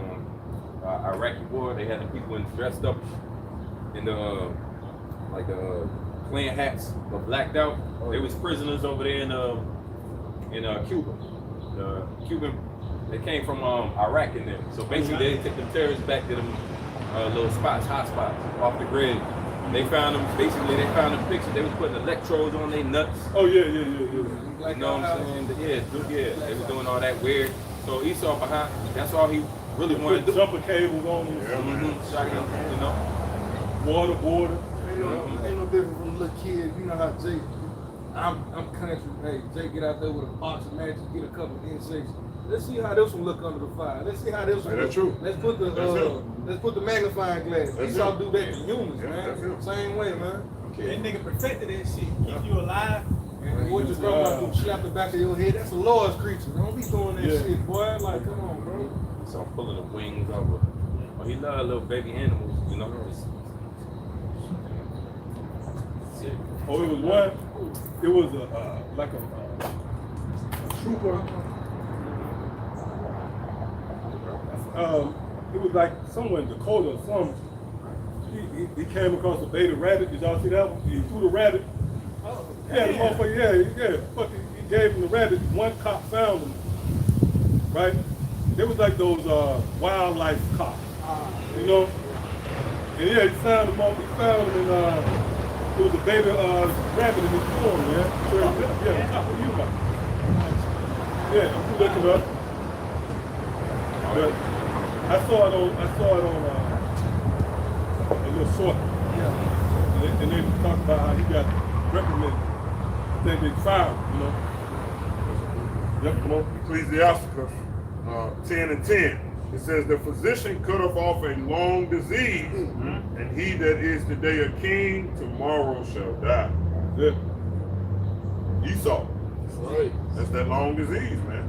Iraqi war. They had the people dressed up in the Klan hats, but blacked out. They was prisoners over there in Cuba. The Cuban, they came from Iraq in there. So basically, they took them terrorists back to them little spots, hot spots, off the grid. They found them. Basically, they found them pictures. They was putting electrodes on their nuts. Oh yeah. You know what I'm saying? Yeah. They was doing all that weird. So Esau behind. That's all he really wanted to do. Jumper cables on him. Shot him, you know. Water. Ain't no different from little kids. You know how Jake, I'm country. Hey, Jake get out there with a box of matches, get a couple of insects. Let's see how this one look under the fire. Let's see how this one. That's true. Let's put the magnifying glass. That's Esau it. do that to humans, Yeah, that's man. it. Same way, man. That nigga perfected that shit. Keep you alive. And what you brother slap the back of your head? That's a Lord's creature. Don't be doing that shit, boy. Like, come on, bro. So I'm pulling the wings over. Well, he loved little baby animals, you know. Oh, it was one. It was a trooper. It was like somewhere in Dakota or something. He came across a beta rabbit. Did y'all see that one? He threw the rabbit. Yeah, the motherfucker, yeah. Fucking, he gave him the rabbit. One cop found him. Right? They was like those wildlife cops. You know? And yeah, he found him and it was a baby rabbit in his form, man. Yeah, top of you got. Yeah, you look it up. But I saw it on a little short. Yeah. And they talked about how he got reprimanded. They get fired, you know. Yep, come on. Ecclesiasticus 10 and 10. It says the physician cutteth off a long disease, and he that is today a king, tomorrow shall die. Yeah. Esau. Right. That's that long disease, man.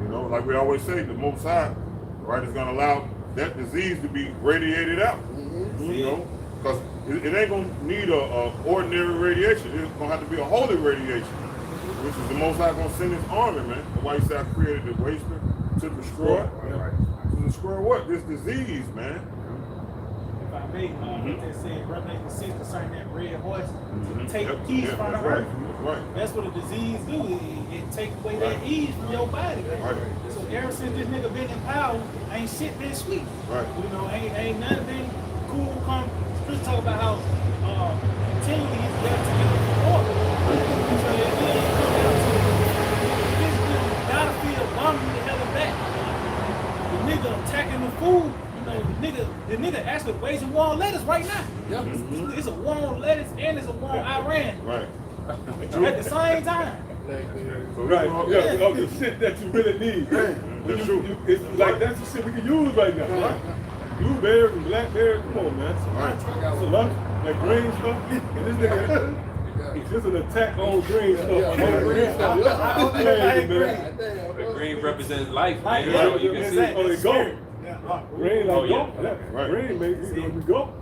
You know, like we always say, the Most High, right, is going to allow that disease to be radiated out. You know, because it ain't going to need a ordinary radiation. It's going to have to be a holy radiation, which is the Most High going to send his army, man. That's why he said I created the waster to destroy. To destroy what? This disease, man. If I may, what they said, Revelation 6 concerning that red horse, take Yep, ease yeah, from the that's earth. right. That's what a disease do. It take away that ease from your body. Man. Right. So ever since this nigga been in power, ain't shit been sweet. Right. You know, ain't nothing been cool. Just talk about how continually he's left to get the order. So it come down to this battlefield bombing the hell back. The nigga attacking the food. You know, the nigga actually waging war on lettuce right now. Yep. It's a war on lettuce and it's a war on Iran. Right. At the same time. Right, of the shit that you really need. That's true. It's like that's the shit we can use right now. Right? Blueberries and blackberries, come on, man. Cilantro, that green stuff. And this nigga, it's just an attack on green stuff. The green represents life, man. So you can see. Oh, they go. Green Oh, like yeah. go. Yeah. Right. Green makes you go.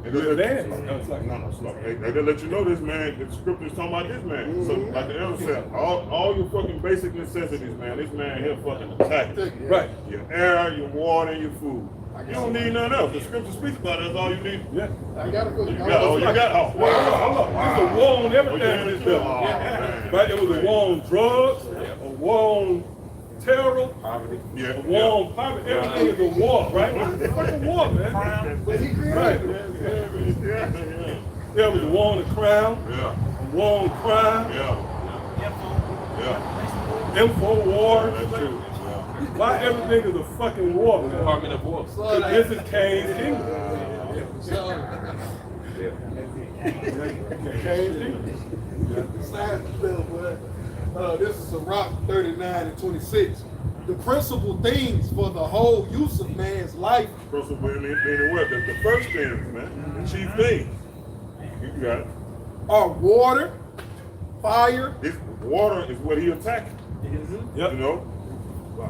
And Good they dance. let, It's like, no, stop. They let you know this man, the scripture is talking about this man. So like the elder said, all your fucking basic necessities, man, this man here fucking attacking. right. Your air, your water, and your food. You don't need nothing else. The scripture speaks about it, that's all you need. Yeah. I got to go. You got, oh, wow. It's a war on everything Oh, in this yeah. building. Oh, man. Right? It was a war on drugs, a war on terror, Poverty. Yeah. a war on poverty. Everything is a war, right? It's a fucking war, man. But he created Right. it. Yeah. There was a war on the crown, Yeah. a war on crime, Yeah. Yeah. info war. That's true. Why everything is a fucking war, man? Department of War. This is Cain's kingdom. Cain's kingdom. Science bill, boy. This is Sirach 39 and 26. The principal things for the whole use of man's life Principal meaning what? The first things, man. The chief things. You got it. are water, fire, This water is what he attacking. Yep. You know?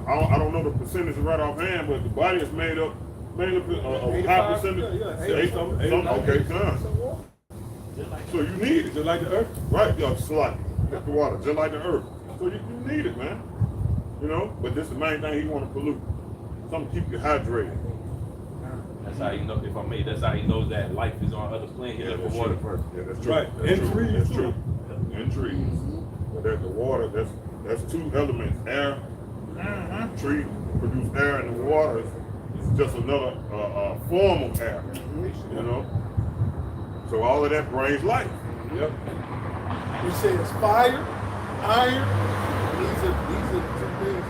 I don't know the percentage right offhand, but the body is made up of high percentage. Yeah. Eight something. Okay, done. So you need it. Just like the earth. Right, just like the water, just like the earth. So you need it, man. You know, but this is the main thing he want to pollute. Something to keep you hydrated. That's how you know, if I may, that's how he knows that life is on other planets. He look for water first. Yeah, that's true. Right. That's And true. trees, That's too. true. And trees. But there's the water, that's two elements. Air, tree produce air, and the water is just another form of air. You know? So all of that brings life. Yep. it says fire, iron. These are two things,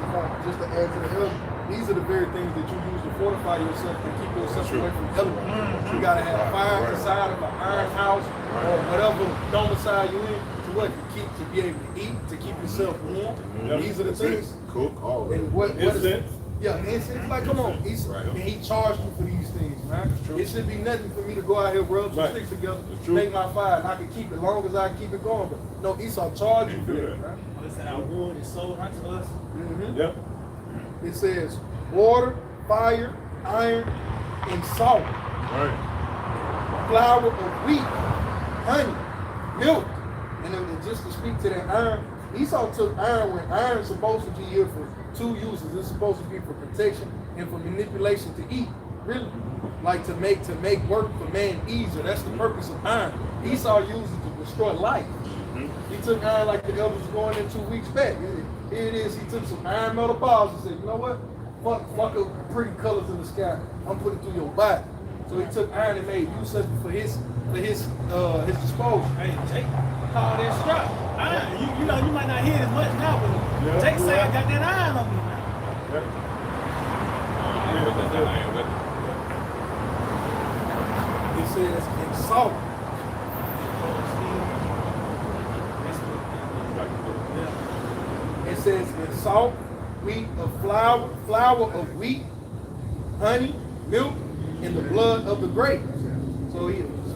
just to add to the element. These are the very things that you use to fortify yourself and keep yourself True. away from elements. You gotta have fire Right. inside of an iron house or whatever domicile you in to be able to eat, to keep yourself warm. These are the That's it. things. Cook, all of it. And what is it? Incense. Yeah, incense. Like, come on, and he charged you for these things, man. It should be nothing for me to go out here, rub some Right. sticks together, That's true. make my fire, and I can keep it as long as I keep it going. But no, Esau charged you for do that, that. man. Listen, our wood is sold unto us. Yep. It says water, fire, iron, and salt, Right. flour of wheat, honey, milk. And then just to speak to that iron, Esau took iron when iron's supposed to be here for two uses. It's supposed to be for protection and for manipulation to eat. Really. Like to make work for man easier. That's the purpose of iron. Esau used it to destroy life. He took iron like the elder was going in 2 weeks back. Here it is. He took some iron metal bars and said, you know what? Fuck the pretty colors in the sky. I'm putting it through your body. So he took iron and made use of it for his disposal. Hey, Jake, call that strap. Iron. You know, you might not hear it as much now, but Jake say I got that iron on me now. Yep. It says in salt. It says in salt, wheat of flour of wheat, honey, milk, and the blood of the grapes. So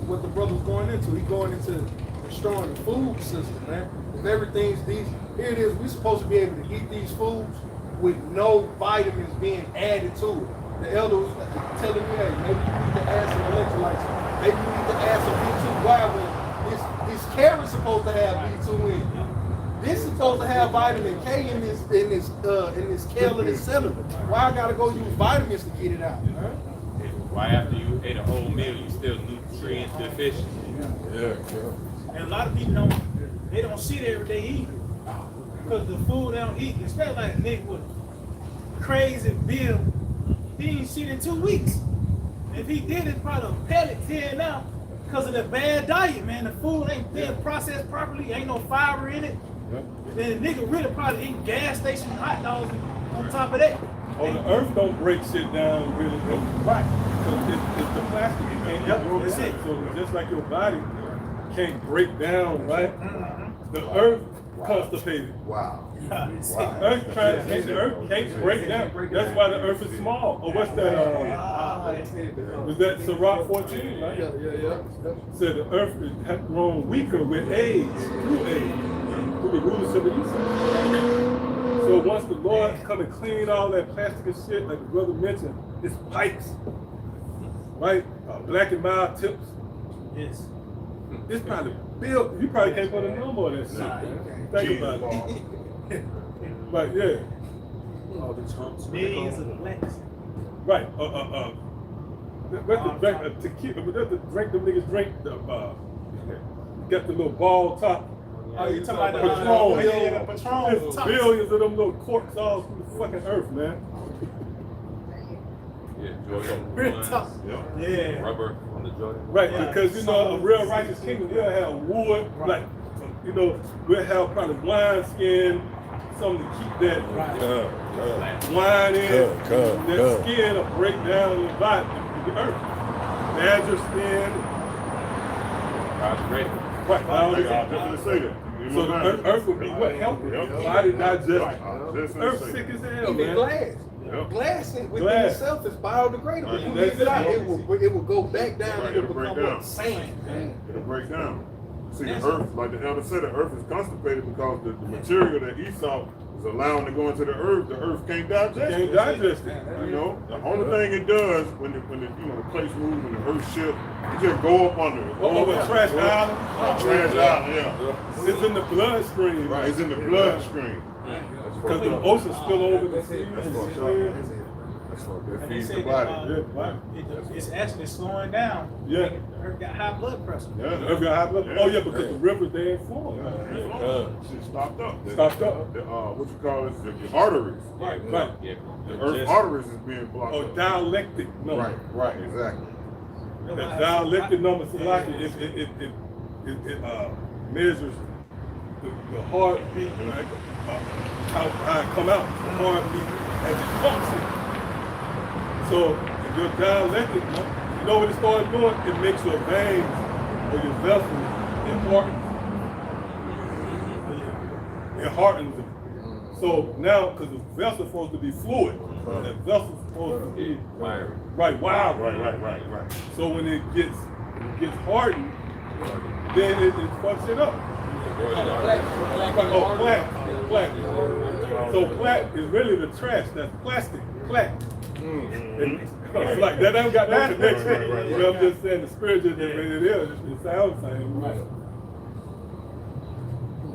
what the brother's going into, he's going into destroying the food system, man. If everything's here it is, we're supposed to be able to eat these foods with no vitamins being added to it. The elder was telling me, hey, maybe you need to add some electrolytes. Maybe you need to add some B2. Why? When this carrot's supposed to have B2 in it. This is supposed to have vitamin K in this kale and this celery. Why I gotta go use vitamins to get it out? Huh? Why after you ate a whole meal, you still nutrient deficient? Yeah, sure. And a lot of people don't see it every day either. Because the food they don't eat, especially like a nigga with crazy bill, he ain't shit in 2 weeks. If he did, it's probably pellets here and now because of the bad diet, man. The food ain't being processed properly, ain't no fiber in it. Yep. Then the nigga really probably eating gas station hot dogs on top of that. Oh, the earth don't break shit down really. Right. So it's the plastic. You can't Yep, broke that's down. it. So just like your body can't break down, right? The earth constipated. Wow. Earth the earth can't break down. That's why the earth is small. Or what's that? Was that Sirach 14? Right? Yeah. Said the earth has grown weaker with age, through the rulers of the east. So once the Lord come and clean all that plastic and shit, like the brother mentioned, it's pipes, right? Black and mild tips. Yes. It's probably built. You probably can't put a number on that shit. Man. Think about it. But yeah. All the chunks. Millions of blacks. Right. That's the drink tequila. That's the drink them niggas drink. Got the little ball top. Oh, you talking about Patron. the Patron? There's billions of them little corks all through the fucking earth, man. Yeah, Jordan. Real tough. Yeah. Rubber on the Jordan. Right, Yeah. because you know a real righteous kingdom, we'll have wood, like we'll have probably wine skin, something to keep that wine in. That skin will break down the body, the earth. Badger skin. God's great. Right, I definitely say that. so the earth will be what healthy. Body digest. Earth Say sick that. as hell, Even man. glass. Yep. Glass within Glass. itself is biodegradable. Right. You leave it out, it will go back down Right, and it'll it'll break become down. what? Sand. It'll break down. See, the earth, like the elder said, the earth is constipated because the material that Esau is allowing to go into the earth can't digest Can't it. digest it. You know, the only thing it does when the place moves and the earth shifts, it just go up under it. Oh, with trash island. Trash island, yeah. It's in the bloodstream. Right, it's in the bloodstream. Because the ocean spill over the sea. That And they feeds say the that, body. it's actually slowing down. Yeah. Earth got high blood pressure. Yeah, The earth got high blood. Oh yeah, because the rivers they ain't flowing. Shit stopped up. Stopped up. What you call it? The arteries. Right. Yeah. The earth arteries is being blocked Oh, up. dialectic number. Right, exactly. That dialectic number, Salaki, it measures the heartbeat, right? How it come out, the heartbeat as it pumps it. So if your dialectic, you know what it started doing? It makes your veins or your vessels important. It hardens them. So now, because the vessel's supposed to be fluid, that vessel's supposed to be Wiry. right, wild. Right. So when it gets hardened, then it fucks it up. Oh, plaque. So plaque is really the trash. That's plastic. Plaque. It's like that ain't got no connection. Right. You know, I'm just saying the spiritual that it is. It sounds the same. Right.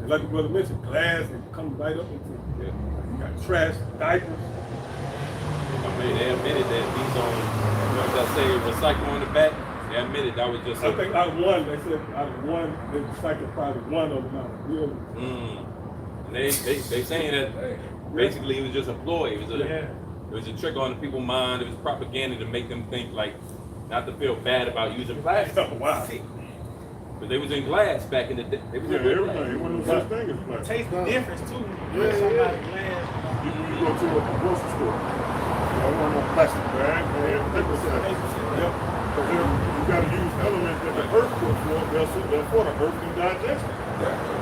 Like the brother mentioned, glass and come right up into it. You got trash, diapers. I mean, they admitted that these on, I say recycle on the back. They admitted that was just. I think out of one, they said out of one, they recycled probably one of them out. And they saying that basically it was just a ploy. It was a trick on the people's mind. It was propaganda to make them think like not to feel bad about using plastic. Oh, wow. But they was in glass back in the day. They was Yeah, in glass. everything. It wasn't no such thing as plastic. Taste the difference too. Yeah. Glass. You go to a grocery store. You don't want no plastic bag. They have paper sacks. Yep. Because you got to use elements that the earth put forth, therefore the earth can digest it.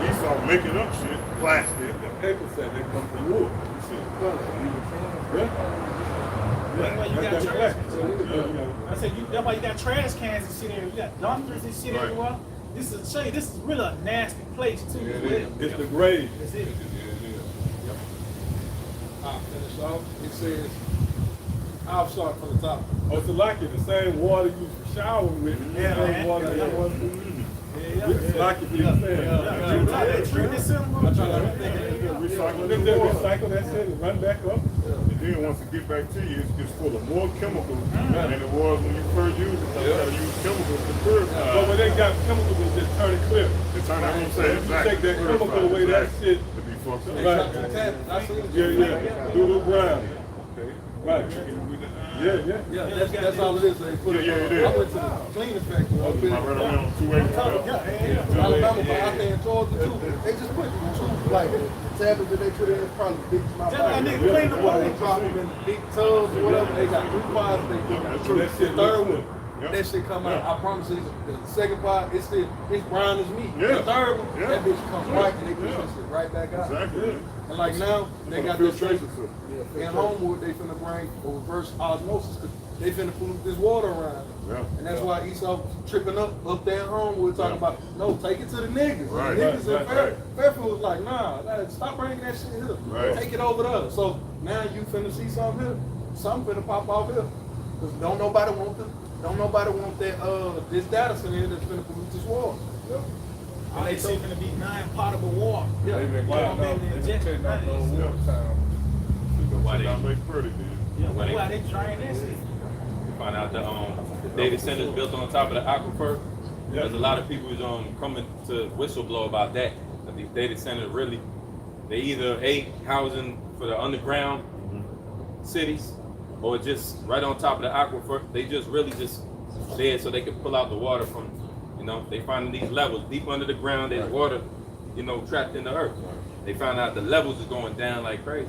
Esau making up shit, plastic. The paper said they come from wood. You see? That's why you got trash. I said that's why you got trash cans and shit everywhere. You got dumpsters and shit everywhere. This is show you this is really a nasty place too. It's the grave. That's it. I'll finish off. It says, I'll start from the top. Oh, so like it, the same water you shower with, Yeah, the same man. water Yeah. that was it's like it, you Yeah. saying. That treatment center. Recycle that shit and run back up. And then once it get back to you, it's full of more chemicals than it was when you first used it. So you got to use chemicals to purify. But when they got chemicals, they just turn it clear. It's turn out what I'm saying. You take that chemical away, that shit. To be fucked up. Right. I seen it. Yeah. Do the ground. Right. Yeah. Yeah, that's all it is. They put Yeah, it. it is. I went to the cleaning factory. Up in I read around 280. Alabama, but out there in Georgia too. They just put two like tablets that they put in probably big. Just like nigga clean the They drop them in big tubs or whatever. They got 2 pods. They do That shit the third looks one. That shit come out. I promise you, the second pod, it's brown as meat. Yeah. The third one, Yeah. that bitch comes right and they put that shit right back out. Exactly. And like now, they got this thing in Yeah. Homewood, they finna bring a reverse osmosis, cause they finna pollute this water around. Yeah. And that's why Esau tripping up there in Homewood talking about, no, take it to the niggas. Right. The niggas Right. in Fairfield was like, nah, stop bringing that shit here. Right. Take it over there. So now you finna see something here. Something finna pop off here. Because don't nobody want that this data center that's gonna pollute this water. Yep. All they say gonna be non-potable water. Yeah. They've been Why cutting out, they they've been inject cutting out those money? water towns. Why they- Not make pretty, dude. Yeah, Why they- why they drain that shit? Find out the data centers built on top of the aquifer. Yeah. There's a lot of people who's coming to whistleblow about that. That these data centers really, they either housing for the underground cities, or just right on top of the aquifer. They just really just there so they can pull out the water from, they finding these levels deep under the ground. There's water, trapped in the earth. They found out the levels is going down like crazy.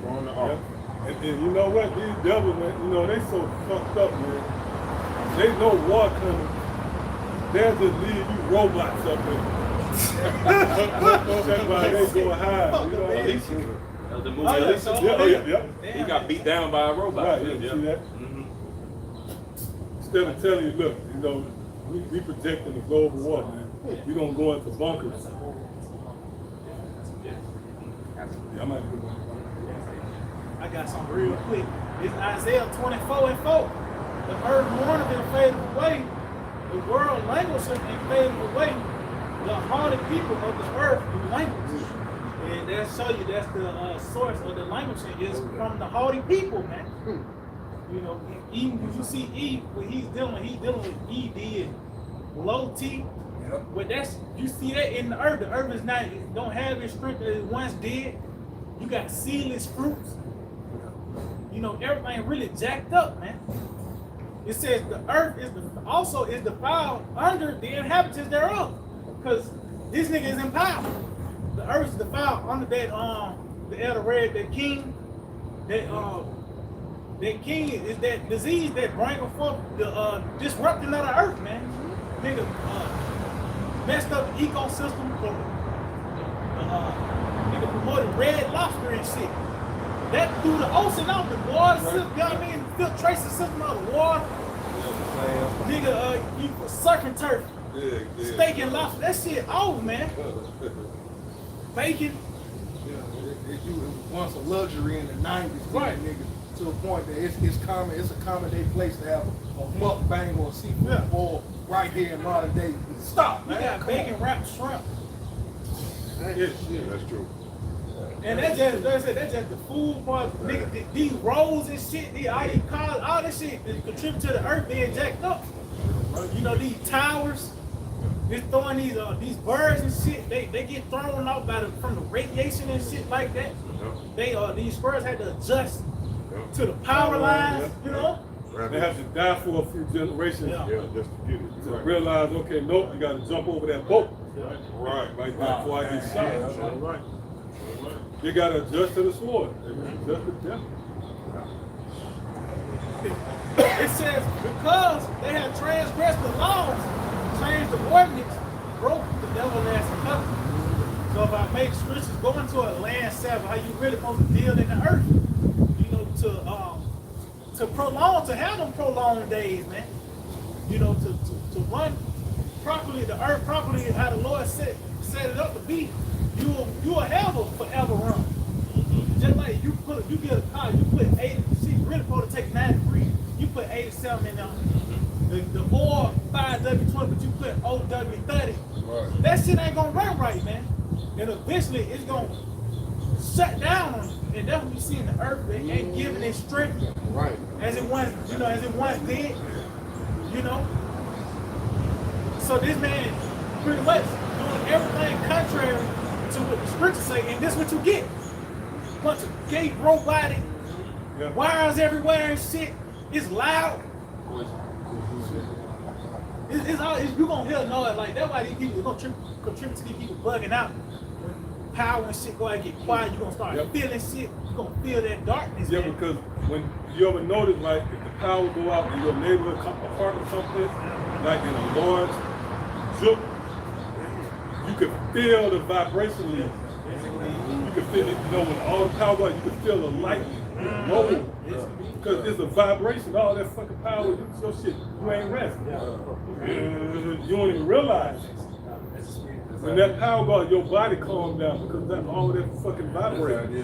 Strong to Yep. off. And you know what? These devils, man, they so fucked up, man. They know water coming. They'll just leave you robots up there. That's why they go high. You know what I mean? That was the movie. Oh, yeah, Alicia. so- Yeah. He got beat down by a robot. Right, yeah, see that? Mhm. Instead of telling you, look, we protecting the global water, man. We don't go into bunkers. Yeah, I might do that. I got some real quick. It's Isaiah 24:4. The earth mourneth and fadeth away. The world languisheth and fadeth away. The hardy people of the earth do languish. And that show you that's the source of the languishing is from the hardy people, man. Even when you see Eve, when he's dealing with Eve did low T. But you see that in the earth. The earth is not, it don't have its strength that it once did. You got seedless fruits. Everything really jacked up, man. It says the earth is also defiled under the inhabitants thereof. Because this nigga is in power. The earth is defiled under that the elder read, that king, that king is that disease that bring forth the disrupting of the earth, man. Nigga messed up the ecosystem for nigga promoted red lobster and shit. That threw the ocean out, the water system, you know what I mean? Filtration system of the water. Nigga, you surfing turf, steak and lobster, that shit old, man. Bacon. It was once a luxury in the 90s, Right. nigga, to a point that it's a common day place to have a mukbang or a seafood boil right here in modern day. Stop, You man. got Come bacon on. wrapped shrimp. Yeah, that's true. And that's just the food part. Nigga, these rolls and shit, all these cars, all this shit that contribute to the earth being jacked up. These towers, they're throwing these birds and shit, they get thrown out from the radiation and shit like that. These birds had to adjust to the power lines, They have to die for a few generations Yeah. Yeah, just to get it. to Right. realize, okay, nope, you got to jump over that boat. Right. Right there before I get shot. All right. You got to adjust to the sword. Adjust to death. It says because they have transgressed the laws, changed the ordinance, broke the everlasting covenant. So if I make Christians go into a land Sabbath, how you really supposed to deal in the earth, to have them prolonged days, man. To run properly, the earth properly, how the Lord set it up to be, you will have a forever run. Just like you get a car, you put 80, see, really supposed to take 93, you put 87 in there. The oil 5W20, but you put OW30. Right. That shit ain't gonna run right, man. And eventually it's gonna shut down on you. And that's what you see in the earth. They ain't giving it strength Right. as it once did. So this man pretty much doing everything contrary to what the scriptures say, and this is what you get. Bunch of gay robotic wires everywhere and shit. It's loud. You gonna hear noise like that. Why these people gonna contribute to these people bugging out. When power and shit go out and get quiet, you gonna start feeling shit. You gonna feel that darkness. Yeah, man. because when you ever notice, like, if the power go out in your neighborhood apartment complex, like in a large zoom, you can feel the vibration leave. You can feel it, when all the power goes out, you can feel the lightning roll. Because it's a vibration, all that fucking power, you ain't resting. You don't even realize it. When that power goes, your body calms down because that all that fucking vibrates. The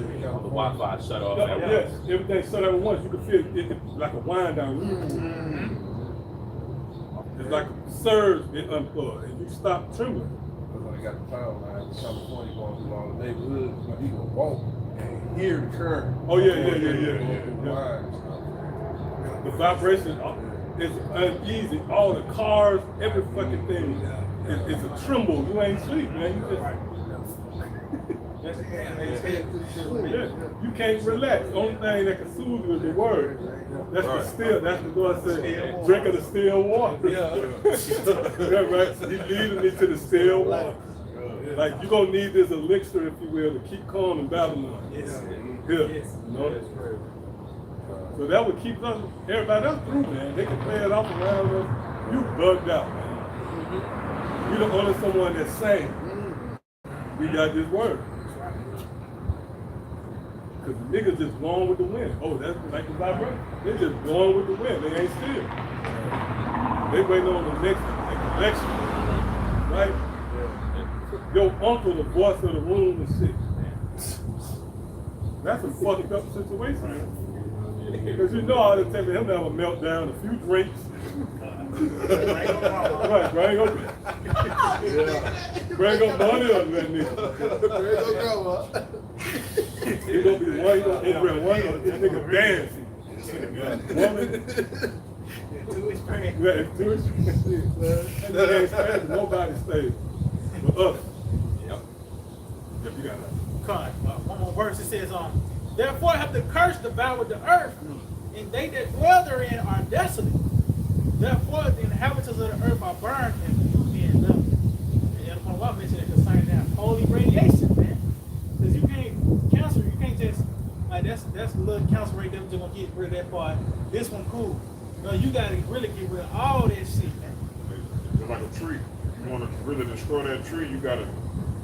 Wi-Fi shut off. at once. Yes, everything shut off at once. You can feel it like a wind down. It's like a surge it unplugged, and you stop trembling. That's when they got the power line in California going through all the neighborhoods. When you can walk and hear the current. Oh yeah. Going through the wires and stuff. The vibration is uneasy. All the cars, every fucking thing is a tremble. You ain't sleep, man. You just yeah. You can't relax. The only thing that can soothe you is the word. That's the still. That's the Lord said, drink of the still water. Yeah, right. He's leading me to the still water. Like you're gonna need this elixir, if you will, to keep calm in Babylon. Yes. Here. Yes. You know? So that would keep us, everybody else through, man. They can play it off around us. You bugged out, man. You're the only someone that's sane. We got this word. Because the niggas just going with the wind. Oh, that's like the vibration. They just going with the wind. They ain't still. They waiting on the next election. Right? Your uncle, the voice of the room and shit. That's a fucked up situation, man. Because you know all the time him to have a meltdown, a few drinks. Right, bring up money on that nigga. He's gonna be one, he's gonna over one of this nigga dancing. Woman. Yeah, it's too expensive. Nobody stays. But us. Yep. Yep, you got that. One more verse, it says, therefore have the curse devoured the earth, and they that dwell therein are desolate. Therefore the inhabitants of the earth are burned, and few men left. And the other one I mentioned it concerning that holy radiation, man. Because you can't cancel, you can't just, like, that's a little council rate that we're just gonna get rid of that part. This one cool. No, you gotta really get rid of all that shit, man. It's like a tree. You want to really destroy that tree, you gotta,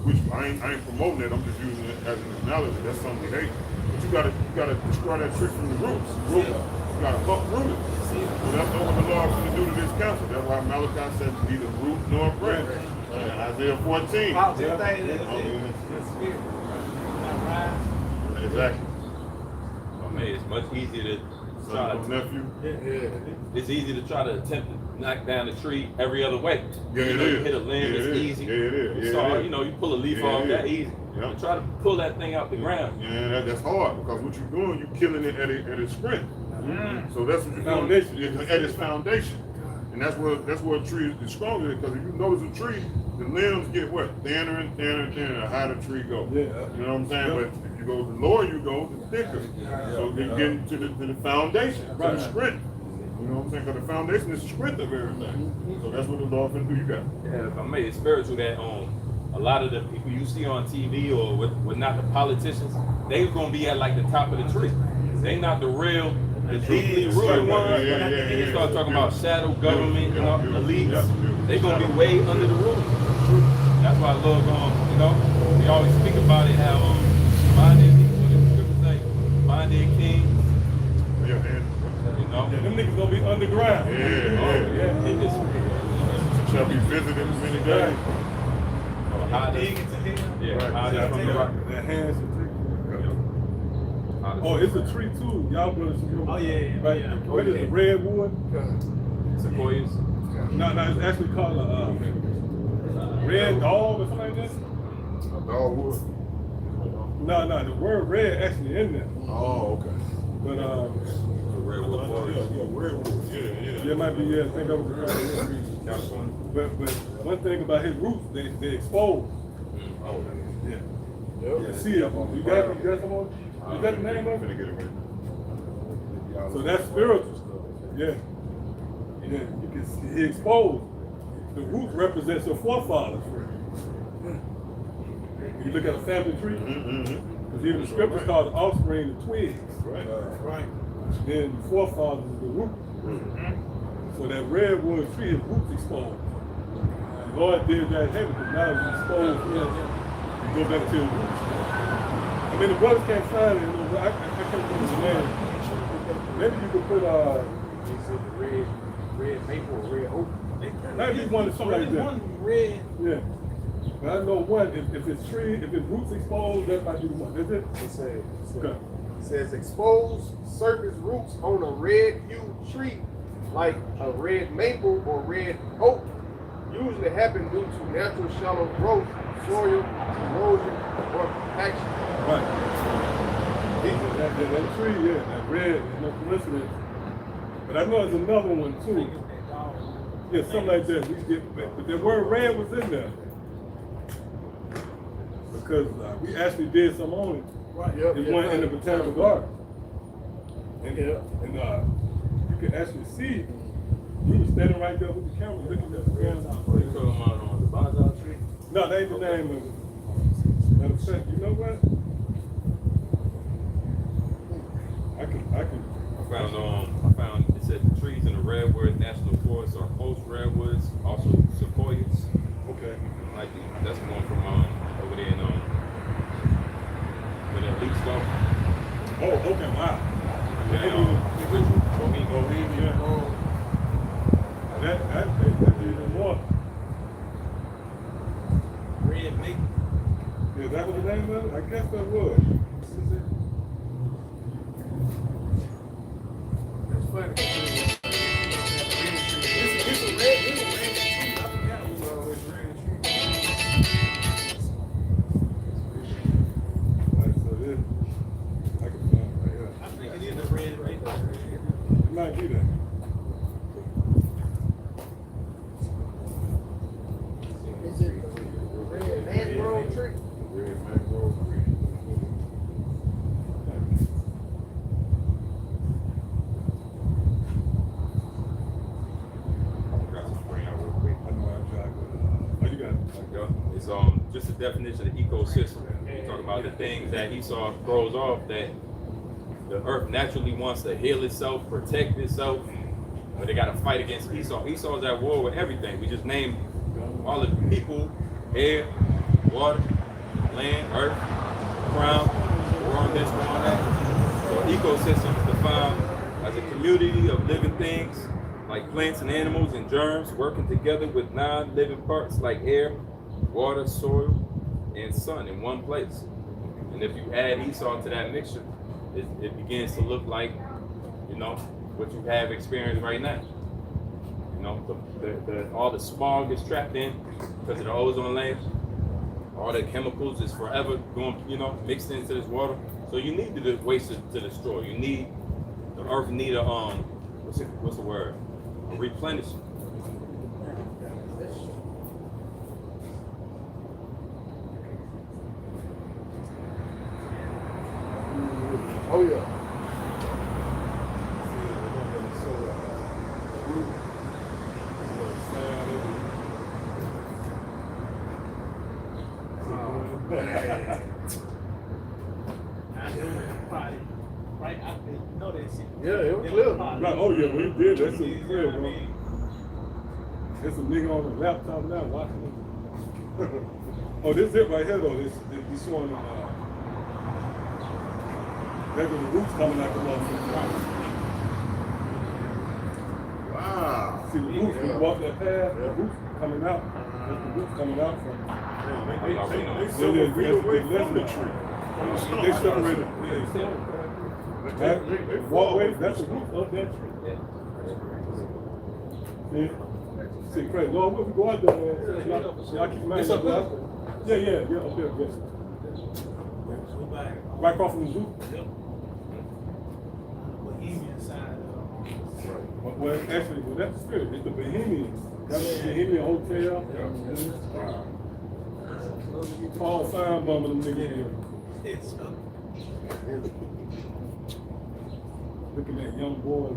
which I ain't promoting it, I'm just using it as an analogy. That's something we hate. But you gotta destroy that tree from the roots. You gotta uproot it. So that's what the Lord going to do to this council. That's why Malachi said neither root nor branch. Isaiah 14. Exactly. Oh man, it's much easier to try to nephew. It's easy to try to attempt to knock down a tree every other way. Yeah, it you is. hit a limb, Yeah, it's it is. easy. Yeah, it is. Yeah, So, it is. you know, you pull a leaf Yeah, off, it that is. easy. Yeah. You try to pull that thing out the ground. Yeah, that's hard because what you're doing, you're killing it at its strength. So that's what you're Foundation. doing at its foundation. And that's where a tree is stronger, because if you notice a tree, the limbs get what? Thinner and thinner and thinner, the higher the tree goes. Yeah. You know what I'm saying? But if you go, the lower you go, the thicker. So you get into the foundation, to the strength. You know what I'm saying? Because the foundation is the strength of everything. So that's what the Lord can do. You got it. Yeah, if I may, it's spiritual that a lot of the people you see on TV or with not the politicians, they're gonna be at like the top of the tree. They not the real, the deeply ruling ones. They start talking about shadow government, you know, elites. They gonna be way under the rule. That's why I love, we always speak about it how bonded, what the scripture say, bonded kings. Yeah, man. You know, Them niggas gonna be underground. They just Shall be visited many days. how they, how they from the rock. Their hands are tricky. Oh, it's a tree too. Y'all brothers should know. Oh, yeah. Right. Yeah. What is it? Redwood? Sequoias. No, it's actually called a red dog or something like that. A dogwood. No, the word red actually in there. Oh, okay. But Redwood forest. Redwood. Yeah. it might be, I think I was but one thing about his roots, they exposed. Oh, Yeah. Yeah. See it. You got some more? You got the name of it? So that's spiritual. Yeah. You can see he exposed. The root represents your forefathers. You look at a family tree, because even the scriptures call the offspring the twigs. Right. Then the forefathers is the root. So that redwood tree, his roots exposed. The Lord did that heavy, because now it's exposed. You go back to the roots. I mean, the brothers can't find it. I can't remember the name. Maybe you could put red maple or red oak. maybe one something like that. Red. Yeah. But I know one, if it's tree, if it's roots exposed, that might be the one. Is it? Okay. It says exposed surface roots on a red hued tree like a red maple or red oak usually happen due to natural shallow growth, soil erosion, or compaction. Right. That tree, yeah, that red, there's no coincidence. But I know there's another one too. Yeah, something like that. But the word red was in there. Because we actually did some on it. Right. It went in the botanical garden. And you can actually see, we were standing right there with the camera looking at the ground. What you talking about on the bonsai tree? No, that ain't the name of it. Matter of fact, you know what? I found it said the trees in the Redwood National Forest are post redwoods, also sequoias. Okay. Like that's the one from over there in where that leaks go. Oh, okay, wow. Bohemian. That's even more. Red maple. Is that what the name of it? I guess that was. It's funny. It's a red tree. I forgot it was always red tree. Like, so this, I can find it right here. I think it is a red maple. It might be that. Is it red mangrove tree? Red mangrove tree. It's just a definition of ecosystem. We talk about the things that Esau throws off that the earth naturally wants to heal itself, protect itself, but they got to fight against Esau. Esau's at war with everything. We just named all the people, air, water, land, earth, crown, war on this, war on that. So ecosystem is defined as a community of living things like plants and animals and germs working together with non-living parts like air, water, soil, and sun in one place. And if you add Esau to that mixture, it begins to look like, what you have experienced right now. All the smog is trapped in because of the ozone layer. All the chemicals is forever going, mixed into this water. So you need the waste to destroy. You need the earth need a what's the word? A replenishment. Oh yeah. Right out there, you know that shit. Yeah, it was clear. Right, oh yeah, we did. That's some clear, bro. There's some nigga on the laptop now watching it. Oh, this is it right here though. This showing there's the roots coming out the motherfucker. Wow. See the roots, when you walk that path, the roots coming out. That's the roots coming out from. They separate away from the tree. They separated. That walkway, that's the roots of that tree. See, Craig, Lord, when we go out there, man, y'all keep in mind. It's up there? Yeah, up there, yes. Right across from the zoo. Bohemian side of Well, actually, that's the spirit. It's the Bohemians. That's the Bohemian Hotel. Paul Feinbaum and them niggas here. it's Looking at young boys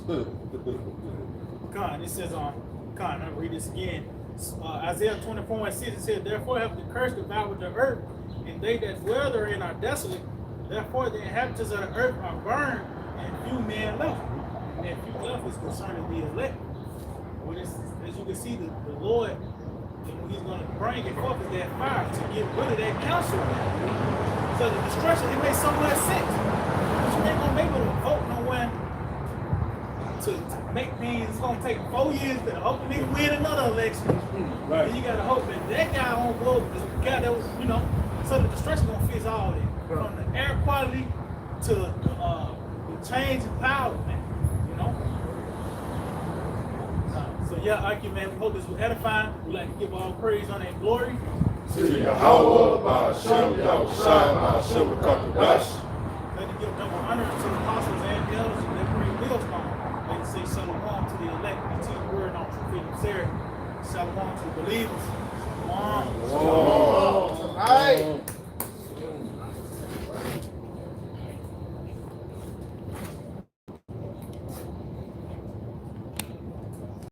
and Con, it says Con, I'll read this again. Isaiah 24:6, it says, therefore have the curse devoured the earth, and they that dwell therein are desolate. Therefore the inhabitants of the earth are burned, and few men left. And few left is concerning the elect. When it's, as you can see, the Lord, when he's going to bring it forth is that fire to get rid of that counsel. So the destruction, it makes so much sense. But you ain't going to be able to vote nowhere to make things, it's gonna take 4 years to hope the nigga win another election. Right. And you gotta hope that guy on board is the guy that was, you know, so that the stretch gonna fix all that. From the air quality to the change in power, man. You know? So yeah, Aki, man, we hope this was edifying. We'd like to give all praise, honor, and glory. See Yahweh, Ba'ashem, Yahushua, Ba'ashem, Kakadash. Let to give double honor to the apostles and elders that bring millstone. Let us say shalom to the elect and to the word on truth and sincerity. Shalom to the believers. Shalom.